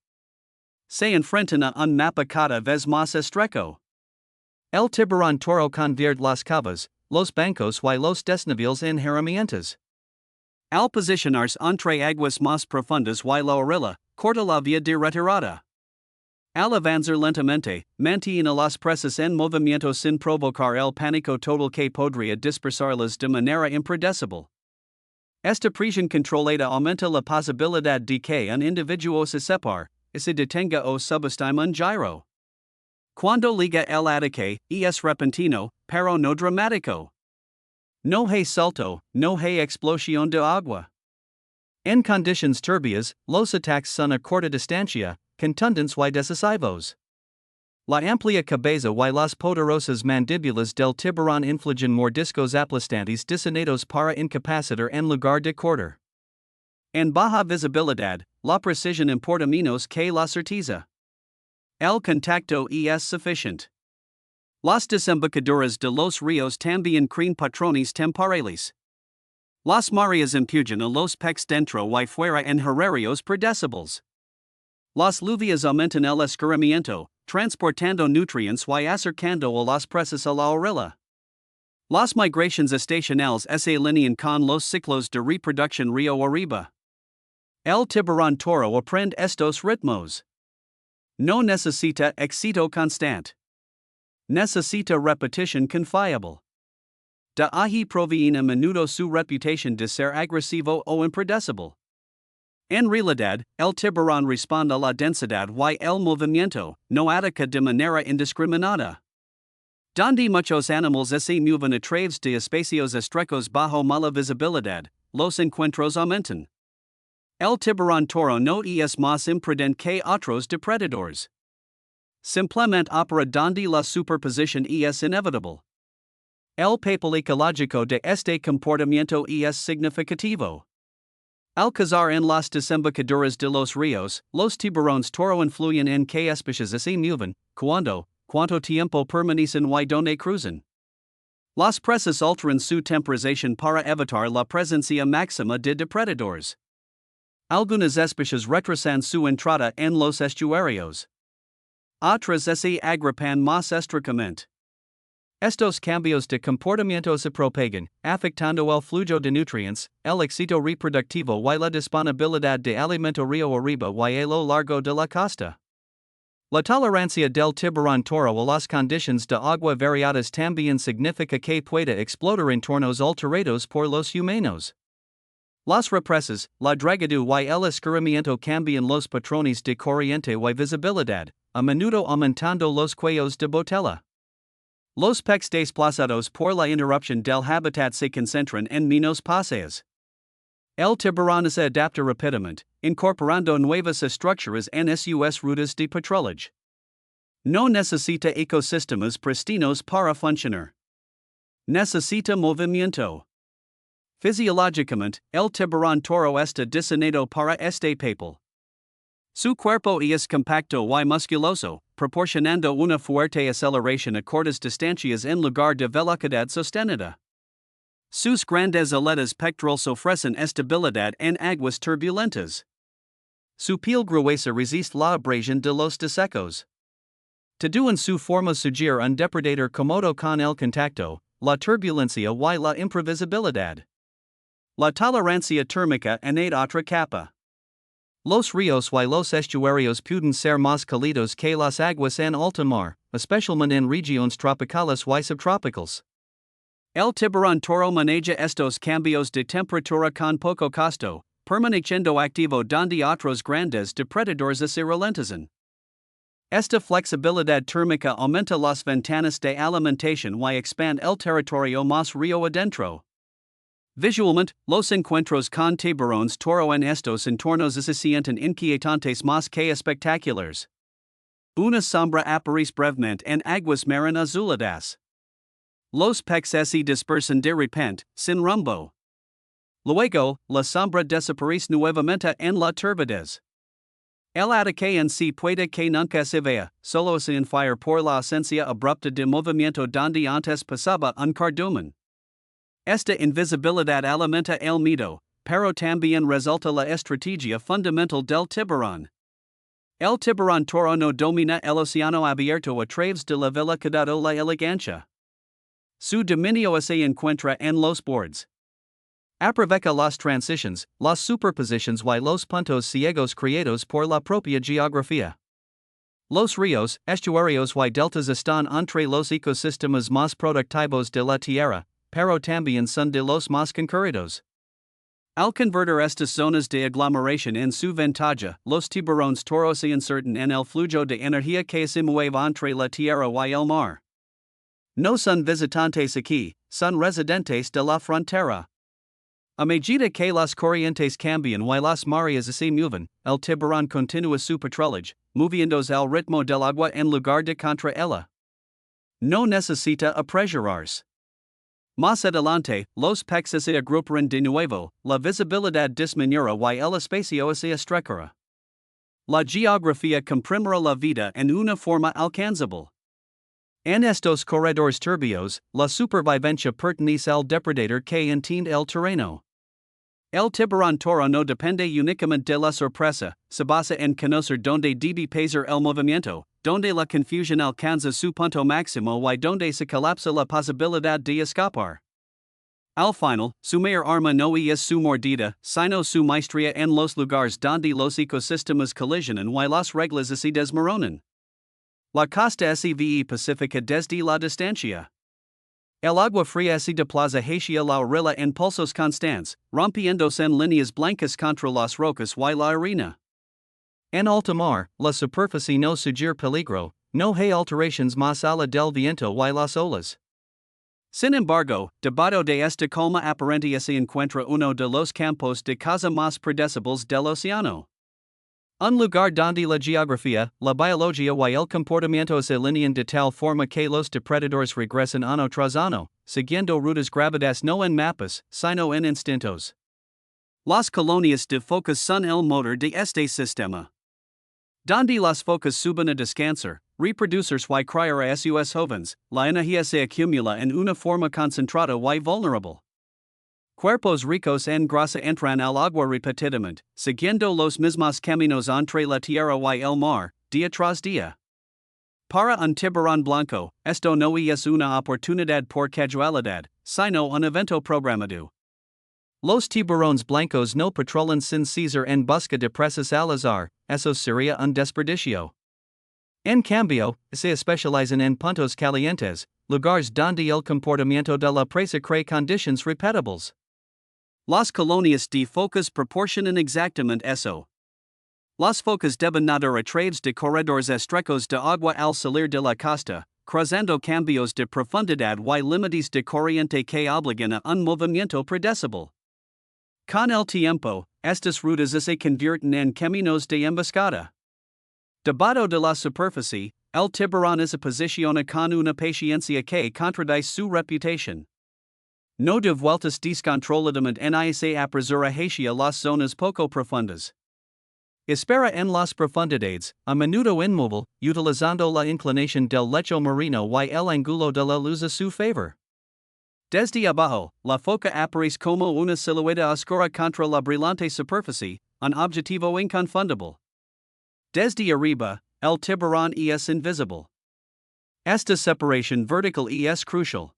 Se enfrentan a un mapa cada vez más estrecho. El tiburón toro convierte las cavas, los bancos y los desniveles en herramientas. Al posicionarse entre aguas más profundas y la orilla, corta la vía de retirada. Al avanzar lentamente, mantiene las presas en movimiento sin provocar el pánico total que podría dispersarlas de manera impredecible. Esta presión controlada aumenta la posibilidad de que un individuo se separe, se detenga o subestime un giro. Cuando liga el ataque, es repentino, pero no dramático. No hay salto, no hay explosión de agua. En condiciones turbias, los ataques son a corta distancia, contundentes y decisivos. La amplia cabeza y las poderosas mandíbulas del tiburón infligen mordiscos aplastantes diseñados para incapacitar en lugar de cortar. En baja visibilidad, la precisión importa menos que la certeza. El contacto es suficiente. Las desembocaduras de los ríos también creen patrones temporales. Las mareas empujan a los peces dentro y fuera en horarios predecibles. Las lluvias aumentan el escurrimiento, transportando nutrientes y acercando a las presas a la orilla. Las migraciones estacionales se alinean con los ciclos de reproducción río arriba. El tiburón toro aprende estos ritmos. No necesita éxito constante. Necesita repetición confiable. De ahí proviene a menudo su reputación de ser agresivo o impredecible. En realidad, el tiburón responde a la densidad y el movimiento, no ataca de manera indiscriminada. Donde muchos animales se mueven a través de espacios estrechos bajo mala visibilidad, los encuentros aumentan. El tiburón toro no es más imprudente que otros depredadores. Simplemente opera donde la superposición es inevitable. El papel ecológico de este comportamiento es significativo. Al cazar en las desembocaduras de los ríos, los tiburones toro influyen en qué especies se mueven, cuánto tiempo permanecen y donde cruzan. Las presas alteran su temporización para evitar la presencia máxima de depredadores. Algunas especies retrasan su entrada en los estuarios. Otras se agripan más estrechamente. Estos cambios de comportamiento se propagan, afectando el flujo de nutrientes, el éxito reproductivo y la disponibilidad de alimento río arriba y a lo largo de la costa. La tolerancia del tiburón toro a las condiciones de agua variadas también significa que puede explotar entornos alterados por los humanos. Las represas, la dragado y el escurrimiento cambian los patrones de corriente y visibilidad, a menudo aumentando los cuellos de botella. Los peces desplazados por la interrupción del hábitat se concentran en menos paseos. El tiburón se adapta rápidamente, incorporando nuevas estructuras en sus rutas de patrullaje. No necesita ecosistemas pristinos para funcionar. Necesita movimiento. Fisiológicamente, el tiburón toro está diseñado para este papel. Su cuerpo es compacto y musculoso, proporcionando una fuerte aceleración a cortas distancias en lugar de velocidad sostenida. Sus grandes aletas pectorales ofrecen estabilidad en aguas turbulentas. Su piel gruesa resiste la abrasión de los desecos. Todo en su forma sugiere un depredador cómodo con el contacto, la turbulencia y la imprevisibilidad. La tolerancia térmica en otra capa. Los ríos y los estuarios pueden ser más cálidos que las aguas en alta mar, especialmente en regiones tropicales y subtropicales. El tiburón toro maneja estos cambios de temperatura con poco costo, permaneciendo activo donde otros grandes depredadores se ralentizan. Esta flexibilidad térmica aumenta las ventanas de alimentación y expande el territorio más río adentro. Visualmente, los encuentros con tiburones toro en estos entornos se sienten inquietantes más que espectaculares. Una sombra aparece brevemente en aguas marinas azuladas. Los peces se dispersan de repente, sin rumbo. Luego, la sombra desaparece nuevamente en la turbidez. El ataque en sí puede que nunca se vea, solo se infiere por la ausencia abrupta de movimiento donde antes pasaba un cardumen. Esta invisibilidad alimenta el miedo, pero también resulta la estrategia fundamental del tiburón. El tiburón toro no domina el océano abierto a través de la velocidad o la elegancia. Su dominio se encuentra en los bordes. Aprovecha las transiciones, las superposiciones y los puntos ciegos creados por la propia geografía. Los ríos, estuarios y deltas están entre los ecosistemas más productivos de la Tierra, pero también son de los más concurridos. Al convertir estas zonas de aglomeración en su ventaja, los tiburones toros se insertan en el flujo de energía que se mueve entre la tierra y el mar. No son visitantes aquí, son residentes de la frontera. A medida que las corrientes cambian y las mareas se mueven, el tiburón continúa su patrullaje, moviéndose al ritmo del agua en lugar de contra ella. No necesita apresurarse. Más adelante, los peces se agruparán de nuevo, la visibilidad disminuirá y el espacio se estrechará. La geografía comprimirá la vida en una forma alcanzable. En estos corredores turbios, la supervivencia pertenece al depredador que entiende el terreno. El tiburón toro no depende únicamente de la sorpresa, se basa en conocer dónde debe pasar el movimiento, donde la confusión alcanza su punto máximo y donde se colapsa la posibilidad de escapar. Al final, su mayor arma no es su mordida, sino su maestría en los lugares donde los ecosistemas colisionan y las reglas se desmoronan. La costa se pacífica desde la distancia. El agua fría se desplaza hacia la orilla en pulsos constantes, rompiéndose en líneas blancas contra las rocas y la arena. En alta mar, la superficie no sugiere peligro, no hay alteraciones más allá del viento y las olas. Sin embargo, debajo de esta calma aparente se encuentra uno de los campos de caza más predecibles del océano. Un lugar donde la geografía, la biología y el comportamiento se alinean de tal forma que los depredadores regresan año tras año, siguiendo rutas grabadas no en mapas, sino en instintos. Las colonias de focas son el motor de este sistema. Donde las focas suben a descansar, reproducirse y criar a sus jóvenes, la energía se acumula en una forma concentrada y vulnerable. Cuerpos ricos en grasa entran al agua repetidamente, siguiendo los mismos caminos entre la tierra y el mar, día tras día. Para un tiburón blanco, esto no es una oportunidad por casualidad, sino un evento programado. Los tiburones blancos no patrullan sin cesar en busca de presas al azar, eso sería un desperdicio. En cambio, se especializan en puntos calientes, lugares donde el comportamiento de la presa crea conditions repetibles. Las colonias de focas proporcionan exactamente eso. Las focas deben nadar a través de corredores estrechos de agua al salir de la costa, cruzando cambios de profundidad y límites de corriente que obligan a un movimiento predecible. Con el tiempo, estas rutas se convierten en caminos de emboscada. Debajo de la superficie, el tiburón se posiciona con una paciencia que contradice su reputación. No de vueltas descontroladamente se apresura hacia las zonas poco profundas. Espera en las profundidades, a menudo inmóvil, utilizando la inclinación del lecho marino y el ángulo de la luz a su favor. Desde abajo, la foca aparece como una silueta oscura contra la brillante superficie, un objetivo inconfundible. Desde arriba, el tiburón es invisible. Esta separación vertical es crucial.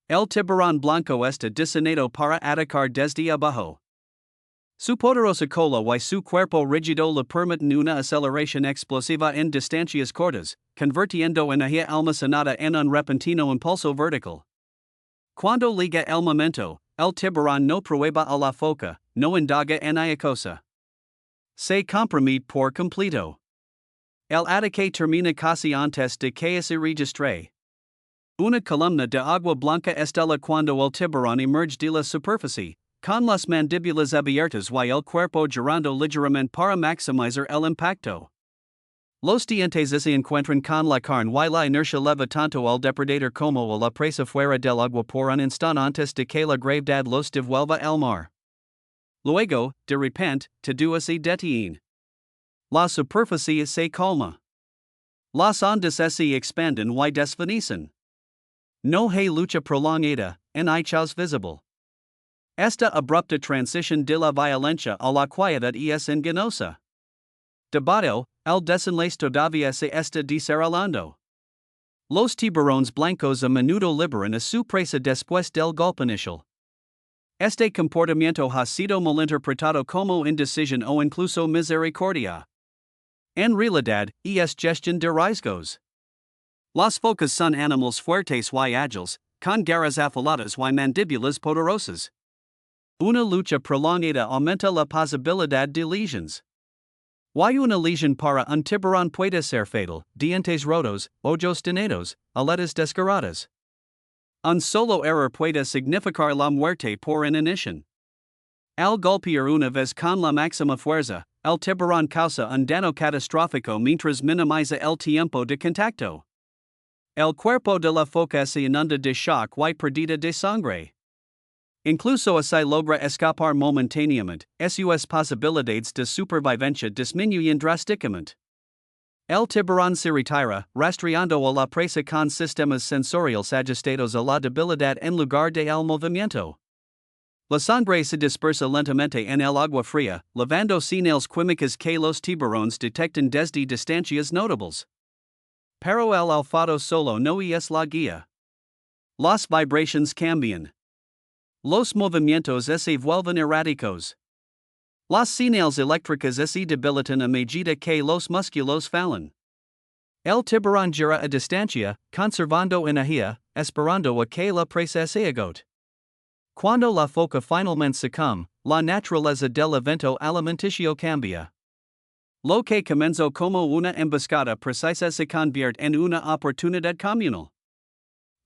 El tiburón blanco está diseñado para atacar desde abajo. Su poderosa cola y su cuerpo rígido le permiten una aceleración explosiva en distancias cortas, convirtiendo energía almacenada en un repentino impulso vertical. Cuando llega el momento, el tiburón no prueba a la foca, no indaga en cosa. Se compromete por completo. El ataque termina casi antes de que se registre. Una columna de agua blanca estela cuando el tiburón emerge de la superficie, con las mandíbulas abiertas y el cuerpo girando ligeramente para maximizar el impacto. Los dientes se encuentran con la carne y la inercia leva tanto al depredador como a la presa fuera del agua por un instante antes de que la gravedad los devuelva al mar. Luego, de repente, todo se detiene. La superficie se calma. Las ondas se expanden y desvanecen. No hay lucha prolongada, en hechos visible. Esta abrupta transición de la violencia a la quieta es engañosa. Debajo, el desenlace todavía se está desarrollando. Los tiburones blancos a menudo liberan a su presa después del golpe inicial. Este comportamiento ha sido malinterpretado como indecisión o incluso misericordia. En realidad, es gestión de riesgos. Las focas son animales fuertes y ágiles, con garras afiladas y mandíbulas poderosas. Una lucha prolongada aumenta la posibilidad de lesiones. Y una lesión para un tiburón puede ser fatal: dientes rotos, ojos dañados, aletas desgarradas. Un solo error puede significar la muerte por inanición. Al golpear una vez con la máxima fuerza, el tiburón causa un daño catastrófico mientras minimiza el tiempo de contacto. El cuerpo de la foca se inunda de shock y pérdida de sangre. Incluso si logra escapar momentáneamente, sus posibilidades de supervivencia disminuyen drásticamente. El tiburón se retira, rastreando a la presa con sistemas sensoriales ajustados a la debilidad en lugar de al movimiento. La sangre se dispersa lentamente en el agua fría, levando señales químicas que los tiburones detectan desde distancias notables. Pero el olfato solo no es la guía. Las vibrations cambian. Los movimientos se vuelven erráticos. Las señales eléctricas se debilitan a medida que los músculos fallan. El tiburón gira a distancia, conservando energía, esperando a que la presa se agote. Cuando la foca finalmente sucumbe, la naturaleza del evento alimenticio cambia. Lo que comenzó como una emboscada precisa se convierte en una oportunidad comunal.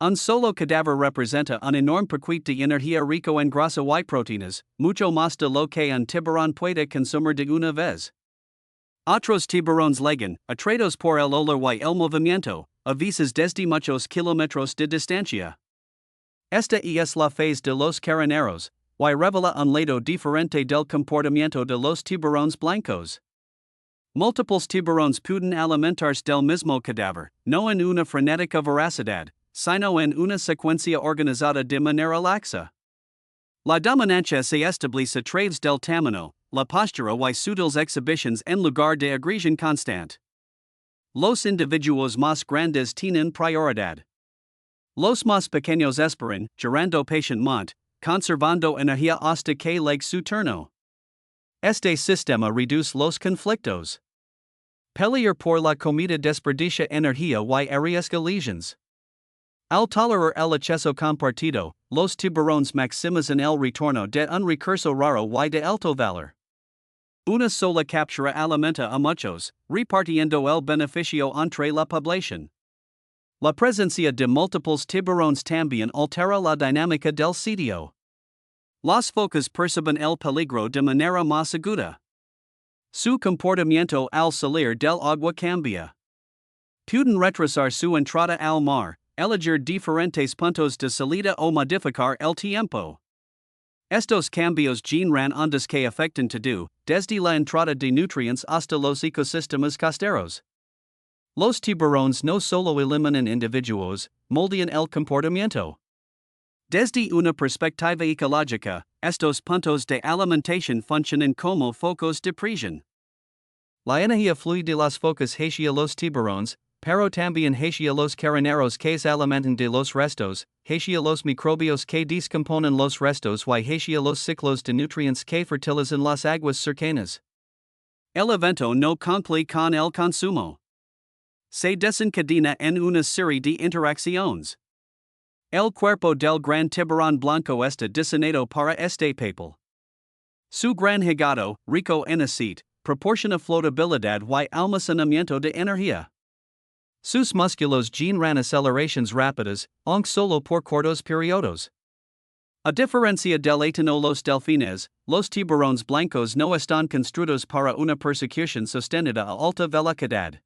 Un solo cadáver representa un enorme paquete de energía rico en grasa y proteínas, mucho más de lo que un tiburón puede consumir de una vez. Otros tiburones llegan, atraídos por el olor y el movimiento, a veces desde muchos kilómetros de distancia. Esta es la fase de los carneros, y revela un lado diferente del comportamiento de los tiburones blancos. Múltiples tiburones pueden alimentarse del mismo cadáver, no en una frenética voracidad, sino en una secuencia organizada de manera laxa. La dominancia se establece a través del tamaño, la postura y sutiles exhibiciones en lugar de agresión constante. Los individuos más grandes tienen prioridad. Los más pequeños esperan, girando pacientemente, conservando energía hasta que llegue su turno. Este sistema reduce los conflictos. Pelear por la comida desperdicia energía y arriesga lesiones. Al tolerar el acceso compartido, los tiburones maximizan el retorno de un recurso raro y de alto valor. Una sola captura alimenta a muchos, repartiendo el beneficio entre la población. La presencia de múltiples tiburones también altera la dinámica del sitio. Las focas perciben el peligro de manera más aguda. Su comportamiento al salir del agua cambia. Pueden retrasar su entrada al mar, elegir diferentes puntos de salida o modificar el tiempo. Estos cambios generan ondas que afectan todo, desde la entrada de nutrientes hasta los ecosistemas costeros. Los tiburones no solo eliminan individuos, moldean el comportamiento. Desde una perspectiva ecológica, estos puntos de alimentación funcionan como focos de presión. La energía fluye de las focas hacia los tiburones, pero también hacia los carneros que se alimentan de los restos, hacia los microbios que descomponen los restos y hacia los ciclos de nutrientes que fertilizan las aguas cercanas. El evento no concluye con el consumo. Se desencadena en una serie de interacciones. El cuerpo del gran tiburón blanco está diseñado para este papel. Su gran hígado, rico en aceite, proporciona flotabilidad y almacenamiento de energía. Sus músculos generan aceleraciones rápidas, aunque solo por cortos periodos. A diferencia del etano los delfines, los tiburones blancos no están construidos para una persecución sostenida a alta velocidad.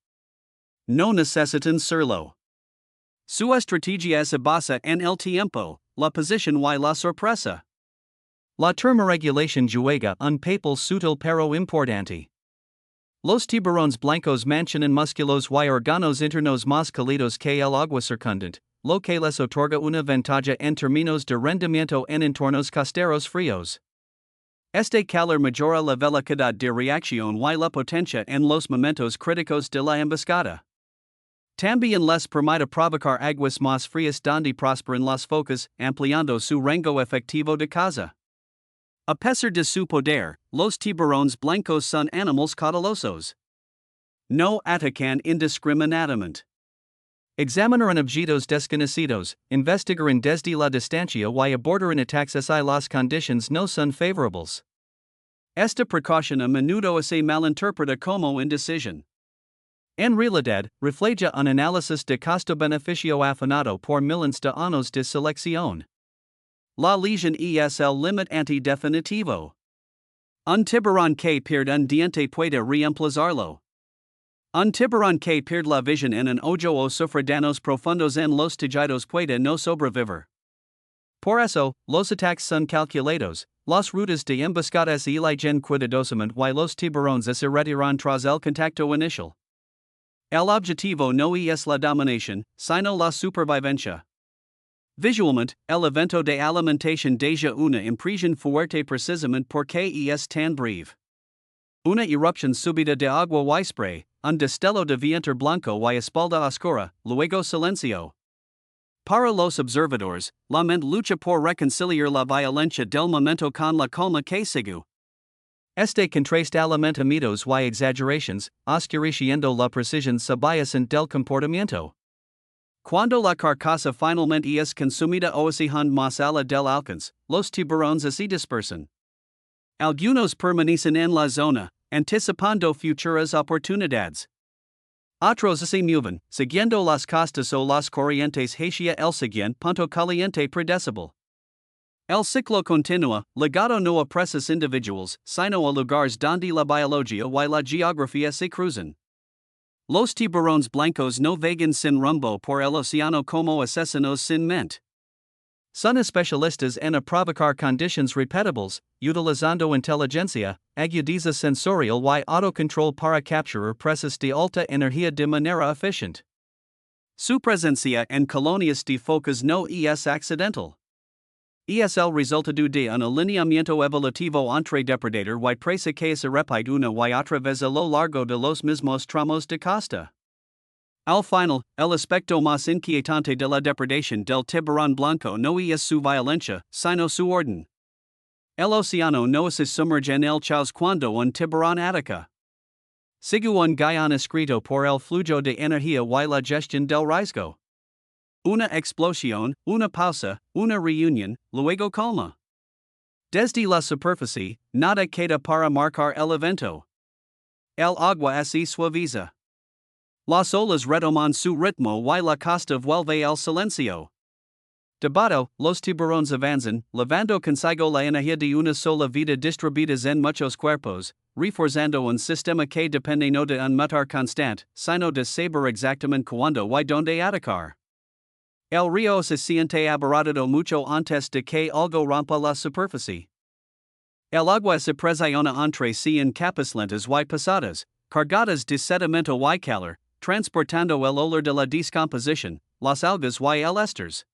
No necesitan serlo. Su estrategia se basa en el tiempo, la posición y la sorpresa. La termorregulación juega un papel sutil pero importante. Los tiburones blancos mantienen músculos y órganos internos más cálidos que el agua circundante, lo que les otorga una ventaja en términos de rendimiento en entornos costeros fríos. Este calor mejora la velocidad de reacción y la potencia en los momentos críticos de la emboscada. También les permite provocar aguas más frías donde prosperan las focas, ampliando su rango efectivo de caza. A pesar de su poder, los tiburones blancos son animales cautelosos. No atacan indiscriminadamente. Examinan objetos desconocidos, investigan desde la distancia y abordan ataques si las condiciones no son favorables. Esta precaución a menudo se malinterpreta como indecisión. En realidad, refleja un análisis de costo-beneficio afinado por miles de años de selección. La lesion es el límite antidefinitivo. Un tiburón que pierde un diente puede reemplazarlo. Un tiburón que pierde la visión en un hoyo o sufre daños profundos en los tejidos puede no sobrevivir. Por eso, los ataques son calculados, las rutas de emboscada se eligen cuidadosamente y los tiburones se retiran tras el contacto inicial. El objetivo no es la dominación, sino la supervivencia. Visualmente, el evento de alimentación deja una impresión fuerte precisamente porque es tan breve. Una erupción súbita de agua y spray, un destello de viento blanco y espalda oscura, luego silencio. Para los observadores, la mente lucha por reconciliar la violencia del momento con la calma que sigue. Este contraste alimenta mitos y exageraciones, oscureciendo la precisión subyacente del comportamiento. Cuando la carcasa finalmente es consumida o océano más allá del alcance, los tiburones se dispersan. Algunos permanecen en la zona, anticipando futuras oportunidades. Otros se mueven, siguiendo las costas o las corrientes hacia el siguiente punto caliente predecible. El ciclo continúa, ligado no a presas individuales, sino a lugares donde la biología y la geografía se cruzan. Los tiburones blancos no vagan sin rumbo por el océano como asesinos sin mente. Son especialistas en provocar condiciones repetibles, utilizando inteligencia, agudeza sensorial y autocontrol para capturar presas de alta energía de manera eficiente. Su presencia en colonias de focas no es accidental. Es el resultado de un alineamiento evolutivo entre depredador y presa que se repite una y otra vez a lo largo de los mismos tramos de costa. Al final, el aspecto más inquietante de la depredación del tiburón blanco no es su violencia, sino su orden. El océano no se sumerge en el caos cuando un tiburón ataca. Sigue un guión escrito por el flujo de energía y la gestión del riesgo. Una explosión, una pausa, una reunión, luego calma. Desde la superficie, nada queda para marcar el evento. El agua se suaviza. Las olas retoman su ritmo y la costa vuelve al silencio. Debajo, los tiburones avanzan, levando consigo la energía de una sola vida distribuidas en muchos cuerpos, reforzando un sistema que depende no de un motor constante, sino de saber exactamente cuándo y dónde atacar. El río se siente abarrotado mucho antes de que algo rompa la superficie. El agua se presiona entre sí en capas lentas y pesadas, cargadas de sedimento y calor, transportando el olor de la descomposición, las algas y el esters.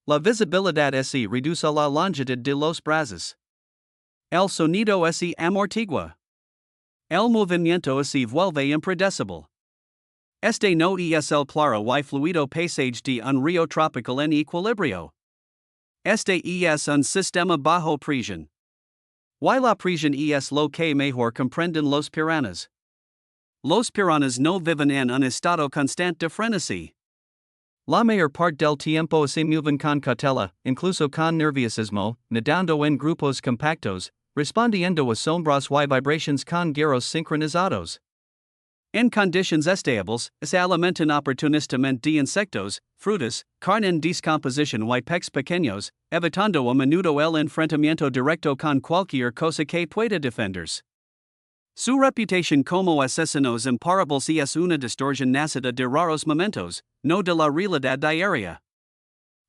La visibilidad se reduce a la longitud de los brazos. El sonido se amortigua. El movimiento se vuelve impredecible. Este no es el claro y fluido paisaje de un río tropical en equilibrio. Este es un sistema bajo presión. Y la presión es lo que mejor comprenden los piranhas. Los piranhas no viven en un estado constante de frenesí. La mayor parte del tiempo se mueven con cautela, incluso con nerviosismo, nadando en grupos compactos, respondiendo a sombras y vibraciones con giros sincronizados. En condiciones estables, se alimentan oportunistamente de insectos, frutas, carne en descomposición y peces pequeños, evitando a menudo el enfrentamiento directo con cualquier cosa que pueda defenderse. Su reputación como asesinos imparables es una distorsión nacida de raros momentos, no de la realidad diaria.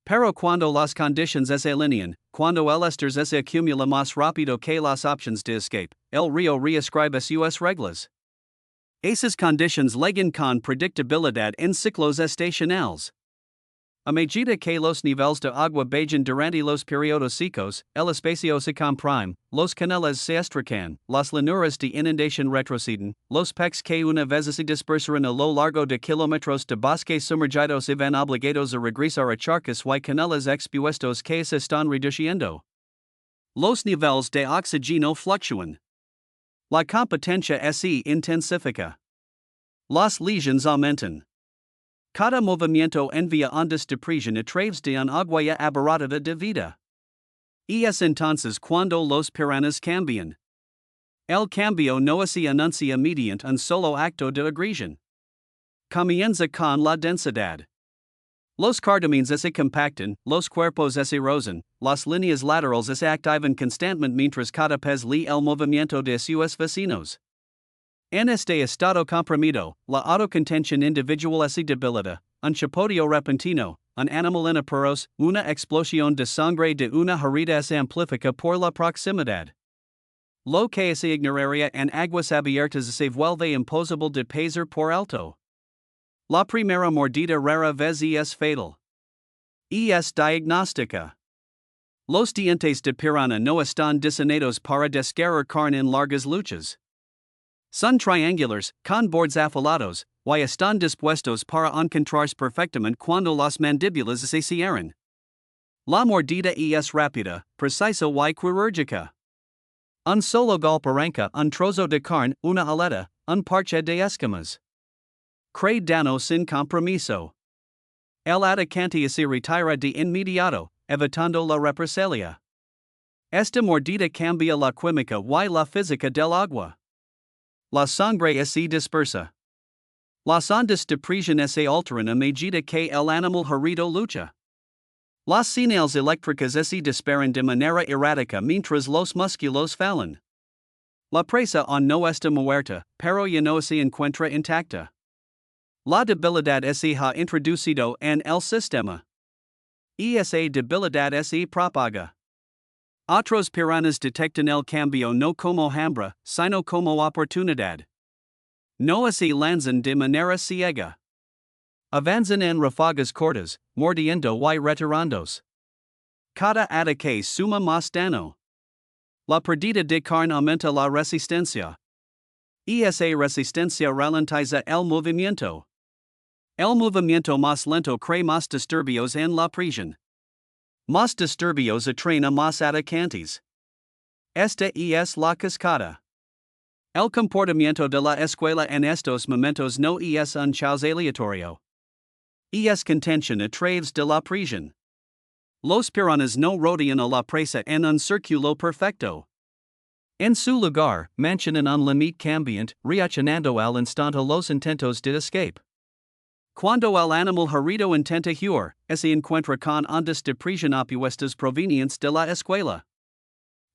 Pero cuando las condiciones se alinean, cuando el estrés se acumula más rápido que las opciones de escape, el río reescribe sus reglas. Esas condiciones llegan con predictabilidad en ciclos estacionales. A medida que los niveles de agua bajan durante los periodos secos, el espacio se comprime, los canales se estrican, las llanuras de inundación retroceden, los peces que una vez se dispersaron a lo largo de kilómetros de bosques sumergidos y van obligados a regresar a charcas y canales expuestos que se están reduciendo. Los niveles de oxígeno fluctúan. La competencia se intensifica. Las lesiones aumentan. Cada movimiento envía ondas de presión a través de un agua abarrotada de vida. Y es entonces cuando los piranhas cambian. El cambio no se anuncia mediante un solo acto de agresión. Comienza con la densidad. Los cardamines se compactan, los cuerpos se rozan, las líneas laterales se activan constantemente mientras cada pez lee el movimiento de sus vecinos. En este estado comprimido, la autocontención individual se debilita, un chapotillo repentino, un animal en apuros, una explosión de sangre de una herida se amplifica por la proximidad. Lo que se ignoraría en aguas abiertas se vuelve imposible de pasar por alto. La primera mordida rara vez es fatal. Y es diagnóstica. Los dientes de piranha no están diseñados para desgarrar carne en largas luchas. Son triangulares, con bordes afilados, y están dispuestos para encontrarse perfectamente cuando las mandíbulas se cierran. La mordida es rápida, precisa y quirúrgica. Un solo golpe arranca un trozo de carne, una aleta, un parche de escamas. Cree daño sin compromiso. El atacante se retira de inmediato, evitando la represalia. Esta mordida cambia la química y la física del agua. La sangre se dispersa. Las ondas de presión se alteran a medida que el animal herido lucha. Las señales eléctricas se disparan de manera errática mientras los músculos fallan. La presa no está muerta, pero ya no se encuentra intacta. La debilidad se ha introducido en el sistema. Y esa debilidad se propaga. Otros piranhas detectan el cambio no como hambre, sino como oportunidad. No se lanzan de manera ciega. Avanzan en ráfagas cortas, mordiendo y retirándose. Cada ataque suma más daño. La pérdida de carne aumenta la resistencia. Y esa resistencia ralentiza el movimiento. El movimiento más lento crea más disturbios en la prisión. Más disturbios atraen a más atacantes. Esta es la cascada. El comportamiento de la escuela en estos momentos no es un caos aleatorio. Es contención a través de la prisión. Los piranhas no rodean a la presa en un círculo perfecto. En su lugar, mantienen un límite cambiante, reaccionando al instante los intentos de escape. Cuando el animal herido intenta huir, se encuentra con ondas de presión opuestas provenientes de la escuela.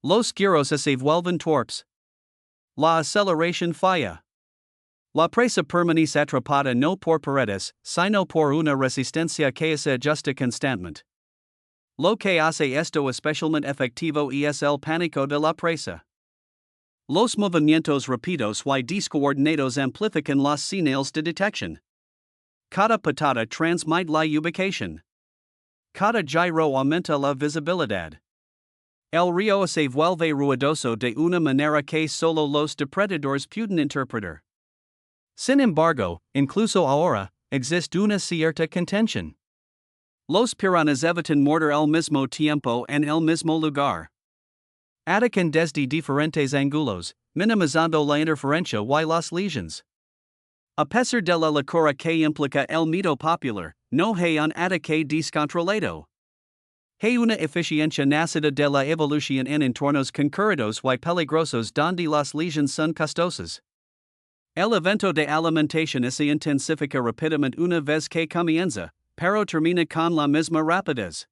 Los giros se vuelven torpes. La aceleración falla. La presa permanece atrapada no por paredes, sino por una resistencia que se ajusta constantemente. Lo que hace esto especialmente efectivo es el pánico de la presa. Los movimientos rápidos y descoordinados amplifican las señales de detección. Cada patada transmite la ubicación. Cada giro aumenta la visibilidad. El río se vuelve ruidoso de una manera que solo los depredadores pueden interpretar. Sin embargo, incluso ahora, existe una cierta contención. Los piranhas evitan morder al mismo tiempo en el mismo lugar. Atacan desde diferentes ángulos, minimizando la interferencia y las lesiones. A pesar de la locura que implica el mito popular, no hay un ataque descontrolado. Hay una eficiencia nacida de la evolución en entornos concurridos y peligrosos donde las lesiones son costosas. El evento de alimentación se intensifica rápidamente una vez que comienza, pero termina con la misma rapidez.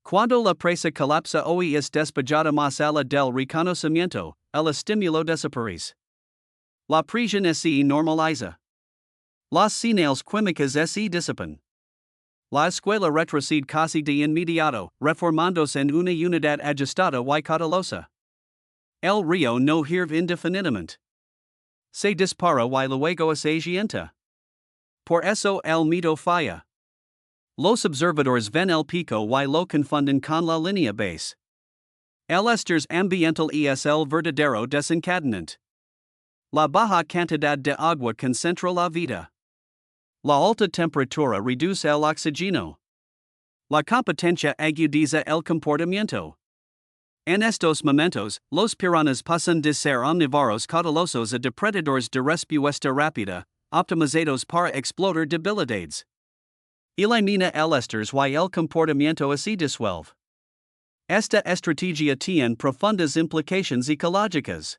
Cuando la presa colapsa o es despejada más allá del reconocimiento, el estímulo desaparece. La presión se normaliza. Las señales químicas se disipan. La escuela retrocede casi de inmediato, reformándose en una unidad ajustada y cautelosa. El río no hierve indefinidamente. Se dispara y luego se agienta. Por eso el mito falla. Los observadores ven el pico y lo confunden con la línea base. El esters ambiental es el verdadero desencadenante. La baja cantidad de agua concentra la vida. La alta temperatura reduce el oxígeno. La competencia agudiza el comportamiento. En estos momentos, los piranhas pasan de ser omnívoros cautelosos a depredadores de respuesta rápida, optimizados para explotar debilidades. Elimina el esters y el comportamiento así disuelve. Esta estrategia tiene profundas implicaciones ecológicas.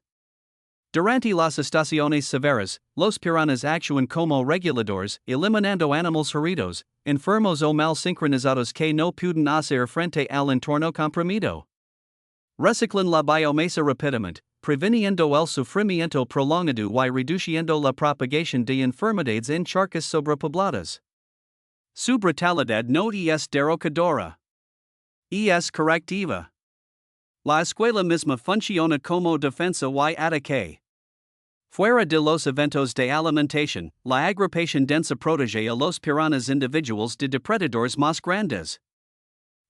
Durante las estaciones severas, los piranhas actúan como reguladores, eliminando animales heridos, enfermos o mal sincronizados que no pueden hacer frente al entorno comprimido. Reciclan la biomasa rápidamente, previniendo el sufrimiento prolongado y reduciendo la propagación de enfermedades en charcas sobrepobladas. Su brutalidad no es derrocadora. Es correctiva. La escuela misma funciona como defensa y ataque. Fuera de los eventos de alimentación, la agrupación densa protege a los piranhas individuales de depredadores más grandes.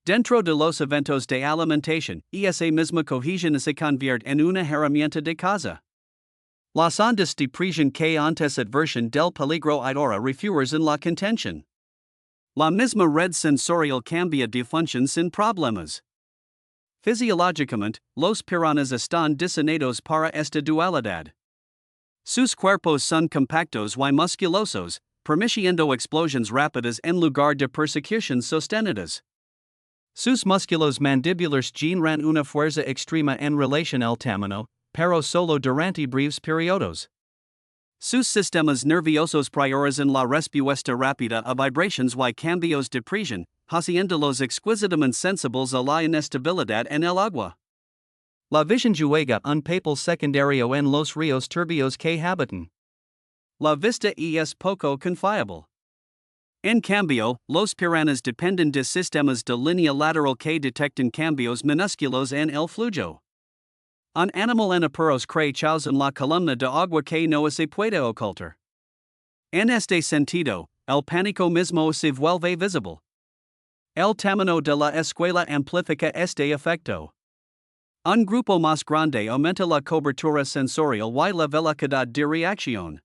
Dentro de los eventos de alimentación, esa misma cohesión se convierte en una herramienta de caza. Las ondas de presión que antes advertían del peligro ahora refuerzan la contención. La misma red sensorial cambia de función sin problemas. Fisiológicamente, los piranhas están diseñados para esta dualidad. Sus cuerpos son compactos y musculosos, permitiendo explosiones rápidas en lugar de persecuciones sostenidas. Sus músculos mandibulares generan una fuerza extrema en relación al tamaño, pero solo durante breves periodos. Sus sistemas nerviosos priorizan la respuesta rápida a vibraciones y cambios de presión, haciéndolos exquisitamente sensibles a la inestabilidad en el agua. La visión juega un papel secundario en los ríos turbios que habitan. La vista es poco confiable. En cambio, los piranhas dependen de sistemas de línea lateral que detectan cambios minúsculos en el flujo. Un animal en apuros crece en la columna de agua que no se puede ocultar. En este sentido, el pánico mismo se vuelve visible. El tamaño de la escuela amplifica este efecto. Un grupo más grande aumenta la cobertura sensorial y la velocidad de reacción.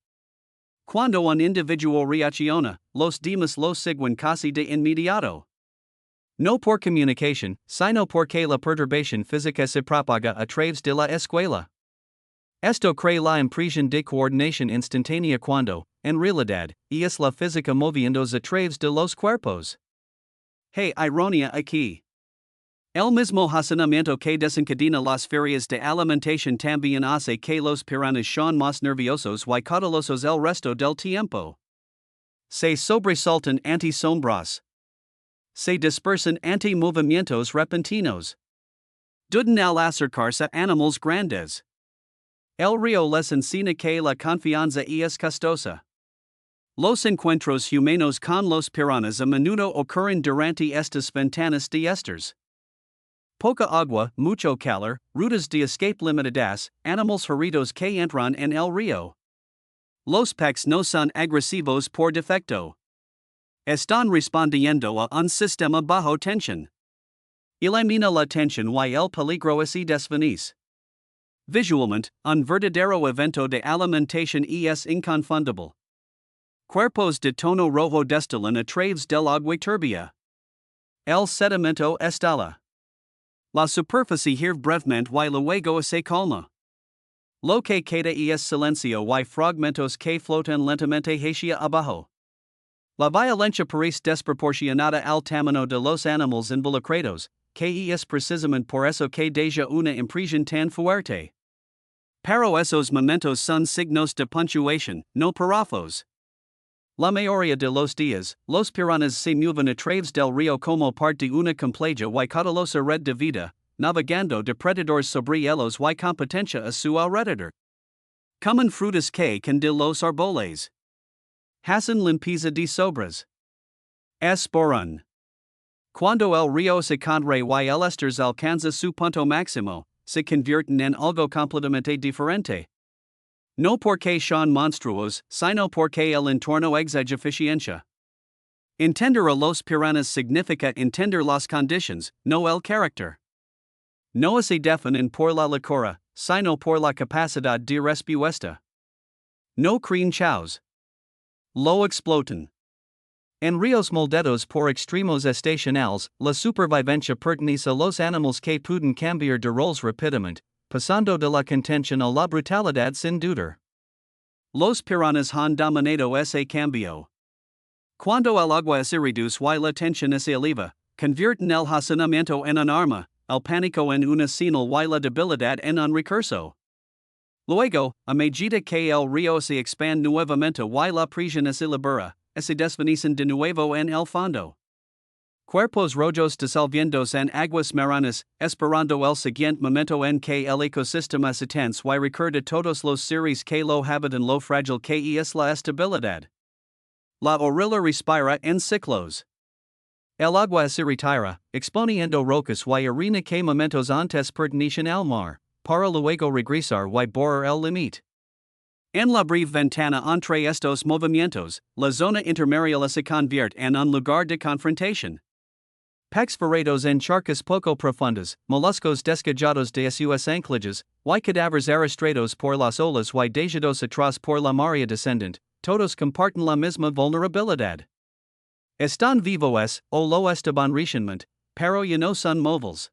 Cuando un individuo reacciona, los demás lo siguen casi de inmediato. No por comunicación, sino porque la perturbación física se propaga a través de la escuela. Esto crea la impresión de coordinación instantánea cuando, en realidad, es la física moviéndose a través de los cuerpos. Hey, ironía aquí. El mismo razonamiento que desencadena las ferias de alimentación también hace que los piranhas sean más nerviosos y cautelosos el resto del tiempo. Se sobresaltan ante sombras. Se dispersan ante movimientos repentinos. Duden al acercarse a animales grandes. El río les enseña que la confianza es costosa. Los encuentros humanos con los piranhas a menudo ocurren durante estas ventanas de esters. Poca agua, mucho calor, rutas de escape limitadas, animales heridos que entran en el río. Los peces no son agresivos por defecto. Están respondiendo a un sistema bajo tensión. Elimina la tensión y el peligro se desvanece. Visualmente, un verdadero evento de alimentación es inconfundible. Cuerpos de tono rojo destilan a través del agua turbia. El sedimento estala. La superficie hierve brevemente y luego se calma. Lo que queda es silencio y fragmentos que flotan lentamente hacia abajo. La violencia parece desproporcionada al tamaño de los animales involucrados, que es precisamente por eso que deja una impresión tan fuerte. Pero esos momentos son signos de puntuación, no párrafos. La mayoría de los días, los piranhas se mueven a través del río como parte de una compleja y cautelosa red de vida, navegando depredadores sobre hielos y competencia a su alrededor. Comen frutas que caen de los árboles. Hacen limpieza de sobras. Esporan. Cuando el río se contrae y el esters alcanza su punto máximo, se convierten en algo completamente diferente. No porque sean monstruos, sino porque el entorno exige eficiencia. Entender a los piranhas significa entender las condiciones, no el carácter. No se definen por la locura, sino por la capacidad de respuesta. No creen chaos. Lo explotan. En ríos moldeados por extremos estacionales, la supervivencia pertenece a los animales que pueden cambiar de roles rápidamente, pasando de la contención a la brutalidad sin dudar. Los piranhas han dominado ese cambio. Cuando el agua se reduce y la tensión se eleva, convierten el hacinamiento en un arma, el pánico en una señal y la debilidad en un recurso. Luego, a medida que el río se expande nuevamente y la prisión se libera, se desvanecen de nuevo en el fondo. Cuerpos rojos disolviéndose en aguas marinas, esperando el siguiente momento en que el ecosistema se tense y recuerda todos los seres que lo habitan lo frágil que es la estabilidad. La orilla respira en ciclos. El agua se retira, exponiendo rocas y arena que momentos antes pertenecían al mar, para luego regresar y borrar el límite. En la breve ventana entre estos movimientos, la zona intermareal se convierte en un lugar de confrontación. Peces varados en charcas poco profundas, moluscos descajados de sus anclajes, y cadáveres arrastrados por las olas y dejados atrás por la marea descendente, todos comparten la misma vulnerabilidad. Están vivos, o lo estaban recientemente, pero ya no son móviles.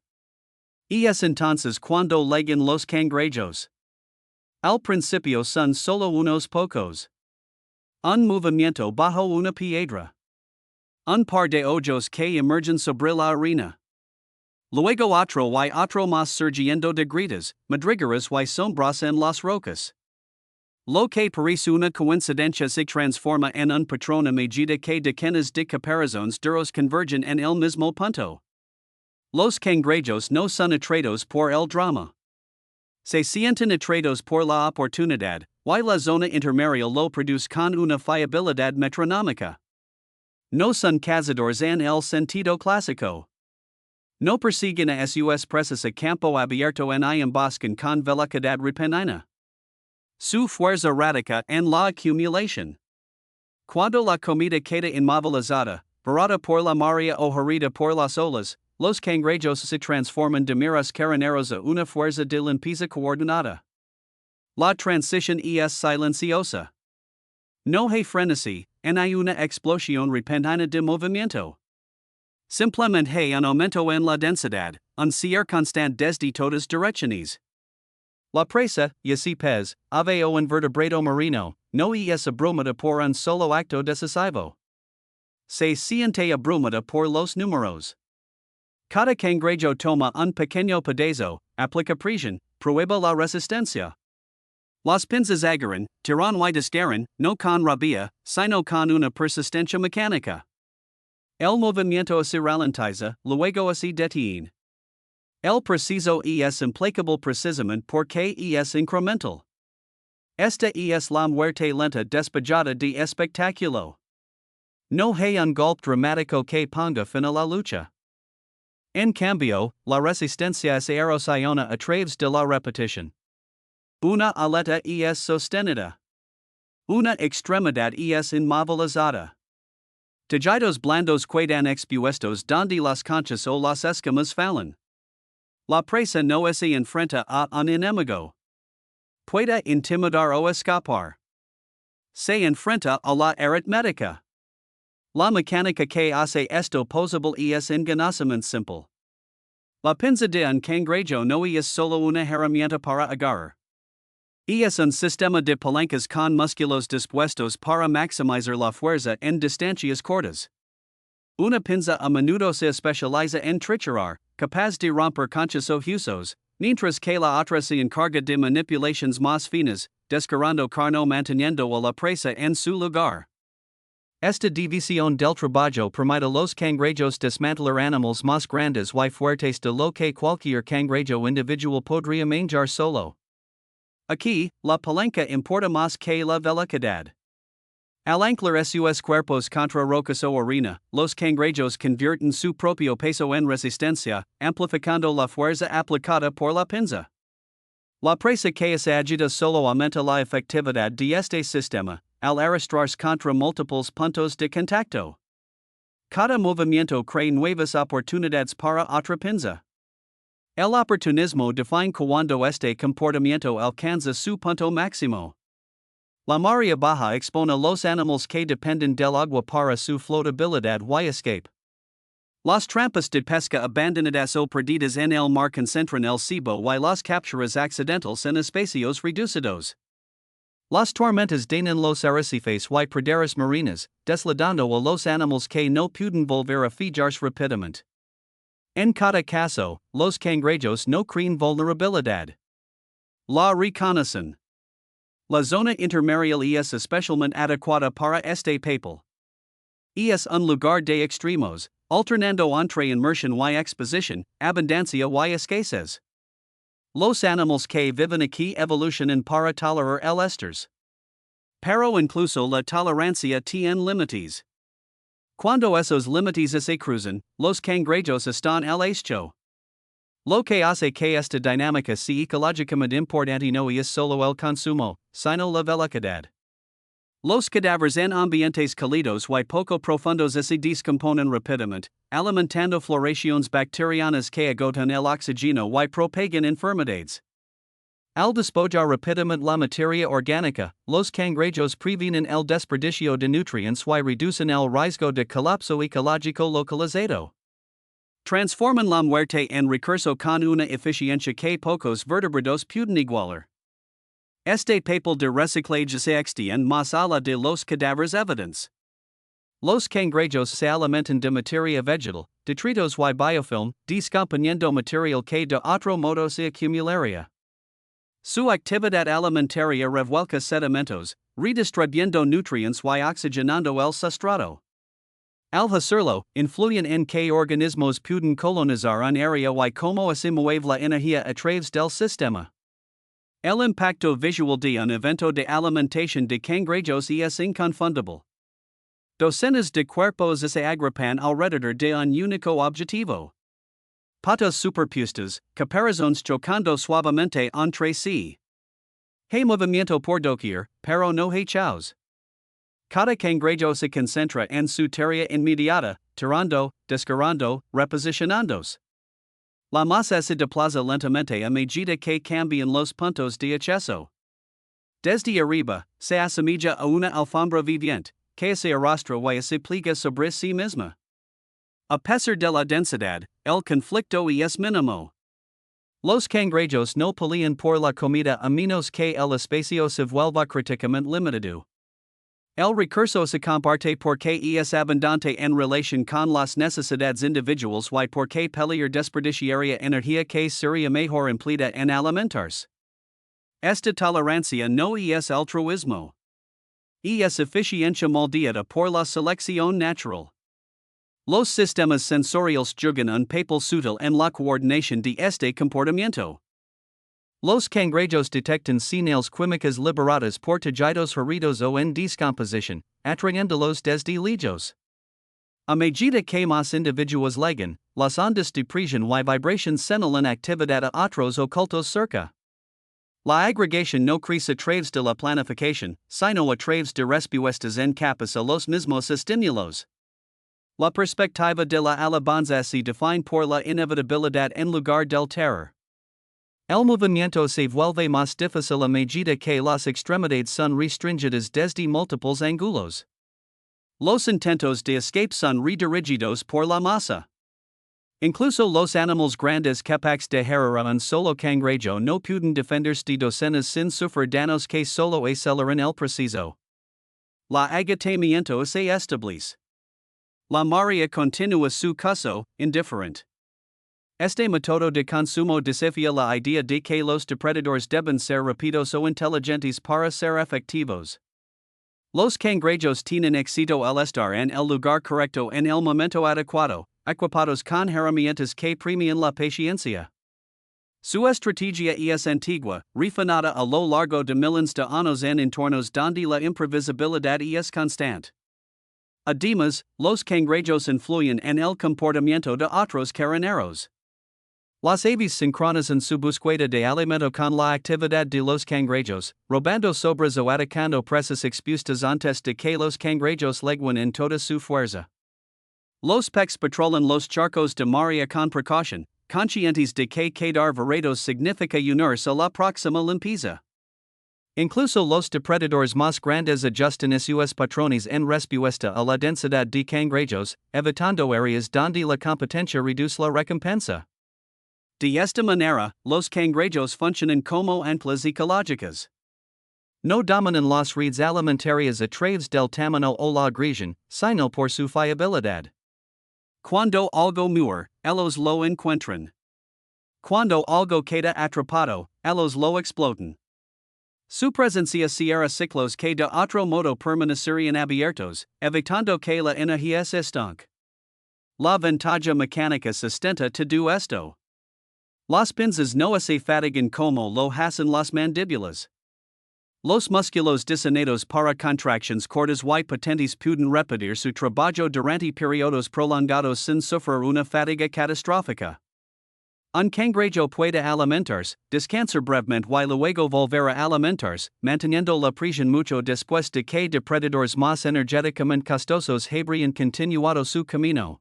Y es entonces cuando llegan los cangrejos. Al principio son solo unos pocos. Un movimiento bajo una piedra. Un par de ojos que emergen sobre la arena. Luego otro y otro más surgiendo de grietas, madrigueras y sombras en las rocas. Lo que parece una coincidencia se transforma en un patrón a medida que decenas de caparazones duros convergen en el mismo punto. Los cangrejos no son atraídos por el drama. Se sienten atraídos por la oportunidad, y la zona intermareal lo produce con una fiabilidad metronómica. No son cazadores en el sentido clásico. No persiguen a sus presas a campo abierto en y emboscan con velocidad repentina. Su fuerza radica en la acumulación. Cuando la comida queda inmovilizada, varada por la marea o herida por las olas, los cangrejos se transforman de meros caraneros a una fuerza de limpieza coordinada. La transición es silenciosa. No hay frenesí, hay una explosión repentina de movimiento. Simplemente hay un aumento en la densidad, un cierre constante desde todas direcciones. La presa, y si pez, ave o invertebrado marino, no es abrumada por un solo acto decisivo. Se siente abrumada por los números. Cada cangrejo toma un pequeño pedazo, aplica presión, prohíbe la resistencia. Las pinzas agarran, tiran y desgarran, no con rabia, sino con una persistencia mecánica. El movimiento se ralentiza, luego se detiene. El preciso es implacable precisamente porque es incremental. Esta es la muerte lenta despejada de espectáculo. No hay un golpe dramático que ponga fin a la lucha. En cambio, la resistencia se erosiona a través de la repetición. Una aleta es sostenida. Una extremidad es inmovilizada. Tejidos blandos quedan expuestos donde las conchas o las escamas fallan. La presa no se enfrenta a un enemigo. Puede intimidar o escapar. Se enfrenta a la aritmética. La mecánica que hace esto posible es engañosamente simple. La pinza de un cangrejo no es solo una herramienta para agarrar. Es un sistema de palancas con músculos dispuestos para maximizar la fuerza en distancias cortas. Una pinza a menudo se especializa en trichurar, capaz de romper conchas o huesos, mientras que la otra se encarga de manipulaciones más finas, descargando carne manteniendo a la presa en su lugar. Esta división del trabajo permite a los cangrejos desmantelar animales más grandes y fuertes de lo que cualquier cangrejo individual podría manejar solo. Aquí, la palanca importa más que la velocidad. Al anclar sus cuerpos contra rocas o arena, los cangrejos convierten su propio peso en resistencia, amplificando la fuerza aplicada por la pinza. La presa que se agita solo aumenta la efectividad de este sistema, al arrastrarse contra múltiples puntos de contacto. Cada movimiento crea nuevas oportunidades para otra pinza. El oportunismo define cuando este comportamiento alcanza su punto máximo. La marea baja expone a los animales que dependen del agua para su flotabilidad y escape. Las trampas de pesca abandonadas o perdidas en el mar concentran el cebo y las capturas accidentales en espacios reducidos. Las tormentas dañan los arrecifes y praderas marinas, deslindando a los animales que no pueden volver a fijarse rápidamente. En cada caso, los cangrejos no crean vulnerabilidad. La reconocen. La zona intermareal es especialmente adecuada para este papel. Es un lugar de extremos, alternando entre inmersión y exposición, abundancia y escasez. Los animales que viven aquí evolucionan para tolerar el estrés. Pero incluso la tolerancia tiene límites. Cuando esos límites se cruzan, los cangrejos están al acecho. Lo que hace que esta dinámica sea ecológicamente importante no es solo el consumo, sino la velocidad. Los cadáveres en ambientes cálidos y poco profundos se descomponen rápidamente, alimentando floraciones bacterianas que agotan el oxígeno y propagan enfermedades. Al despojar rápidamente la materia orgánica, los cangrejos previenen el desperdicio de nutrientes y reducen el riesgo de colapso ecológico localizado. Transforman la muerte en recurso con una eficiencia que pocos vertebrados pueden igualar. Este papel de reciclaje se extiende más allá de los cadáveres evidentes. Los cangrejos se alimentan de materia vegetal, detritos y biofilm, descomponiendo material que de otro modo se acumularía. Su actividad alimentaria revuelca sedimentos, redistribuyendo nutrientes y oxigenando el sustrato. Al hacerlo, influyen en que organismos pueden colonizar un área y cómo se mueve la energía a través del sistema. El impacto visual de un evento de alimentación de cangrejos es inconfundible. Docenas de cuerpos se agrupan alrededor de un único objetivo. Patas superpuestas, caparazones chocando suavemente entre sí. Hay movimiento por doquier, pero no hay chaos. Cada cangrejo se concentra en su tarea inmediata, tirando, descargando, reposicionándose. La masa se desplaza lentamente a medida que cambian los puntos de acceso. Desde arriba, se asemilla a una alfombra viviente, que se arrastra y se pliega sobre sí misma. A pesar de la densidad, el conflicto es mínimo. Los cangrejos no pelean por la comida a menos que el espacio se vuelva críticamente limitado. El recurso se comparte porque es abundante en relación con las necesidades individuales y porque pelear desperdiciaria energía que sería mejor empleada en alimentarse. Esta tolerancia no es altruismo. Es eficiencia moldeada por la selección natural. Los sistemas sensoriales juegan un papel sutil en la coordinación de este comportamiento. Los cangrejos detectan señales químicas liberadas por tejidos heridos o en descomposición, atrayéndolos desde lejos. A medida que más individuos llegan, las ondas de presión y vibración señalan actividad a otros ocultos cerca. La agregación no crece a través de la planificación, sino a través de respuestas en capas a los mismos estímulos. La perspectiva de la alabanza se define por la inevitabilidad en lugar del terror. El movimiento se vuelve más difícil a medida que las extremidades son restringidas desde múltiples ángulos. Los intentos de escape son redirigidos por la masa. Incluso los animales grandes capaces de herir a un solo cangrejo no pueden defenderse de docenas sin sufrir daños que solo aceleran el proceso. La agotamiento se establece. La marea continúa su curso, indiferente. Este método de consumo desafía la idea de que los depredadores deben ser rápidos o inteligentes para ser efectivos. Los cangrejos tienen éxito al estar en el lugar correcto en el momento adecuado, equipados con herramientas que premian la paciencia. Su estrategia es antigua, refinada a lo largo de miles de años en entornos donde la imprevisibilidad es constante. Además, los cangrejos influyen en el comportamiento de otros carneros. Las aves sincronizan su búsqueda de alimento con la actividad de los cangrejos, robando sobras o atacando presas expuestas antes de que los cangrejos leguen en toda su fuerza. Los pex patrolan los charcos de maria con precaución, conscientes de que quedar varados significa unirse a la próxima limpieza. Incluso los depredadores más grandes ajustan sus patrones en respuesta a la densidad de cangrejos, evitando áreas donde la competencia reduce la recompensa. De esta manera, los cangrejos funcionan como anclas ecológicas. No dominan las redes alimentarias a través del tamaño o la agresión, sino por su fiabilidad. Cuando algo muere, ellos lo encuentran. Cuando algo queda atrapado, ellos lo explotan. Su presencia cierra ciclos que de otro modo permanecerían abiertos, evitando que la energía se estanque. La ventaja mecánica sustenta todo esto. Las pinzas no se fatigan como lo hacen las mandíbulas. Los músculos diseñados para contracciones cortas y potentes pueden repetir su trabajo durante periodos prolongados sin sufrir una fatiga catastrófica. Un cangrejo puede alimentarse, descansar brevemente y luego volver a alimentarse, manteniendo la presión mucho después de que depredadores más energéticamente costosos habrían continuado su camino.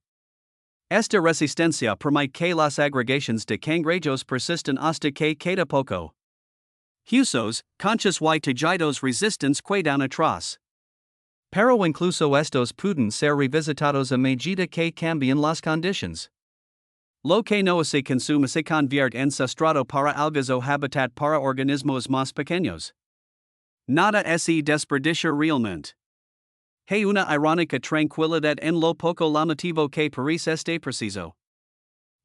Esta resistencia permite que las agregaciones de cangrejos persistan hasta que queda poco. Huesos, conchas y tejidos resistentes quedan atrás. Pero incluso estos pueden ser revisitados a medida que cambian las condiciones. Lo que no se consume se convierte en sustrato para algas o hábitat para organismos más pequeños. Nada se desperdicia realmente. Hay una irónica tranquilidad en lo poco llamativo que parece este preciso.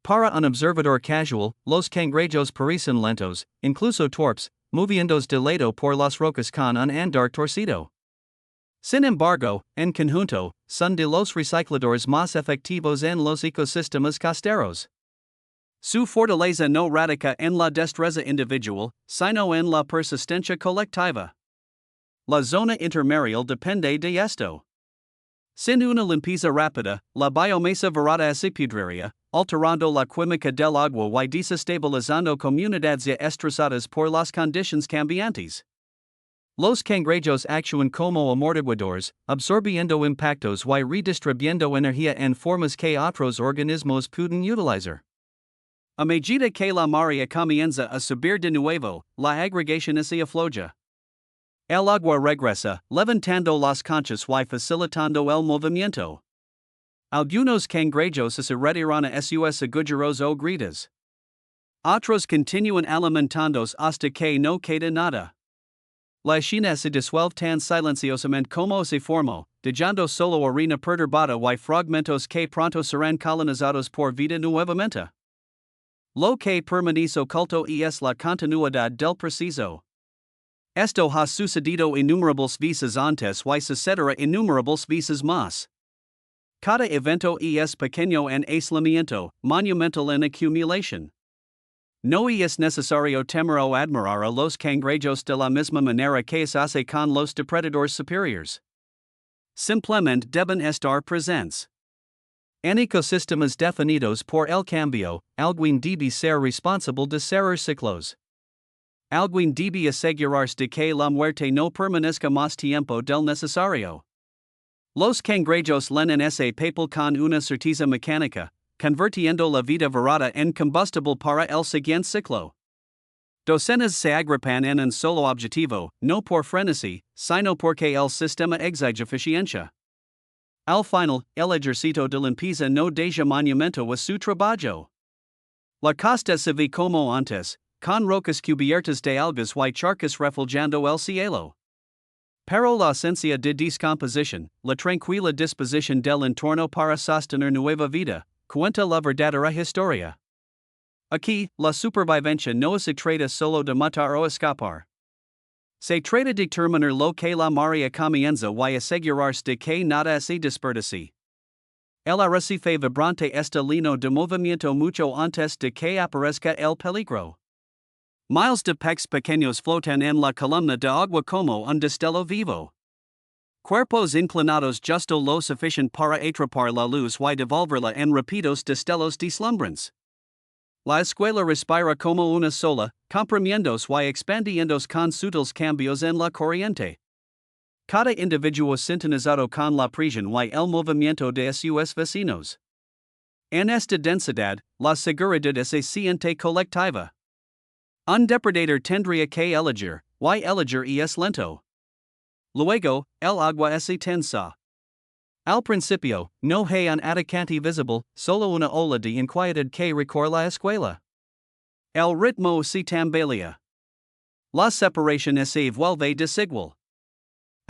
Para un observador casual, los cangrejos parecen lentos, incluso torpes, moviéndose de lado por las rocas con un andar torcido. Sin embargo, en conjunto, son de los recicladores más efectivos en los ecosistemas costeros. Su fortaleza no radica en la destreza individual, sino en la persistencia colectiva. La zona intermareal depende de esto. Sin una limpieza rápida, la biomasa varada se pudriría, alterando la química del agua y desestabilizando comunidades ya estresadas por las condiciones cambiantes. Los cangrejos actúan como amortiguadores, absorbiendo impactos y redistribuyendo energía en formas que otros organismos pueden utilizar. A medida que la marea comienza a subir de nuevo, la agregación se afloja. El agua regresa, levantando las conchas y facilitando el movimiento. Algunos cangrejos se retiran a sus agujeros o grietas. Otros continúan alimentándose hasta que no queda nada. La China se disuelve tan silenciosamente como se formó, dejando solo arena perturbada y fragmentos que pronto serán colonizados por vida nuevamente. Lo que permanece oculto es la continuidad del proceso. Esto ha sucedido innumerables veces antes y sucederá innumerables veces más. Cada evento es pequeño en aislamiento, monumental en acumulación. No es necesario temer o admirar a los cangrejos de la misma manera que se hace con los depredadores superiores. Simplemente deben estar presentes. En ecosistemas definidos por el cambio, alguien debe ser responsable de cerrar ciclos. Alguien debe asegurarse de que la muerte no permanezca más tiempo del necesario. Los cangrejos llenan ese papel con una certeza mecánica, convirtiendo la vida varada en combustible para el siguiente ciclo. Docenas se agrupan en un solo objetivo, no por frenesí, sino porque el sistema exige eficiencia. Al final, el ejercicio de limpieza no deja monumento a su trabajo. La costa se ve como antes, con rocas cubiertas de algas y charcas reflejando el cielo. Pero la ausencia de descomposición, la tranquila disposición del entorno para sostener nueva vida, cuenta la verdadera historia. Aquí, la supervivencia no se trata solo de matar o escapar. Se trata de determinar lo que la marea comienza y asegurarse de que nada se desperdicie. El arrecife vibrante está lleno de movimiento mucho antes de que aparezca el peligro. Miles de peces pequeños flotan en la columna de agua como un destello vivo. Cuerpos inclinados justo lo suficiente para atrapar la luz y devolverla en rápidos destellos deslumbrantes. La escuela respira como una sola, comprimiéndose y expandiéndose con sutiles cambios en la corriente. Cada individuo sintonizado con la prisión y el movimiento de sus vecinos. En esta densidad, la seguridad se siente colectiva. Un depredador tendría que elegir, y elegir es lento. Luego, el agua es tensa. Al principio, no hay un atacante visible, solo una ola de inquietud que recorre la escuela. El ritmo se tambalea. La separación se vuelve desigual.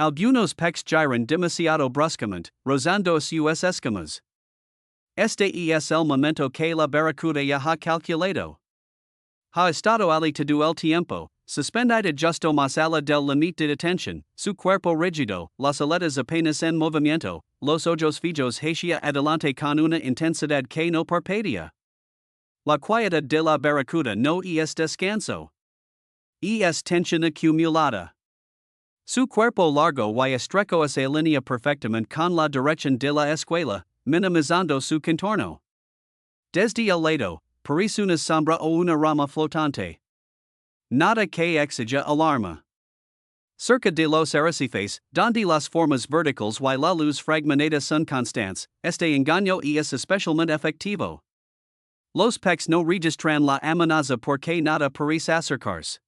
Algunos peces giran demasiado bruscamente, rozando sus escamas. Este es el momento que la barracuda ya ha calculado. Ha estado todo el tiempo, suspendida justo más allá del límite de detención, su cuerpo rígido, las aletas apenas en movimiento, los ojos fijos hacia adelante con una intensidad que no parpadea. La quietud de la barracuda no es descanso. Es tensión acumulada. Su cuerpo largo y estrecho se alinea perfectamente con la dirección de la escuela, minimizando su contorno. Desde el lado, parece una sombra o una rama flotante. Nada que exija alarma. Cerca de los arrecifes, donde las formas verticales y la luz fragmentada son constantes, este engaño es especialmente efectivo. Los peces no registran la amenaza porque nada parece acercarse.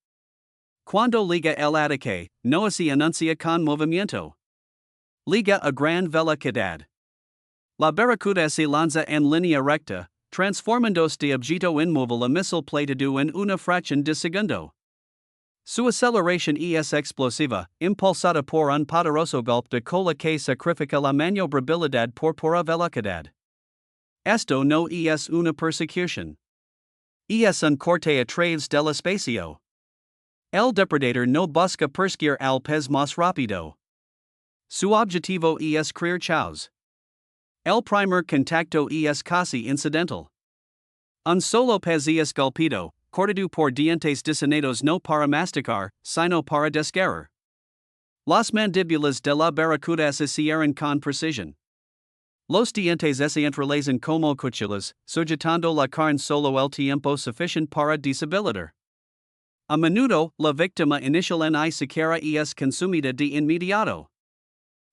Cuando liga el ataque, no se anuncia con movimiento. Liga a gran velocidad. La barracuda se lanza en línea recta, transformándose de objeto inmóvil a misil plateado en una fracción de segundo. Su aceleración es explosiva, impulsada por un poderoso golpe de cola que sacrifica la maniobrabilidad por pura velocidad. Esto no es una persecución. Es un corte a través del espacio. El depredador no busca perseguir al pez más rápido. Su objetivo es criar chaos. El primer contacto es casi incidental. Un solo pez es golpeado, cortado por dientes diseñados no para masticar, sino para desgarrar. Las mandíbulas de la barracuda se cierran con precisión. Los dientes se entrelazan como cuchillas, sujetando la carne solo el tiempo suficiente para deshabilitar. A menudo, la víctima inicial ni siquiera es consumida de inmediato.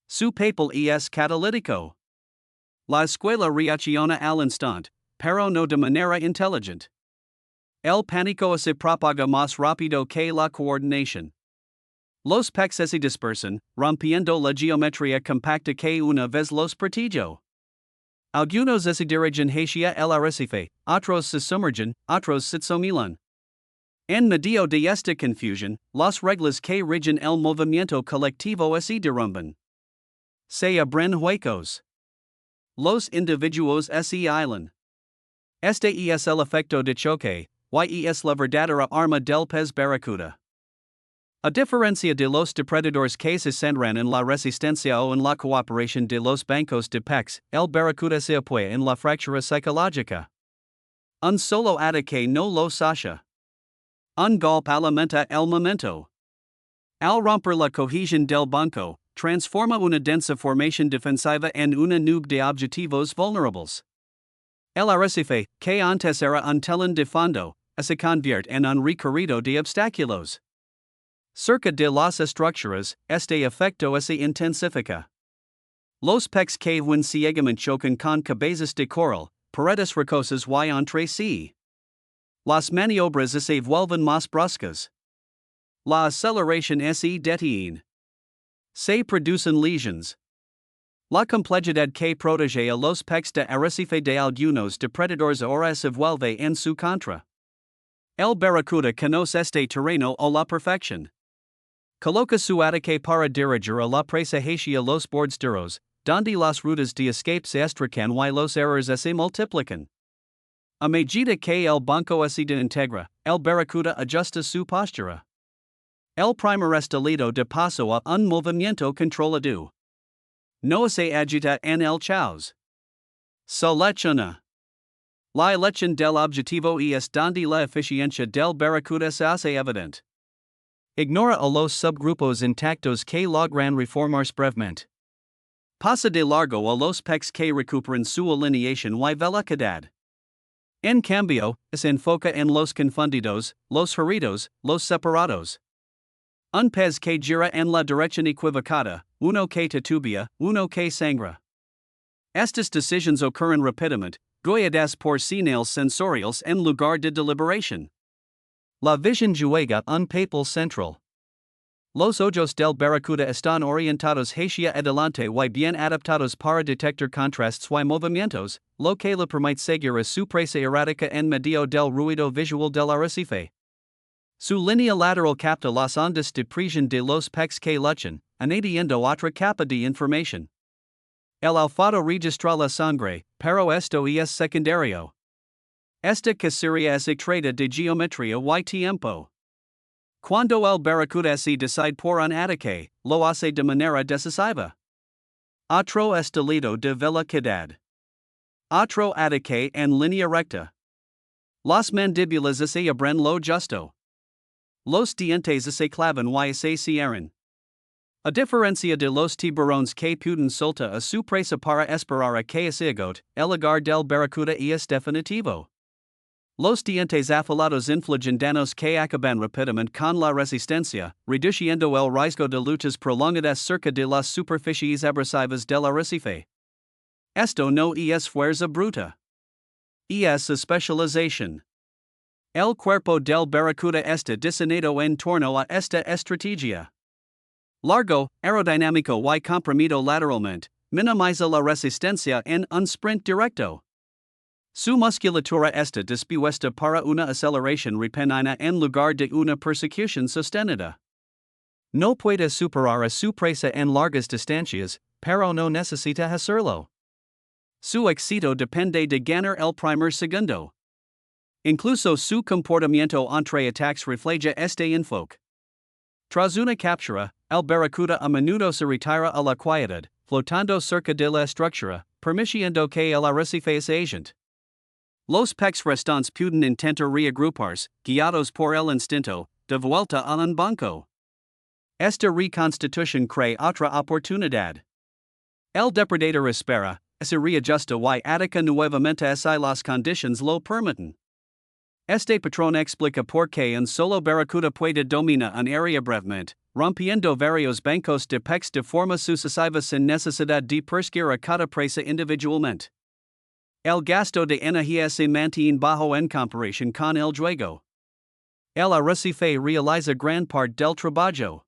Su papel es catalítico. La escuela reacciona al instante, pero no de manera inteligente. El pánico se propaga más rápido que la coordinación. Los peces se dispersan, rompiendo la geometría compacta que una vez los protegió. Algunos se dirigen hacia el arrecife, otros se sumergen, otros se somilan. En medio de esta confusión, las reglas que rigen el movimiento colectivo se derrumban. Se abren huecos. Los individuos se aislan. Este es el efecto de choque, y es la verdadera arma del pez barracuda. A diferencia de los depredadores que se centran en la resistencia o en la cooperación de los bancos de peces, el barracuda se apoya en la fractura psicológica. Un solo ataque no lo sacia. Un golpe alimenta el momento. Al romper la cohesión del banco, transforma una densa formación defensiva en una nube de objetivos vulnerables. El arrecife, que antes era un telón de fondo, se convierte en un recorrido de obstáculos. Cerca de las estructuras, este efecto se intensifica. Los peces que huyen ciegamente chocan con cabezas de coral, paredes rocosas y entre sí. Las maniobras se vuelven más bruscas. La aceleración se detiene. Se producen lesiones. La complejidad que protege a los peces de arrecife de algunos depredadores ahora se vuelve en su contra. El barracuda conoce este terreno a la perfección. Coloca su ataque para dirigir a la presa hacia los bordes duros, donde las rutas de escape se estrican y los errores se multiplican. A medida que el banco se integra, el barracuda ajusta su postura. El primer estilo de paso a un movimiento controlado. No se agita en el caos. Selecciona. La elección del objetivo es donde la eficiencia del barracuda se hace evidente. Ignora a los subgrupos intactos que logran reformarse brevemente. Pasa de largo a los peces que recuperan su alineación y velocidad. En cambio, se enfoca en los confundidos, los heridos, los separados. Un pez que gira en la dirección equivocada, uno que titubea, uno que sangra. Estas decisions ocurren rápidamente, guiadas por señales sensoriales en lugar de deliberación. La visión juega un papel central. Los ojos del barracuda están orientados hacia adelante y bien adaptados para detectar contrastes y movimientos, lo que le permite seguir a su presa errática en medio del ruido visual del arrecife. Su línea lateral capta las ondas de presión de los peces que luchan, añadiendo otra capa de información. El olfato registra la sangre, pero esto es secundario. Esta cacería es trata de geometría y tiempo. Cuando el barracuda se decide por un ataque, lo hace de manera decisiva. Otro estilo de velocidad. Otro ataque en línea recta. Las mandíbulas se abren lo justo. Los dientes se clavan y se cierran. A diferencia de los tiburones que pueden soltar a su presa para esperar a que se agote, el agar del barracuda es definitivo. Los dientes afilados infligen daños que acaban rápidamente con la resistencia, reduciendo el riesgo de luchas prolongadas cerca de las superficies abrasivas del arrecife. Esto no es fuerza bruta. Es especialización. El cuerpo del barracuda está diseñado en torno a esta estrategia. Largo, aerodinámico y comprimido lateralmente, minimiza la resistencia en un sprint directo. Su musculatura está dispuesta para una aceleración repentina en lugar de una persecución sostenida. No puede superar a su presa en largas distancias, pero no necesita hacerlo. Su éxito depende de ganar el primer segundo. Incluso su comportamiento entre ataques refleja este enfoque. Tras una captura, el barracuda a menudo se retira a la quietud, flotando cerca de la estructura, permitiendo que el arrecife se agente. Los peces restantes pueden intentar reagruparse, guiados por el instinto, de vuelta a un banco. Esta reconstitución crea otra oportunidad. El depredador espera, se reajusta y ataca nuevamente si las condiciones lo permiten. Este patrón explica por qué un solo barracuda puede dominar un área brevemente, rompiendo varios bancos de peces de forma sucesiva sin necesidad de perseguir a cada presa individualmente. El gasto de energía se mantiene bajo en comparación con el juego. El arrecife realiza gran parte del trabajo.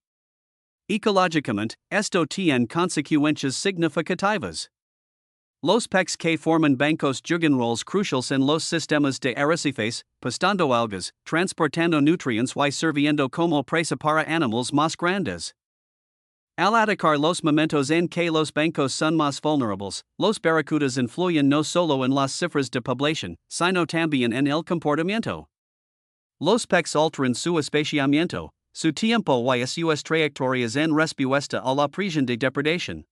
Ecológicamente, esto tiene consecuencias significativas. Los peces que forman bancos juegan roles cruciales en los sistemas de arrecifes, pastando algas, transportando nutrientes y sirviendo como presa para animales más grandes. Al atacar los momentos en que los bancos son más vulnerables, los barracudas influyen no solo en las cifras de población, sino también en el comportamiento. Los peces alteran su espaciamiento, su tiempo y sus trayectorias en respuesta a la presión de depredación.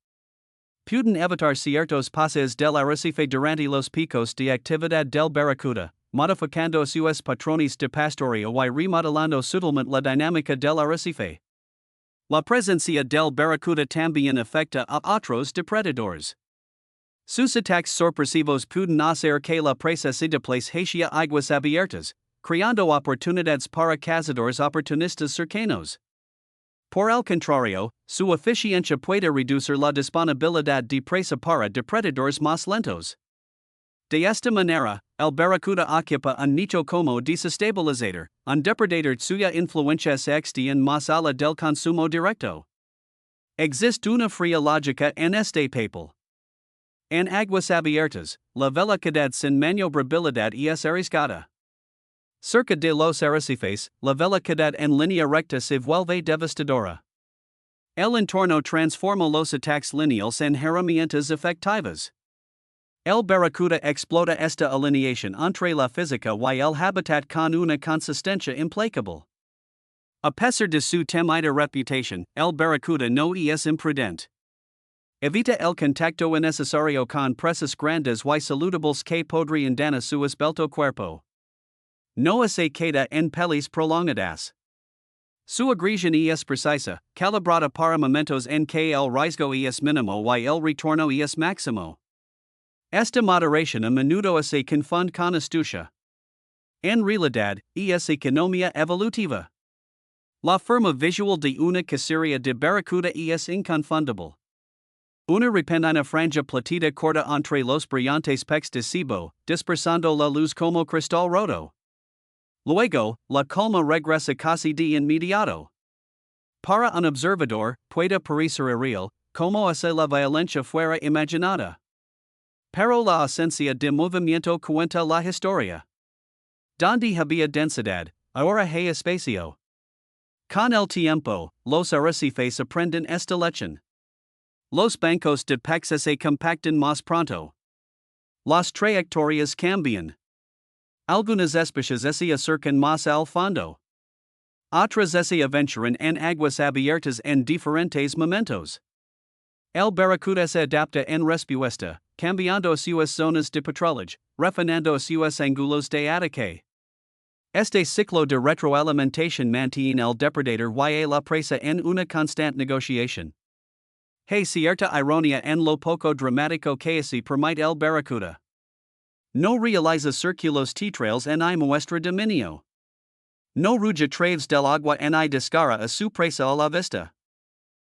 Pueden evitar ciertos pases del arrecife durante los picos de actividad del barracuda, modificando sus patrones de pastoreo y remodelando sutilmente la dinámica del arrecife. La presencia del barracuda también afecta a otros depredadores. Sus ataques sorpresivos pueden hacer que la presa se desplace hacia aguas abiertas, creando oportunidades para cazadores oportunistas cercanos. Por el contrario, su eficiencia puede reducir la disponibilidad de presa para depredadores más lentos. De esta manera, el barracuda ocupa un nicho como desestabilizador, un depredador cuya influencia se extiende más allá del consumo directo. Existe una fría lógica en este papel. En aguas abiertas, la velocidad sin maniobrabilidad es arriesgada. Cerca de los arrecifes, la velocidad en línea recta se vuelve devastadora. El entorno transforma los ataques lineales en herramientas efectivas. El barracuda explota esta alineación entre la física y el hábitat con una consistencia implacable. A pesar de su temida reputación, el barracuda no es imprudente. Evita el contacto innecesario con presas grandes y saludables que podrían dañar su esbelto cuerpo. No se queda en pelis prolongadas. Su agresión es precisa, calibrada para momentos en que el riesgo es mínimo y el retorno es máximo. Esta moderación a menudo se confunde con astucia. En realidad, es economía evolutiva. La forma visual de una cacería de barracuda es inconfundible. Una repentina franja platida corta entre los brillantes pecs de cebo, dispersando la luz como cristal roto. Luego, la calma regresa casi de inmediato. Para un observador, puede parecer irreal, como hace la violencia fuera imaginada. Pero la ausencia de movimiento cuenta la historia. Donde había densidad, ahora hay espacio. Con el tiempo, los arrecifes aprenden esta lección. Los bancos de peces se compactan más pronto. Las trayectorias cambian. Algunas especies se acercan más al fondo. Otras se aventuran en aguas abiertas en diferentes momentos. El barracuda se adapta en respuesta, cambiando sus zonas de patrullaje, refinando sus ángulos de ataque. Este ciclo de retroalimentación mantiene el depredador y la presa en una constante negociación. Hay cierta ironía en lo poco dramático que se permite el barracuda. No realiza círculos teatrales en I muestra dominio. No ruge traves del agua en I descara a su presa a la vista.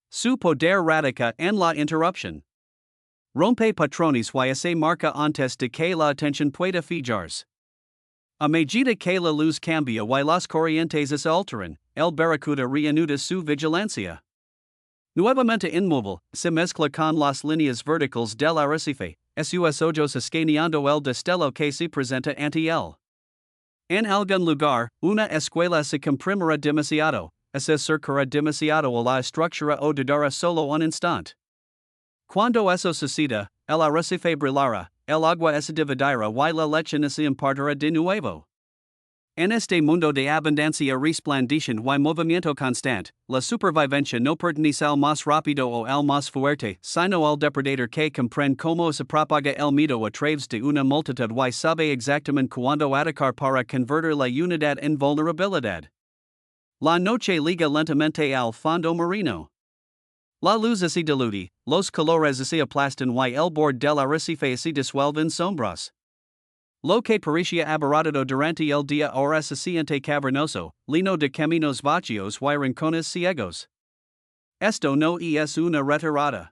Su poder radica en la interrupción. Rompe patrones y se marca antes de que la atención pueda fijarse. A medida que la luz cambia y las corrientes se alteran, el barracuda reanuda su vigilancia. Nuevamente inmóvil, se mezcla con las líneas verticales del arrecife, sus ojos escaneando el destello que se presenta ante él. En algún lugar, una escuela se comprimirá demasiado, se acercará demasiado a la estructura o dudará solo un instante. Cuando eso suceda, el arrecife brillará, el agua se dividirá y la leche se impartirá de nuevo. En este mundo de abundancia resplandeciente y movimiento constante, la supervivencia no pertenece al más rápido o al más fuerte, sino al depredador que comprende cómo se propaga el miedo a través de una multitud y sabe exactamente cuándo atacar para convertir la unidad en vulnerabilidad. La noche liga lentamente al fondo marino. La luz se diluye, los colores se aplastan y el borde del arrecife se disuelve en sombras. Lo que parecía aberrado durante el día ahora se siente cavernoso, lleno de caminos vacíos y rincones ciegos. Esto no es una retirada.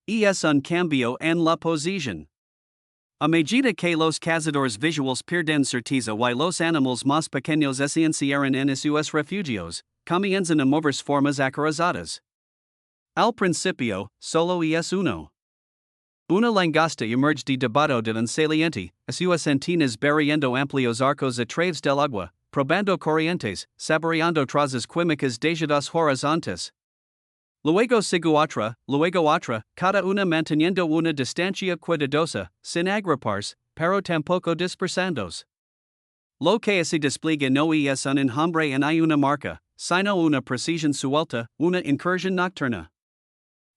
Es un cambio en la posición. A medida que los cazadores visuales pierden certeza y los animales más pequeños se encierran en sus refugios, comienzan a moverse formas acorazadas. Al principio, solo es uno. Una langosta emerge debajo de un saliente, a sus antenas barriendo amplios arcos a través del agua, probando corrientes, saboreando trazas químicas desde dos horizontes. Luego sigue otra, cada una manteniendo una distancia cuidadosa, sin agruparse, pero tampoco dispersándose. Lo que se despliega no es un enjambre en una marca, sino una precisión suelta, una incursión nocturna.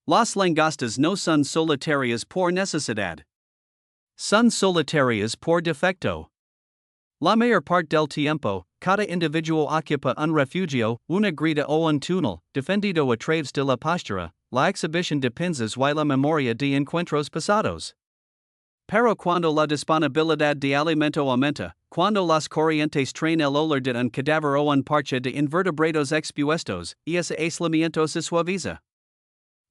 Las langostas no son solitarias por necesidad. Son solitarias por defecto. La mayor parte del tiempo, cada individuo ocupa un refugio, una grita o un túnel, defendido a través de la postura, la exhibición de pinzas y la memoria de encuentros pasados. Pero cuando la disponibilidad de alimento aumenta, cuando las corrientes traen el olor de un cadáver o un parche de invertebrados expuestos, ese aislamiento se suaviza.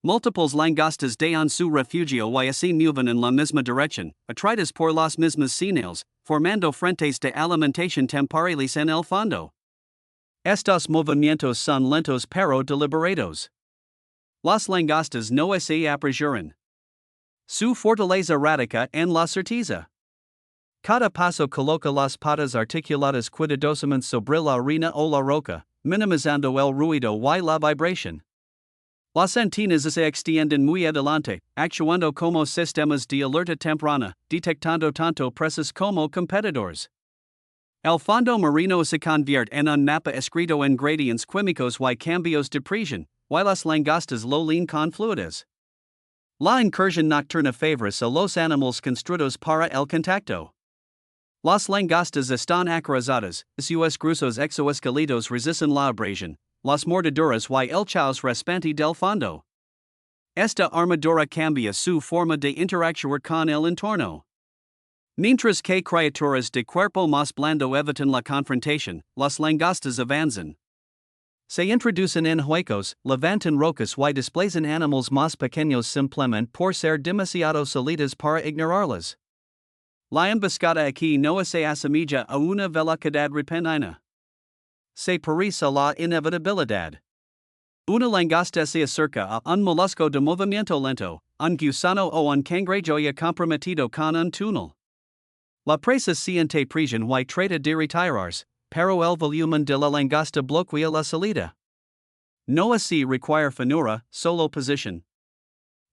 Múltiples langostas de su refugio y se mueven en la misma dirección, atraídas por las mismas señales, formando frentes de alimentación temporales en el fondo. Estos movimientos son lentos pero deliberados. Las langostas no se apresuran. Su fortaleza radica en la certeza. Cada paso coloca las patas articuladas cuidadosamente sobre la arena o la roca, minimizando el ruido y la vibración. Las antenas se extienden muy adelante, actuando como sistemas de alerta temprana, detectando tanto presas como competidores. El fondo marino se convierte en un mapa escrito en gradientes químicos y cambios de presión, y las langostas lo leen con fluidez. La incursión nocturna favorece a los animales construidos para el contacto. Las langostas están acorazadas, sus gruesos exoesqueletos resisten la abrasión, las mordeduras y el caos raspante del fondo. Esta armadura cambia su forma de interactuar con el entorno. Mientras que criaturas de cuerpo más blando evitan la confrontación, las langostas avanzan. Se introducen en huecos, levantan rocas y desplazan animals más pequeños simplemente por ser demasiado sólidas para ignorarlas. La emboscada aquí no se asemilla a una velocidad repentina. Se parece a la inevitabilidad. Una langosta se acerca a un molusco de movimiento lento, un gusano o un cangrejo ya comprometido con un túnel. La presa siente presión y trata de retirarse, pero el volumen de la langosta bloquea la salida. No así require finura, solo posición.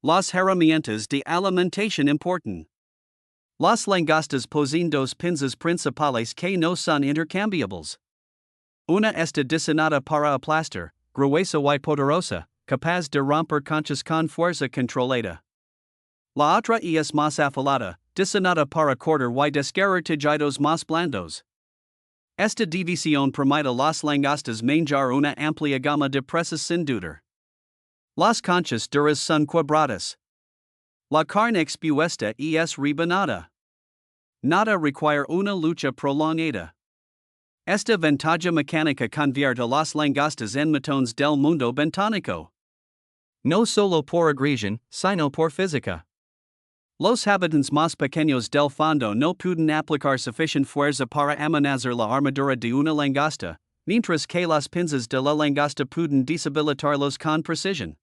Las herramientas de alimentación importan. Las langostas poseen dos pinzas principales que no son intercambiables. Una está diseñada para aplastar, gruesa y poderosa, capaz de romper conchas con fuerza controlada. La otra es más afilada, diseñada para cortar y desgarrar tejidos más blandos. Esta división permite a las langostas manjar una amplia gama de presas sin dudar. Las conchas duras son quebradas. La carne expuesta es rebanada. Nada require una lucha prolongada. Esta ventaja mecánica convierte a las langostas en matones del mundo bentónico. No solo por agresión, sino por física. Los habitantes más pequeños del fondo no pueden aplicar suficiente fuerza para amenazar la armadura de una langosta, mientras que las pinzas de la langosta pueden deshabilitarlos con precisión.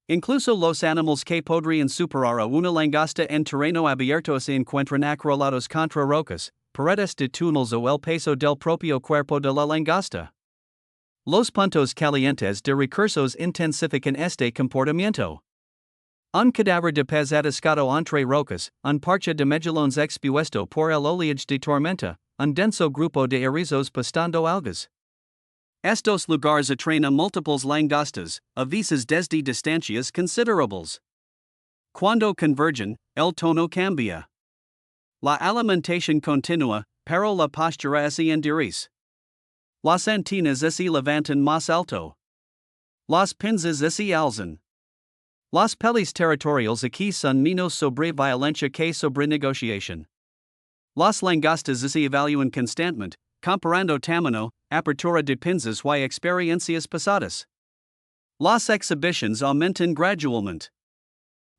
Incluso los animales que podrían superar a una langosta en terreno abierto se encuentran acorralados contra rocas, paredes de túneles o el peso del propio cuerpo de la langosta. Los puntos calientes de recursos intensifican este comportamiento. Un cadáver de pez atascado entre rocas, un parche de mejillones expuesto por el oleaje de tormenta, un denso grupo de erizos pastando algas. Estos lugares atraen a múltiples langostas, a veces desde distancias considerables. Cuando convergen, el tono cambia. La alimentación continúa, pero la postura se endereza. Las antenas se levantan más alto. Las pinzas se alzan. Las pelis territoriales aquí son menos sobre violencia que sobre negociación. Las langostas se evalúan constantemente, comparando tamaño, apertura de pinzas y experiencias pasadas. Las exhibiciones aumentan gradualmente.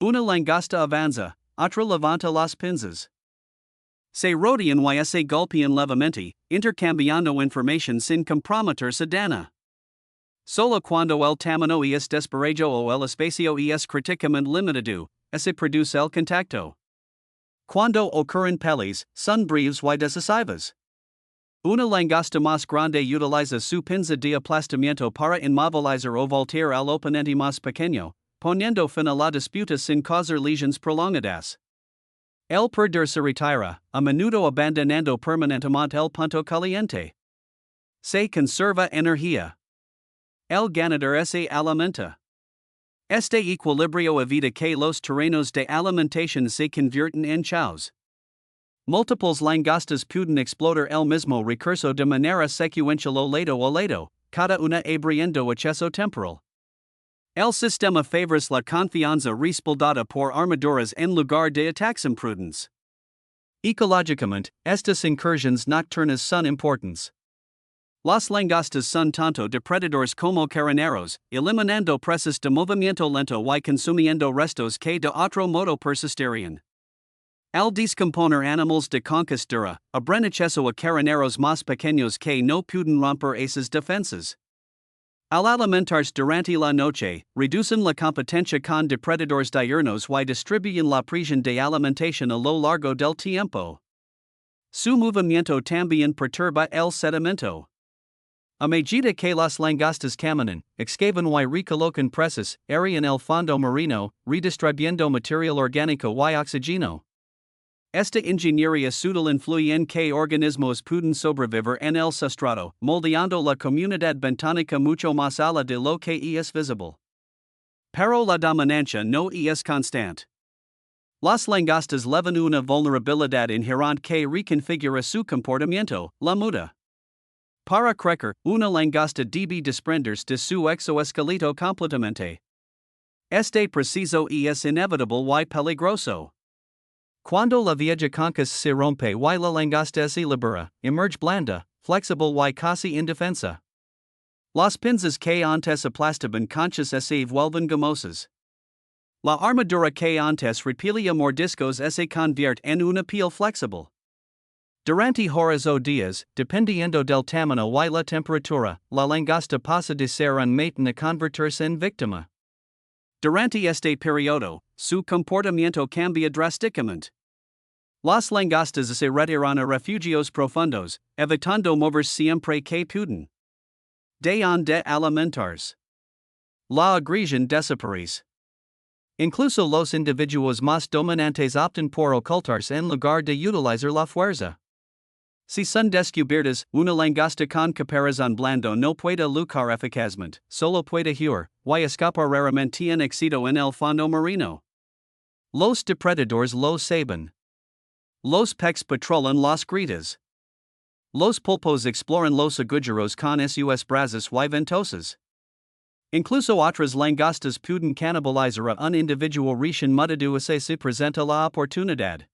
Una langosta avanza, otra levanta las pinzas. Se rodean y se golpean levemente, intercambiando información sin comprometer su dana. Solo cuando el tamaño es desparejo o el espacio es críticamente limitado, se produce el contacto. Cuando ocurren pelis, son breves y decisivas. Una langosta más grande utiliza su pinza de aplastamiento para inmovilizar o voltear al oponente más pequeño, poniendo fin a la disputa sin causar lesiones prolongadas. El perder se retira, a menudo abandonando permanentemente el punto caliente. Se conserva energía. El ganador se alimenta. Este equilibrio evita que los terrenos de alimentación se convierten en chaos. Múltiples langostas pueden explotar el mismo recurso de manera secuencial o lado, cada una abriendo acceso temporal. El sistema favorece la confianza respaldada por armaduras en lugar de ataques imprudentes. Ecológicamente, estas incursiones nocturnas son importantes. Las langostas son tanto depredadores como carroñeros, eliminando presas de movimiento lento y consumiendo restos que de otro modo persistirían. Al descomponer animales de conquistura, abren acceso a carroñeros más pequeños que no pueden romper esas defensas. Al alimentarse durante la noche, reducen la competencia con depredadores diurnos y distribuyen la presión de alimentación a lo largo del tiempo. Su movimiento también perturba el sedimento. A medida que las langostas caminan, excavan y recolocan presas, aerean el fondo marino, redistribuyendo material orgánico y oxígeno. Esta ingeniería sutil influye en que organismos pueden sobrevivir en el sustrato, moldeando la comunidad bentónica mucho más allá de lo que es visible. Pero la dominancia no es constante. Las langostas llevan una vulnerabilidad inherente que reconfigura su comportamiento, la muda. Para crecer, una langosta debe desprenderse de su exoesqueleto completamente. Este proceso es inevitable y peligroso. Cuando la vieja concha se rompe y la langosta se libera, emerge blanda, flexible y casi indefensa. Las pinzas que antes aplastaban conchas ese vuelven gomosas. La armadura que antes repelia mordiscos se convierte en una piel flexible. Durante horas o días, dependiendo del tamaño y la temperatura, la langosta pasa de ser un mate a convertirse en víctima. Durante este periodo, su comportamiento cambia drásticamente. Las langostas se retiran a refugios profundos, evitando moverse siempre que pueden. De alimentarse. La agresión desaparece. Incluso los individuos más dominantes optan por ocultarse en lugar de utilizar la fuerza. Si son descubiertas, una langosta con caparazón blando no puede luchar eficazmente, solo puede huir, y escapar raramente en éxito en el fondo marino. Los depredadores lo saben. Los peces patrolan las grietas. Los pulpos exploran los agujeros con sus brazos y ventosas. Incluso otras langostas pueden canibalizar a un individuo recién mudado si se presenta la oportunidad.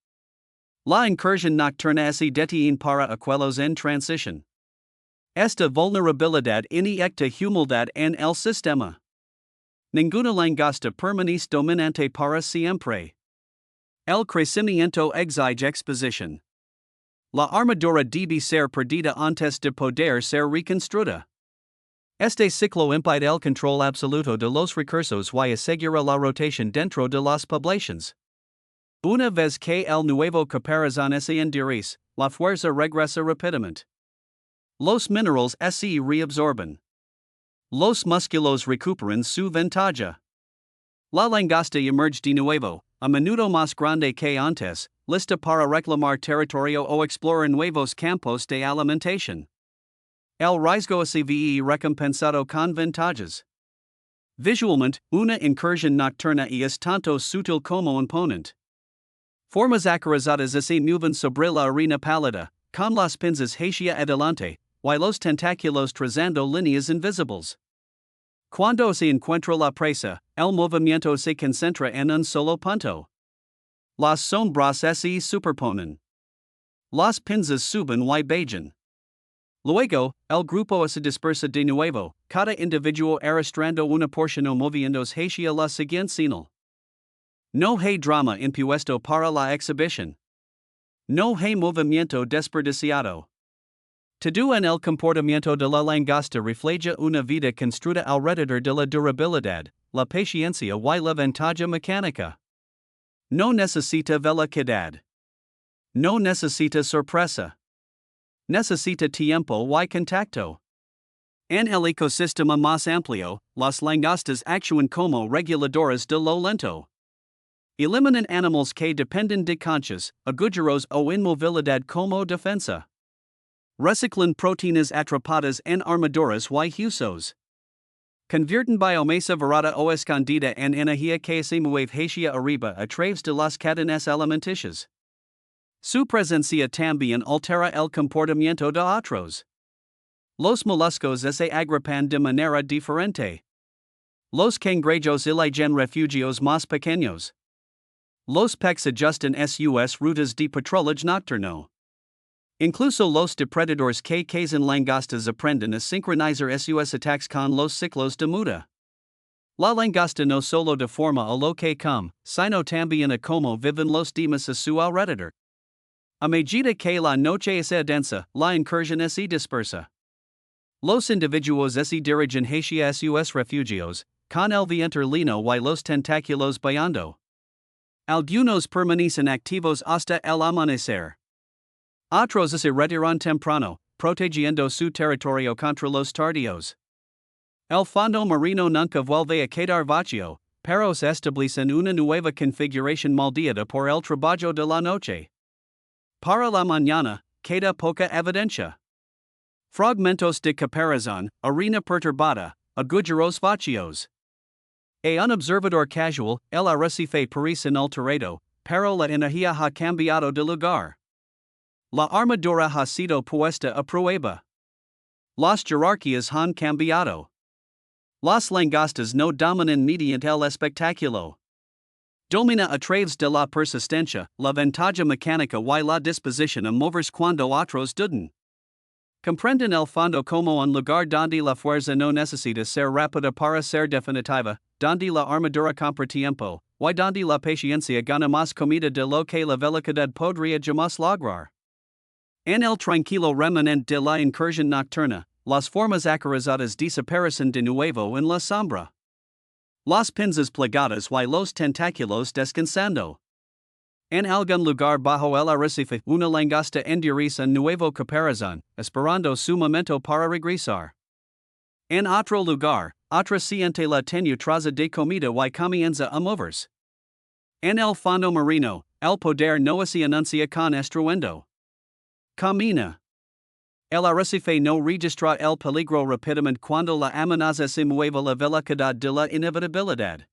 La incursión nocturna se detiene para aquellos en transición. Esta vulnerabilidad iniecta humildad en el sistema. Ninguna langosta permanece dominante para siempre. El crecimiento exige exposición. La armadura debe ser perdida antes de poder ser reconstruida. Este ciclo impide el control absoluto de los recursos y asegura la rotación dentro de las poblaciones. Una vez que el nuevo caparazón se endurece, la fuerza regresa rápidamente. Los minerales se reabsorben. Los músculos recuperan su ventaja. La langosta emerge de nuevo, a menudo más grande que antes, lista para reclamar territorio o explorar nuevos campos de alimentación. El riesgo se ve recompensado con ventajas. Visualmente, una incursión nocturna es tanto sutil como imponente. Formas acarizadas se mueven sobre la arena pálida, con las pinzas hacia adelante, y los tentáculos trazando líneas invisibles. Cuando se encuentra la presa, el movimiento se concentra en un solo punto. Las sombras se superponen. Las pinzas suben y bajan. Luego, el grupo se dispersa de nuevo, cada individuo arrastrando una porción o moviéndose hacia la siguiente señal. No hay drama impuesto para la exhibición. No hay movimiento desperdiciado. Todo en el comportamiento de la langosta refleja una vida construida alrededor de la durabilidad, la paciencia y la ventaja mecánica. No necesita velocidad. No necesita sorpresa. Necesita tiempo y contacto. En el ecosistema más amplio, las langostas actúan como reguladoras de lo lento. Eliminan animales que dependen de conchas, agujeros o inmovilidad como defensa. Reciclan proteínas atrapadas en armaduras y huesos. Convierten biomasa varada o escondida en energía que se mueve hacia arriba a través de las cadenas alimenticias. Su presencia también altera el comportamiento de otros. Los moluscos se agrupan de manera diferente. Los cangrejos eligen refugios más pequeños. Los peces ajustan sus rutas de patrullaje nocturno. Incluso los depredadores que cazan langostas aprenden a sincronizar sus ataques con los ciclos de muda. La langosta no solo deforma a lo que come, sino también a como viven los demás a su alrededor. A medida que la noche se densa, la incursión se dispersa. Los individuos se dirigen hacia sus refugios, con el vientre lino y los tentáculos bayando. Algunos permanecen activos hasta el amanecer. Otros se retiran temprano, protegiendo su territorio contra los tardíos. El fondo marino nunca vuelve a quedar vacío, pero se establecen una nueva configuración moldeada por el trabajo de la noche. Para la mañana, queda poca evidencia. Fragmentos de caparazón, arena perturbada, agujeros vacíos. A un observador casual, el arrecife parece inalterado, pero la energía ha cambiado de lugar. La armadura ha sido puesta a prueba. Las jerarquías han cambiado. Las langostas no dominan mediante el espectáculo. Domina a través de la persistencia, la ventaja mecánica y la disposición a moverse cuando otros duden. Comprenden el fondo como un lugar donde la fuerza no necesita ser rápida para ser definitiva, donde la armadura compra tiempo, y donde la paciencia gana más comida de lo que la velocidad podría jamás lograr. En el tranquilo remanente de la incursión nocturna, las formas acarizadas desaparecen de nuevo en la sombra. Las pinzas plegadas y los tentáculos descansando. En algún lugar bajo el arrecife, una langosta endurece un nuevo caparazón, esperando su momento para regresar. En otro lugar, otra siente la tenutraza de comida y comienza a moverse. En el fondo marino, el poder no se anuncia con estruendo. Camina. El arrecife no registra el peligro rápidamente cuando la amenaza se mueve la velocidad de la inevitabilidad.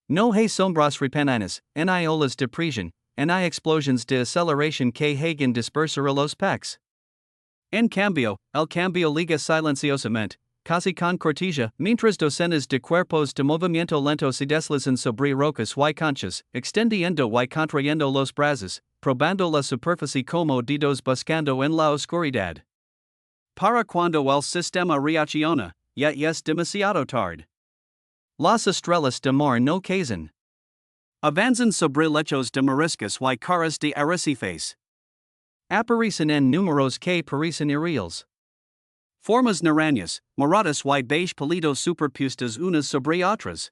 No hay sombras repentinas, ni olas de presión, ni explosiones de aceleración que hagan dispersar a los peces. En cambio, el cambio liga silenciosamente, casi con cortesía, mientras docenas de cuerpos de movimiento lento se deslizan sobre rocas y conchas, extendiendo y contrayendo los brazos, probando la superficie como dedos buscando en la oscuridad. Para cuando el sistema reacciona, ya es demasiado tarde. Las estrellas de mar no cazan. Avanzan sobre lechos de mariscos y caras de arrecifes. Aparecen en números que parecen irreales. Formas naranjas, moradas y beige pálidos superpuestas unas sobre otras.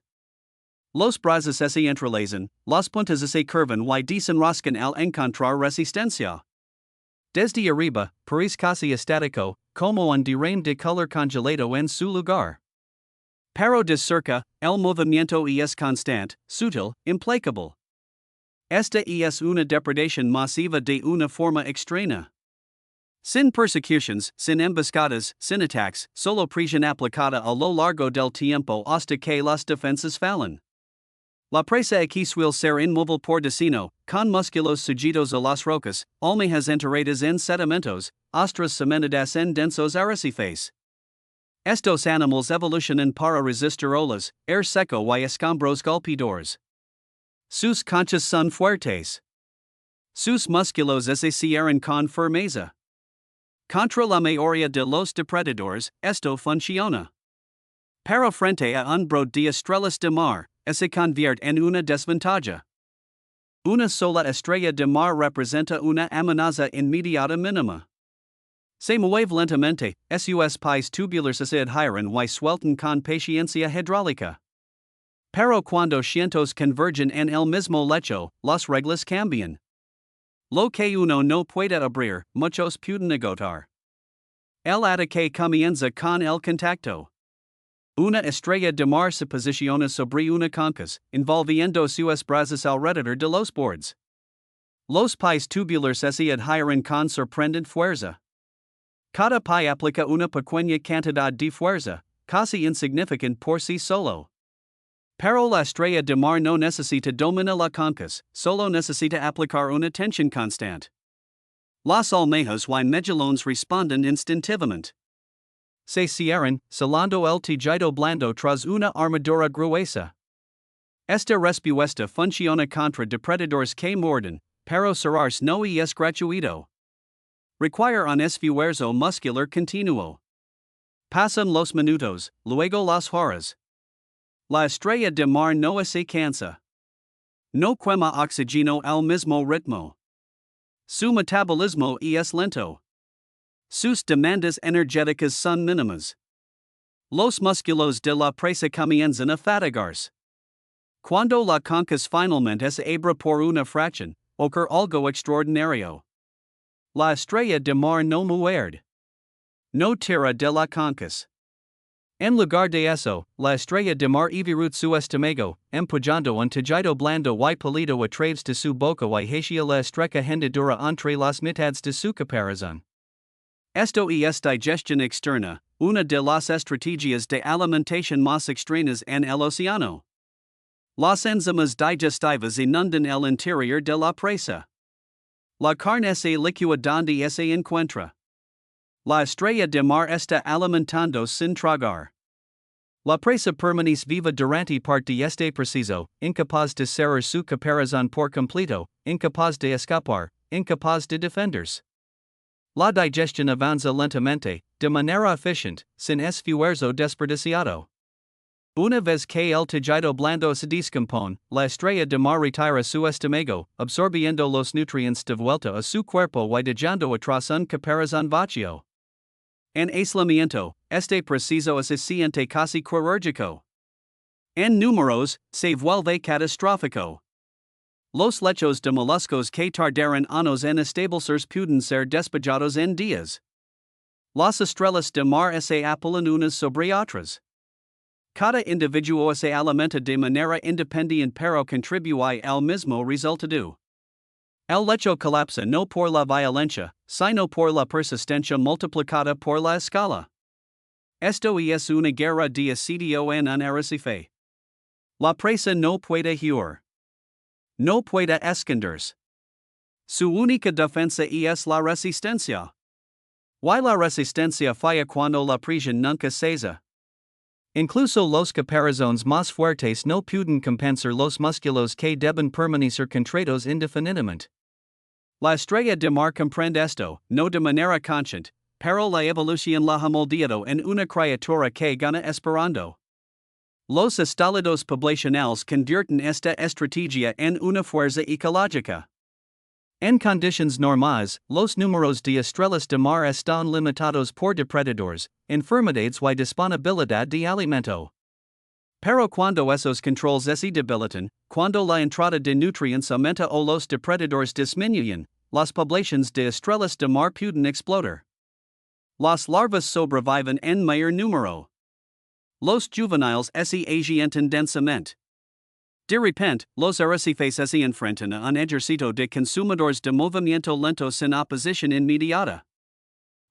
Los brazos se entrelazan, las puntas se curvan y desenroscan al encontrar resistencia. Desde arriba, parece casi estático, como un derrame de color congelado en su lugar. Pero de cerca, el movimiento es constante, sutil, implacable. Esta es una depredación masiva de una forma extraña. Sin persecuciones, sin emboscadas, sin ataques, solo presión aplicada a lo largo del tiempo hasta que las defensas fallan. La presa aquí suele ser inmóvil por destino, con músculos sujetos a las rocas, almejas enterradas en sedimentos, ostras cementadas en densos arrecifes. Estos animales evolucionan para resistir olas, aire seco y escombros golpeadores. Sus conchas son fuertes. Sus músculos se cierran con firmeza. Contra la mayoría de los depredadores, esto funciona. Pero frente a un brood de estrellas de mar, se convierte en una desventaja. Una sola estrella de mar representa una amenaza inmediata mínima. Se mueve lentamente, sus pies tubulares se adhieren y sueltan con paciencia hidráulica. Pero cuando cientos convergen en el mismo lecho, las reglas cambian. Lo que uno no puede abrir, muchos pueden agotar. El ataque comienza con el contacto. Una estrella de mar se posiciona sobre una concas, envolviendo sus brazos alrededor de los bordes. Los pies tubulares se adhieren con sorprendente fuerza. Cada pie aplica una pequeña cantidad de fuerza, casi insignificante por sí solo. Pero la estrella de mar no necesita dominar la concas, solo necesita aplicar una tensión constante. Las almejas y medulones responden instintivamente. Se cierran, selando el tejido blando tras una armadura gruesa. Esta respuesta funciona contra depredadores que muerden, pero cerrarse no es gratuito. Require un esfuerzo muscular continuo. Pasan los minutos, luego las horas. La estrella de mar no se cansa. No quema oxígeno al mismo ritmo. Su metabolismo es lento. Sus demandas energéticas son mínimas. Los músculos de la presa comienzan a fatigarse. Cuando la concas finalmente se abre por una fracción, ocurre algo extraordinario. La estrella de mar no muerde. No tira de la concas. En lugar de eso, la estrella de mar evirut su estómago, empujando un tejido blando y pálido a través de su boca y hacia la estrecha hendidura entre las mitades de su caparazón. Esto es digestión externa, una de las estrategias de alimentación más extrañas en el océano. Las enzimas digestivas inundan el interior de la presa. La carne se licúa donde se encuentra. La estrella de mar está alimentando sin tragar. La presa permanece viva durante parte de este preciso, incapaz de cerrar su caparazón por completo, incapaz de escapar, incapaz de defenderse. La digestión avanza lentamente, de manera eficiente, sin esfuerzo desperdiciado. Una vez que el tejido blando se descompone, la estrella de mar retira su estómago, absorbiendo los nutrientes de vuelta a su cuerpo y dejando atrás un caparazón vacío. En aislamiento, este proceso es eficiente casi quirúrgico. En números, se vuelve catastrófico. Los lechos de moluscos que tardaron años en establecerse pueden ser despejados en días. Las estrellas de mar se apoyan unas sobre otras. Cada individuo se alimenta de manera independiente pero contribuye al mismo resultado. El lecho colapsa no por la violencia, sino por la persistencia multiplicada por la escala. Esto es una guerra de asedio en un arrecife. La presa no puede huir. No puede esconderse. Su única defensa es la resistencia. Y la resistencia falla cuando la prisión nunca cesa. Incluso los caparazones más fuertes no pueden compensar los músculos que deben permanecer contraídos indefinidamente. La estrella de mar comprende esto, no de manera consciente, pero la evolución la ha moldeado en una criatura que gana esperando. Los estados poblacionales convierten esta estrategia en una fuerza ecológica. En condiciones normales, los números de estrellas de mar están limitados por depredadores, enfermedades y disponibilidad de alimento. Pero cuando esos controles se debilitan, cuando la entrada de nutrientes aumenta o los depredadores disminuyen, las poblaciones de estrellas de mar pueden explotar. Las larvas sobreviven en mayor número. Los juveniles se agientan densamente. De repente, los arrecifes se enfrentan a un ejército de consumidores de movimiento lento sin oposición inmediata.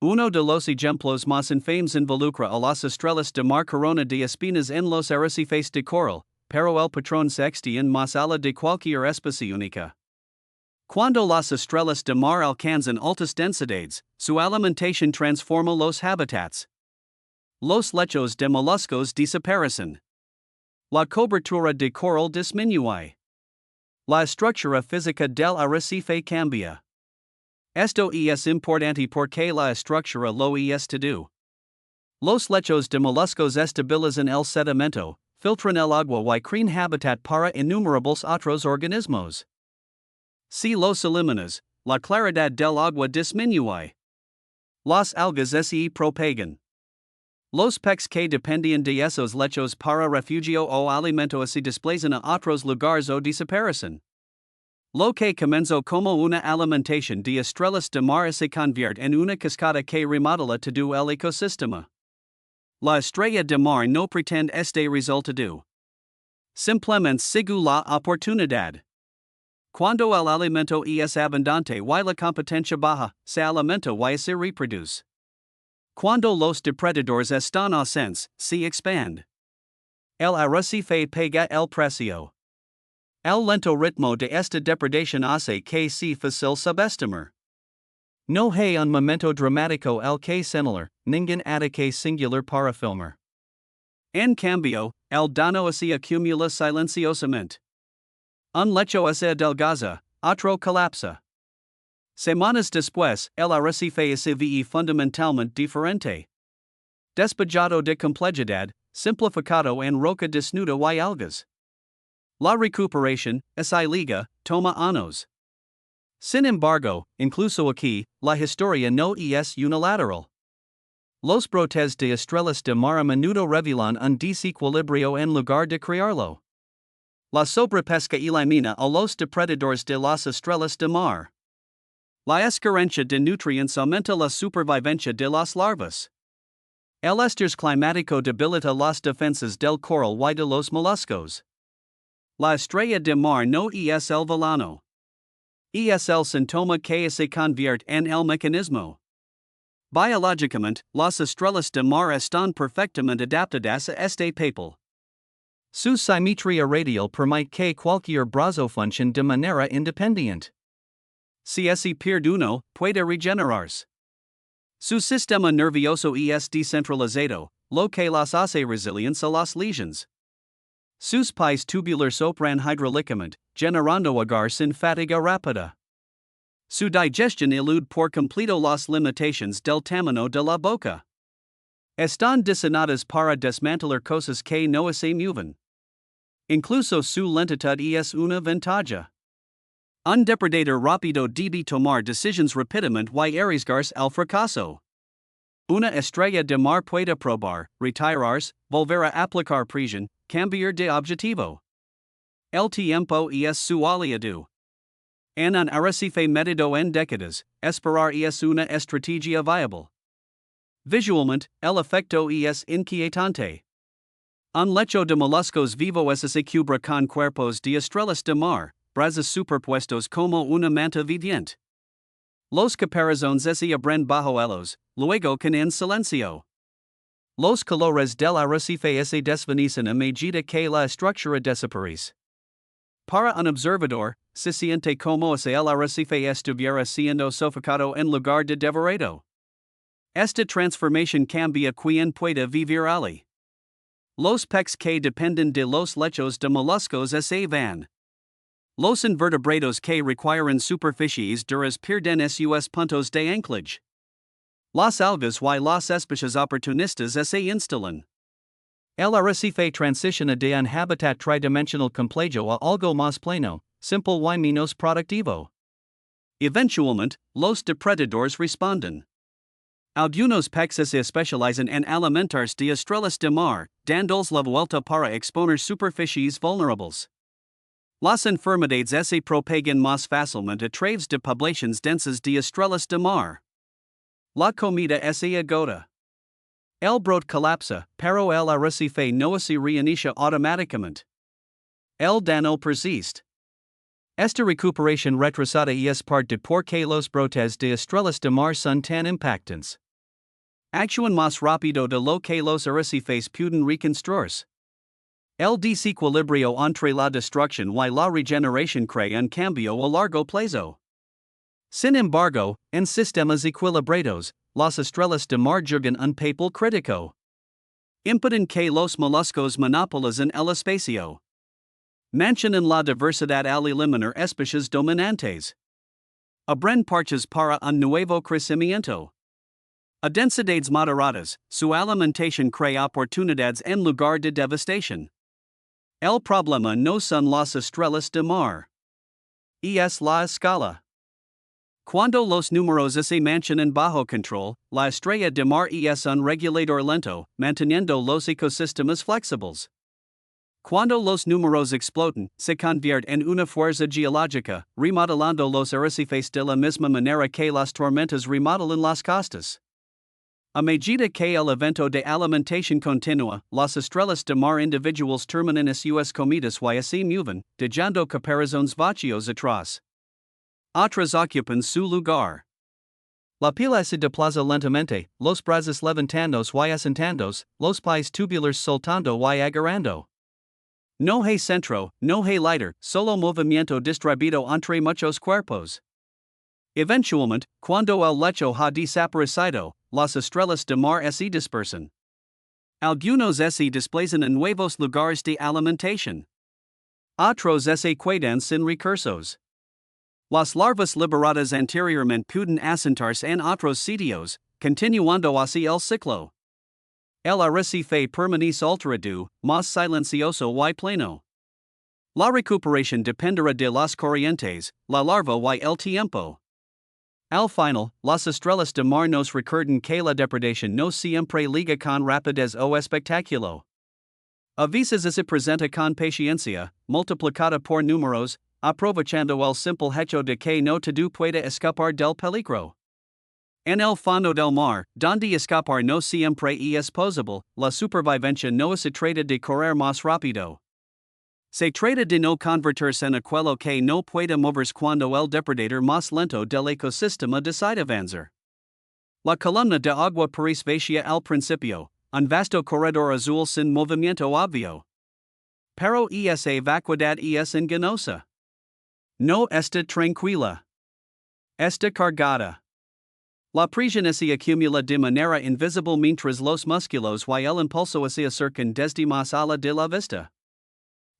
Uno de los ejemplos más infames involucra a las estrellas de mar corona de espinas en los arrecifes de coral, pero el patrón se extiende más allá de cualquier especie única. Cuando las estrellas de mar alcanzan altas densidades, su alimentación transforma los hábitats. Los lechos de moluscos desaparecen. La cobertura de coral disminuye. La estructura física del arrecife cambia. Esto es importante porque la estructura lo es todo. Los lechos de moluscos estabilizan el sedimento, filtran el agua y crean hábitat para innumerables otros organismos. Si los eliminas, la claridad del agua disminuye. Las algas se propagan. Los peces que dependían de esos lechos para refugio o alimento se desplazan a otros lugares o desaparecen. Lo que comenzó como una alimentación de estrellas de mar se convierte en una cascada que remodela todo el ecosistema. La estrella de mar no pretende este resultado. Simplemente sigue la oportunidad. Cuando el alimento es abundante y la competencia baja, se alimenta y se reproduce. Cuando los depredadores están ausentes, se expande. El arrecife pega el precio. El lento ritmo de esta depredación hace que se fácil subestimar. No hay un momento dramático el que señalar, ningún ataque singular para filmar. En cambio, el daño se acumula silenciosamente. Un lecho se adelgaza, otro colapsa. Semanas después, el arrecife se ve fundamentalmente diferente. Despejado de complejidad, simplificado en roca desnuda y algas. La recuperación, esa liga, toma años. Sin embargo, incluso aquí, la historia no es unilateral. Los brotes de estrellas de mar a menudo revelan un desequilibrio en lugar de crearlo. La sobrepesca elimina a los depredadores de las estrellas de mar. La escarencia de nutrientes aumenta la supervivencia de las larvas. El estrés climático debilita las defensas del coral y de los moluscos. La estrella de mar no es el villano. Es el síntoma que se convierte en el mecanismo. Biológicamente, las estrellas de mar están perfectamente adaptadas a este papel. Su simetría radial permite que cualquier brazo funcione de manera independiente. Si se pierde uno, puede regenerarse. Su sistema nervioso es descentralizado, lo que las hace resilientes a las lesiones. Sus pies tubulares operan hidráulicamente, generando agar sin fatiga rápida. Su digestion elude por completo las limitaciones del tamaño de la boca. Están diseñadas para desmantelar cosas que no se mueven. Incluso su lentitud es una ventaja. Un depredador rápido debe tomar decisiones rápidamente y arriesgarse al fracaso. Una estrella de mar puede probar, retirarse, volver a aplicar presión, cambiar de objetivo. El tiempo es su aliado. En un arrecife metido en décadas, esperar es una estrategia viable. Visualmente, el efecto es inquietante. Un lecho de moluscos vivos se cubra con cuerpos de estrellas de mar, brazos superpuestos como una manta viviente. Los caparazones se abren bajo ellos, luego en silencio. Los colores del arrecife se desvanecen a medida que la estructura desaparece. Para un observador, se siente como si el arrecife estuviera siendo sofocado en lugar de devorado. Esta transformación cambia quien puede vivir allí. Los peces que dependen de los lechos de moluscos se van. Los invertebrados que requieren superficies duras pierden sus puntos de anclaje. Las algas y las especies oportunistas se instalan. El arrecife transiciona de un hábitat tridimensional complejo a algo más plano, simple y menos productivo. Eventualmente, los depredadores responden. Algunos peces se especializan en alimentarse de estrellas de mar, dándoles la vuelta para exponer superficies vulnerables. Las enfermedades se propagan más fácilmente a través de poblaciones densas de estrellas de mar. La comida se agota. El brote colapsa, pero el arrecife no se reinicia automáticamente. El daño persiste. Esta recuperación retrasada es parte porque los brotes de estrellas de mar son tan impactantes. Actúan más rápido de lo que los arrecifes pueden reconstruirse. El desequilibrio entre la destrucción y la regeneración crea un cambio a largo plazo. Sin embargo, en sistemas equilibrados, las estrellas de mar juegan un papel crítico. Impiden que los moluscos monopolicen el espacio. Mantienen la diversidad al eliminar especies dominantes. Abren parches para un nuevo crecimiento. A densidades moderadas, su alimentación crea oportunidades en lugar de devastación. El problema no son las estrellas de mar. Es la escala. Cuando los números se mantienen bajo control, la estrella de mar es un regulador lento, manteniendo los ecosistemas flexibles. Cuando los números explotan, se convierte en una fuerza geológica, remodelando los arrecifes de la misma manera que las tormentas remodelan las costas. A medida que el evento de alimentación continua, las estrellas de mar individuales terminan sus comidas y se mueven, dejando caparazones vacíos atrás. Otras ocupan su lugar. La pila se desplaza lentamente, los brazos levantándose y asentándose, los pies tubulares soltando y agarrando. No hay centro, no hay líder, solo movimiento distribuido entre muchos cuerpos. Eventualmente, cuando el lecho ha desaparecido, las estrellas de mar se dispersan. Algunos se desplazan en nuevos lugares de alimentación. Otros se quedan sin recursos. Las larvas liberadas anteriormente pueden asentarse en otros sitios, continuando así el ciclo. El arrecife permanece alterado, más silencioso y plano. La recuperación dependerá de las corrientes, la larva y el tiempo. Al final, las estrellas de mar nos recuerdan que la depredación no siempre liga con rapidez o espectáculo. A veces se presenta con paciencia, multiplicada por números, aprovechando el simple hecho de que no todo puede escapar del peligro. En el fondo del mar, donde escapar no siempre es posible, la supervivencia no se trata de correr más rápido. Se trata de no convertirse en aquello que no puede moverse cuando el depredador más lento del ecosistema decide avanzar. La columna de agua parece vacía al principio, un vasto corredor azul sin movimiento obvio. Pero esa vacuidad es engañosa. No está tranquila. Está cargada. La presión se acumula de manera invisible mientras los músculos y el impulso se acercan desde más allá de la vista.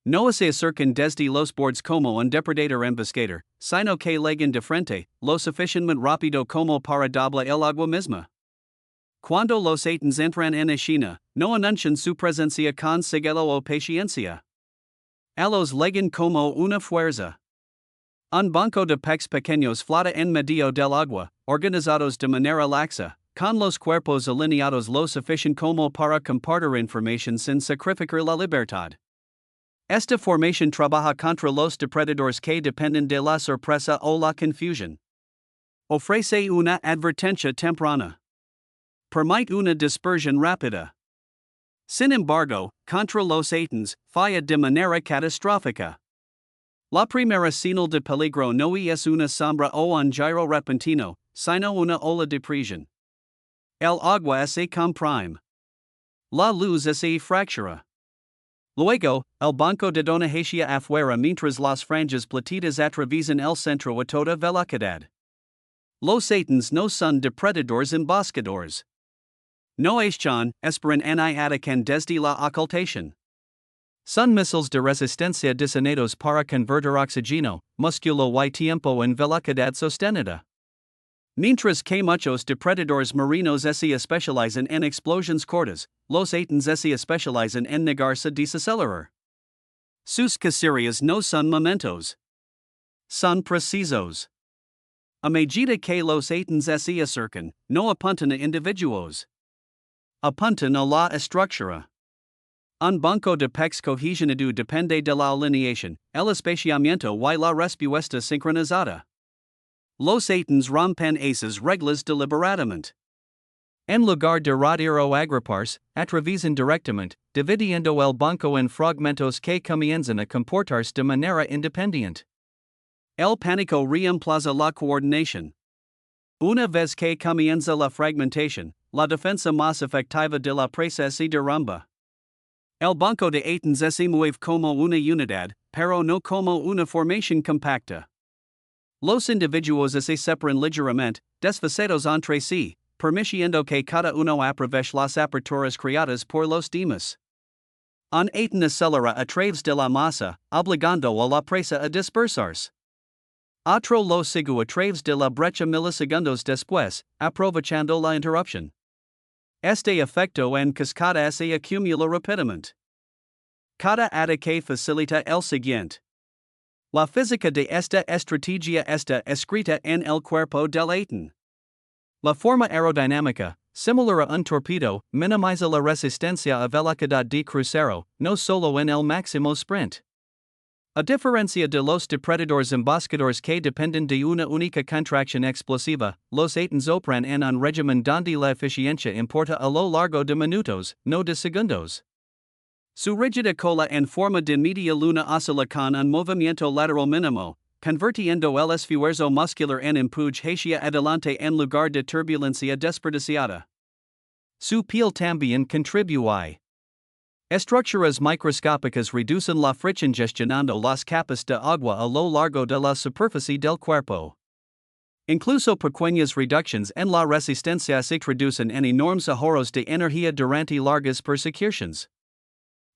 No se acercan desde los bordes como un depredador emboscador, sino que llegan de frente, lo suficientemente rápido como para darle el agua misma. Cuando los ataques entran en escena, no anuncian su presencia con sigilo o paciencia. Los llegan como una fuerza. Un banco de peces pequeños flota en medio del agua, organizados de manera laxa, con los cuerpos alineados lo suficiente como para compartir información sin sacrificar la libertad. Esta formación trabaja contra los depredadores que dependen de la sorpresa o la confusión. Ofrece una advertencia temprana. Permite una dispersión rápida. Sin embargo, contra los ataques, falla de manera catastrófica. La primera señal de peligro no es una sombra o un giro repentino, sino una ola de presión. El agua se comprime. La luz se fractura. Luego, el banco de donde hacia afuera mientras las franjas platitas atraviesan el centro a toda velocidad. Los ataques no son depredadores emboscadores. No están esperan ni atacan desde la ocultación. Son misiles de resistencia diseñados para convertir oxígeno, músculo y tiempo en velocidad sostenida. Mientras que muchos depredadores marinos se especializan en explosiones cortas, los ataques se especializan en negarse desacelerar. Sus cacerías no son momentos. Son precisos. A medida que los ataques se acercan, no apuntan a individuos. Apuntan a la estructura. Un banco de peces cohesionado depende de la alineación, el espaciamiento y la respuesta sincronizada. Los ataques rompen esas reglas deliberadamente. En lugar de rodear o agruparse, atraviesan directamente, dividiendo el banco en fragmentos que comienzan a comportarse de manera independiente. El pánico reemplaza la coordinación. Una vez que comienza la fragmentación, la defensa más efectiva de la presa se derrumba. El banco de ataques se mueve como una unidad, pero no como una formación compacta. Los individuos se separan ligeramente, desfasados entre sí, permitiendo que cada uno aproveche las aperturas creadas por los demás. Un ataque acelera a través de la masa, obligando a la presa a dispersarse. Otro lo sigue a través de la brecha milisegundos después, aprovechando la interrupción. Este efecto en cascada se acumula rápidamente. Cada ataque facilita el siguiente. La física de esta estrategia está escrita en el cuerpo del atacante. La forma aerodinámica, similar a un torpedo, minimiza la resistencia a velocidad de crucero, no solo en el máximo sprint. A diferencia de los depredadores emboscadores que dependen de una única contracción explosiva, los ataques operan en un régimen donde la eficiencia importa a lo largo de minutos, no de segundos. Su rígida cola en forma de media luna oscila con un movimiento lateral mínimo, convirtiendo el esfuerzo muscular en empuje hacia adelante en lugar de turbulencia desperdiciada. Su piel también contribuye. Estructuras microscópicas reducen la fricción gestionando las capas de agua a lo largo de la superficie del cuerpo. Incluso pequeñas reducciones en la resistencia se traducen en enormes ahorros de energía durante largas persecuciones.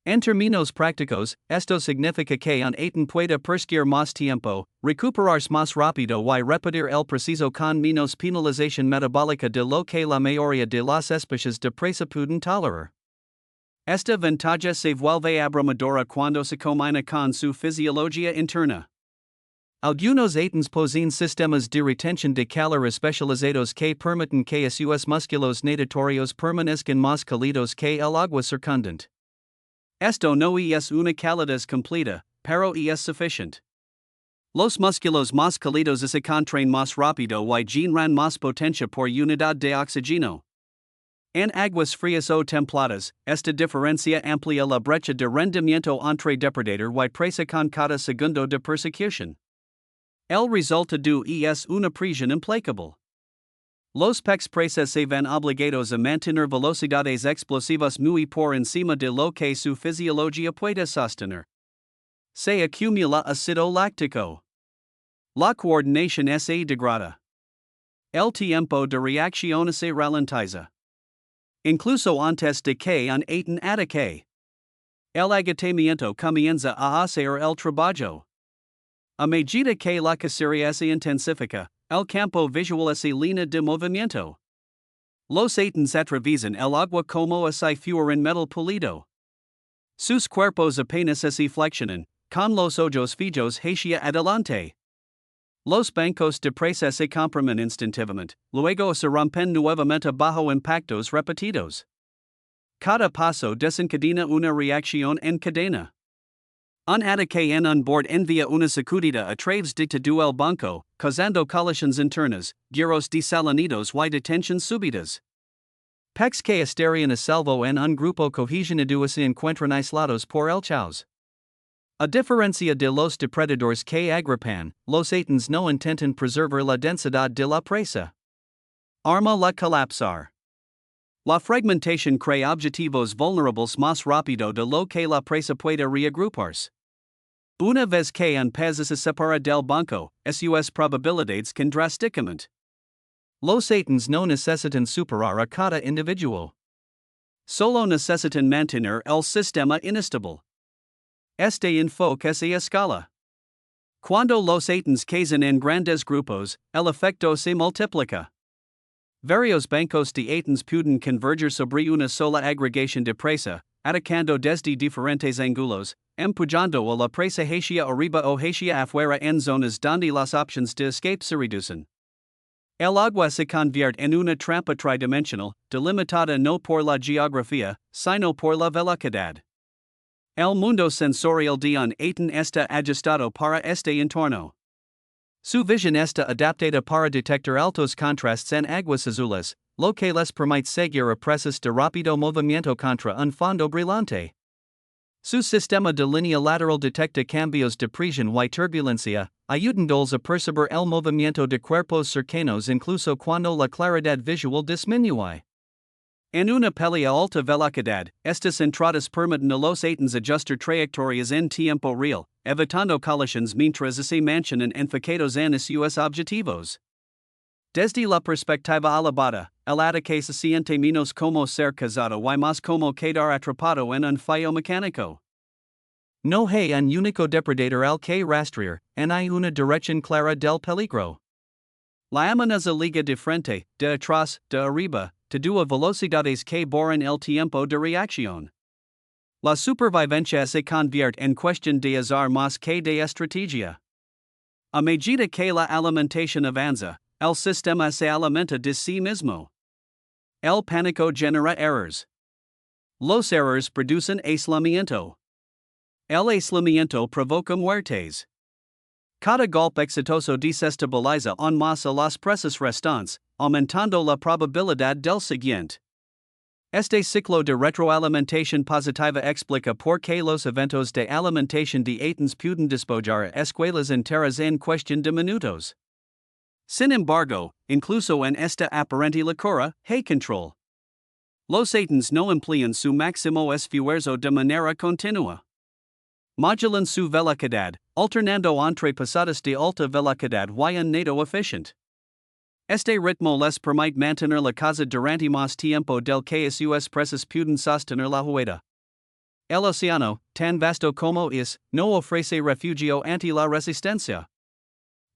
En términos prácticos, esto significa que un atacante puede perseguir más tiempo, recuperarse más rápido y repetir el proceso con menos penalización metabólica de lo que la mayoría de las especies de presa pueden tolerar. Esta ventaja se vuelve abrumadora cuando se combina con su fisiología interna. Algunos ataques poseen sistemas de retención de calor especializados que permiten que sus músculos natatorios permanezcan más cálidos que el agua circundante. Esto no es una calidez completa, pero es suficiente. Los músculos más cálidos se contraen más rápido y generan más potencia por unidad de oxígeno. En aguas frías o templadas, esta diferencia amplía la brecha de rendimiento entre depredador y presa con cada segundo de persecución. El resultado es una presión implacable. Los peces presas se ven obligados a mantener velocidades explosivas muy por encima de lo que su fisiología puede sostener. Se acumula ácido láctico. La coordinación se degrada. El tiempo de reacción se ralentiza. Incluso antes de que un ataque ataque. El agotamiento comienza a hacer el trabajo. A medida que la cacería se intensifica, el campo visual se llena de movimiento. Los atens atraviesan el agua como si fueran metal pulido. Sus cuerpos apenas se flexionan, con los ojos fijos hacia adelante. Los bancos de presa se comprimen instintivamente, luego se rompen nuevamente bajo impactos repetidos. Cada paso desencadena una reacción en cadena. Un ataque en un board envía una sacudida a través de todo el banco, causando colisiones internas, giros desalinidos y detenciones súbitas. Pex que estarían a salvo en un grupo cohesionado se encuentran aislados por el caos. A diferencia de los depredadores que agripan, los atens no intentan preservar la densidad de la presa. Arma la colapsar. La fragmentación crea objetivos vulnerables más rápido de lo que la presa puede reagruparse. Una vez que un pez se separa del banco, sus probabilidades can drásticamente. Los atens no necesitan superar a cada individuo. Solo necesitan mantener el sistema inestable. Este enfoque se escala. Cuando los atens cazan en grandes grupos, el efecto se multiplica. Varios bancos de atens pueden converger sobre una sola agregación de presa, atacando desde diferentes ángulos, empujando a la presa hacia arriba o hacia afuera en zonas donde las opciones de escape se reducen. El agua se convierte en una trampa tridimensional, delimitada no por la geografía, sino por la velocidad. El mundo sensorial de un aten está ajustado para este entorno. Su visión está adaptada para detectar altos contrastes en aguas azules, lo que les permite seguir a presas de rápido movimiento contra un fondo brillante. Su sistema de línea lateral detecta cambios de presión y turbulencia, ayudándoles a percibir el movimiento de cuerpos cercanos incluso cuando la claridad visual disminuye. En una pelea a alta velocidad, estas entradas permiten a los atens ajustar trayectorias en tiempo real, evitando colisiones mientras se mantienen enfocados en sus objetivos. Desde la perspectiva elevada, el ataque se siente menos como ser cazado y más como quedar atrapado en un fallo mecánico. No hay un único depredador al que rastrear, ni hay una dirección clara del peligro. La amenaza liga de frente, de atrás, de arriba, todo a velocidades que borran el tiempo de reacción. La supervivencia se convierte en cuestión de azar más que de estrategia. A medida que la alimentación avanza, el sistema se alimenta de sí mismo. El pánico genera errores. Los errores producen aislamiento. El aislamiento provoca muertes. Cada golpe exitoso desestabiliza aún más a las presas restantes, aumentando la probabilidad del siguiente. Este ciclo de retroalimentación positiva explica por qué los eventos de alimentación de atens pueden despojar a escuelas enteras en cuestión de minutos. Sin embargo, incluso en esta aparente locura, hay control. Los atens no emplean su máximo esfuerzo de manera continua. Modulan su velocidad, alternando entre pasadas de alta velocidad y un nado eficiente. Este ritmo les permite mantener la caza durante más tiempo del que sus presas pueden sostener la huida. El océano, tan vasto como es, no ofrece refugio ante la resistencia.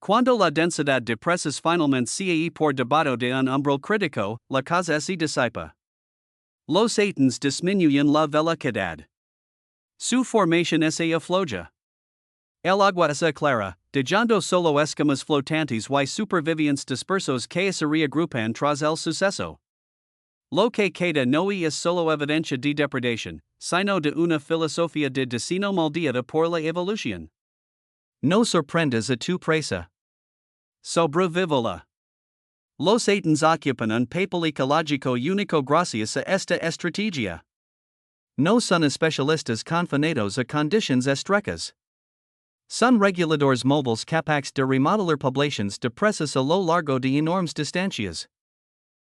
Cuando la densidad de presas finalmente se por debajo de un umbral crítico, la caza se disipa. Los atens disminuyen la velocidad. Su formación se afloja. El agua es clara, dejando solo escamas flotantes y supervivientes dispersos que se reagrupan tras el suceso. Lo que queda no es solo evidencia de depredación, sino de una filosofía de destino moldeada por la evolución. No sorprendas a tu presa. Sobrevívala. Los atens ocupan un papel ecológico único gracias a esta estrategia. No son especialistas confinados a condiciones estrechas. Son reguladores móviles capaces de remodelar poblaciones de presas a lo largo de enormes distancias.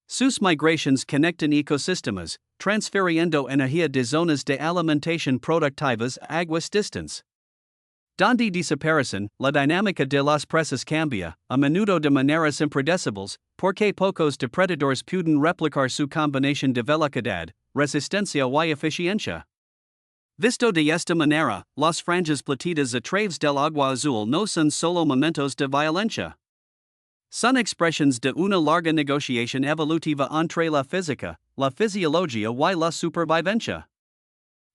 Sus migraciones conectan ecosistemas, transfiriendo energía de zonas de alimentación productivas a aguas distantes. Donde desaparecen, la dinámica de las presas cambia, a menudo de maneras impredecibles, porque pocos depredadores pueden replicar su combinación de velocidad, resistencia y eficiencia. Visto de esta manera, las franjas platidas a través del agua azul no son solo momentos de violencia. Son expresiones de una larga negociación evolutiva entre la física, la fisiología y la supervivencia.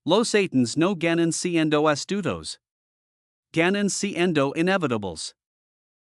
Los satans no ganan siendo astutos. Ganan siendo inevitables.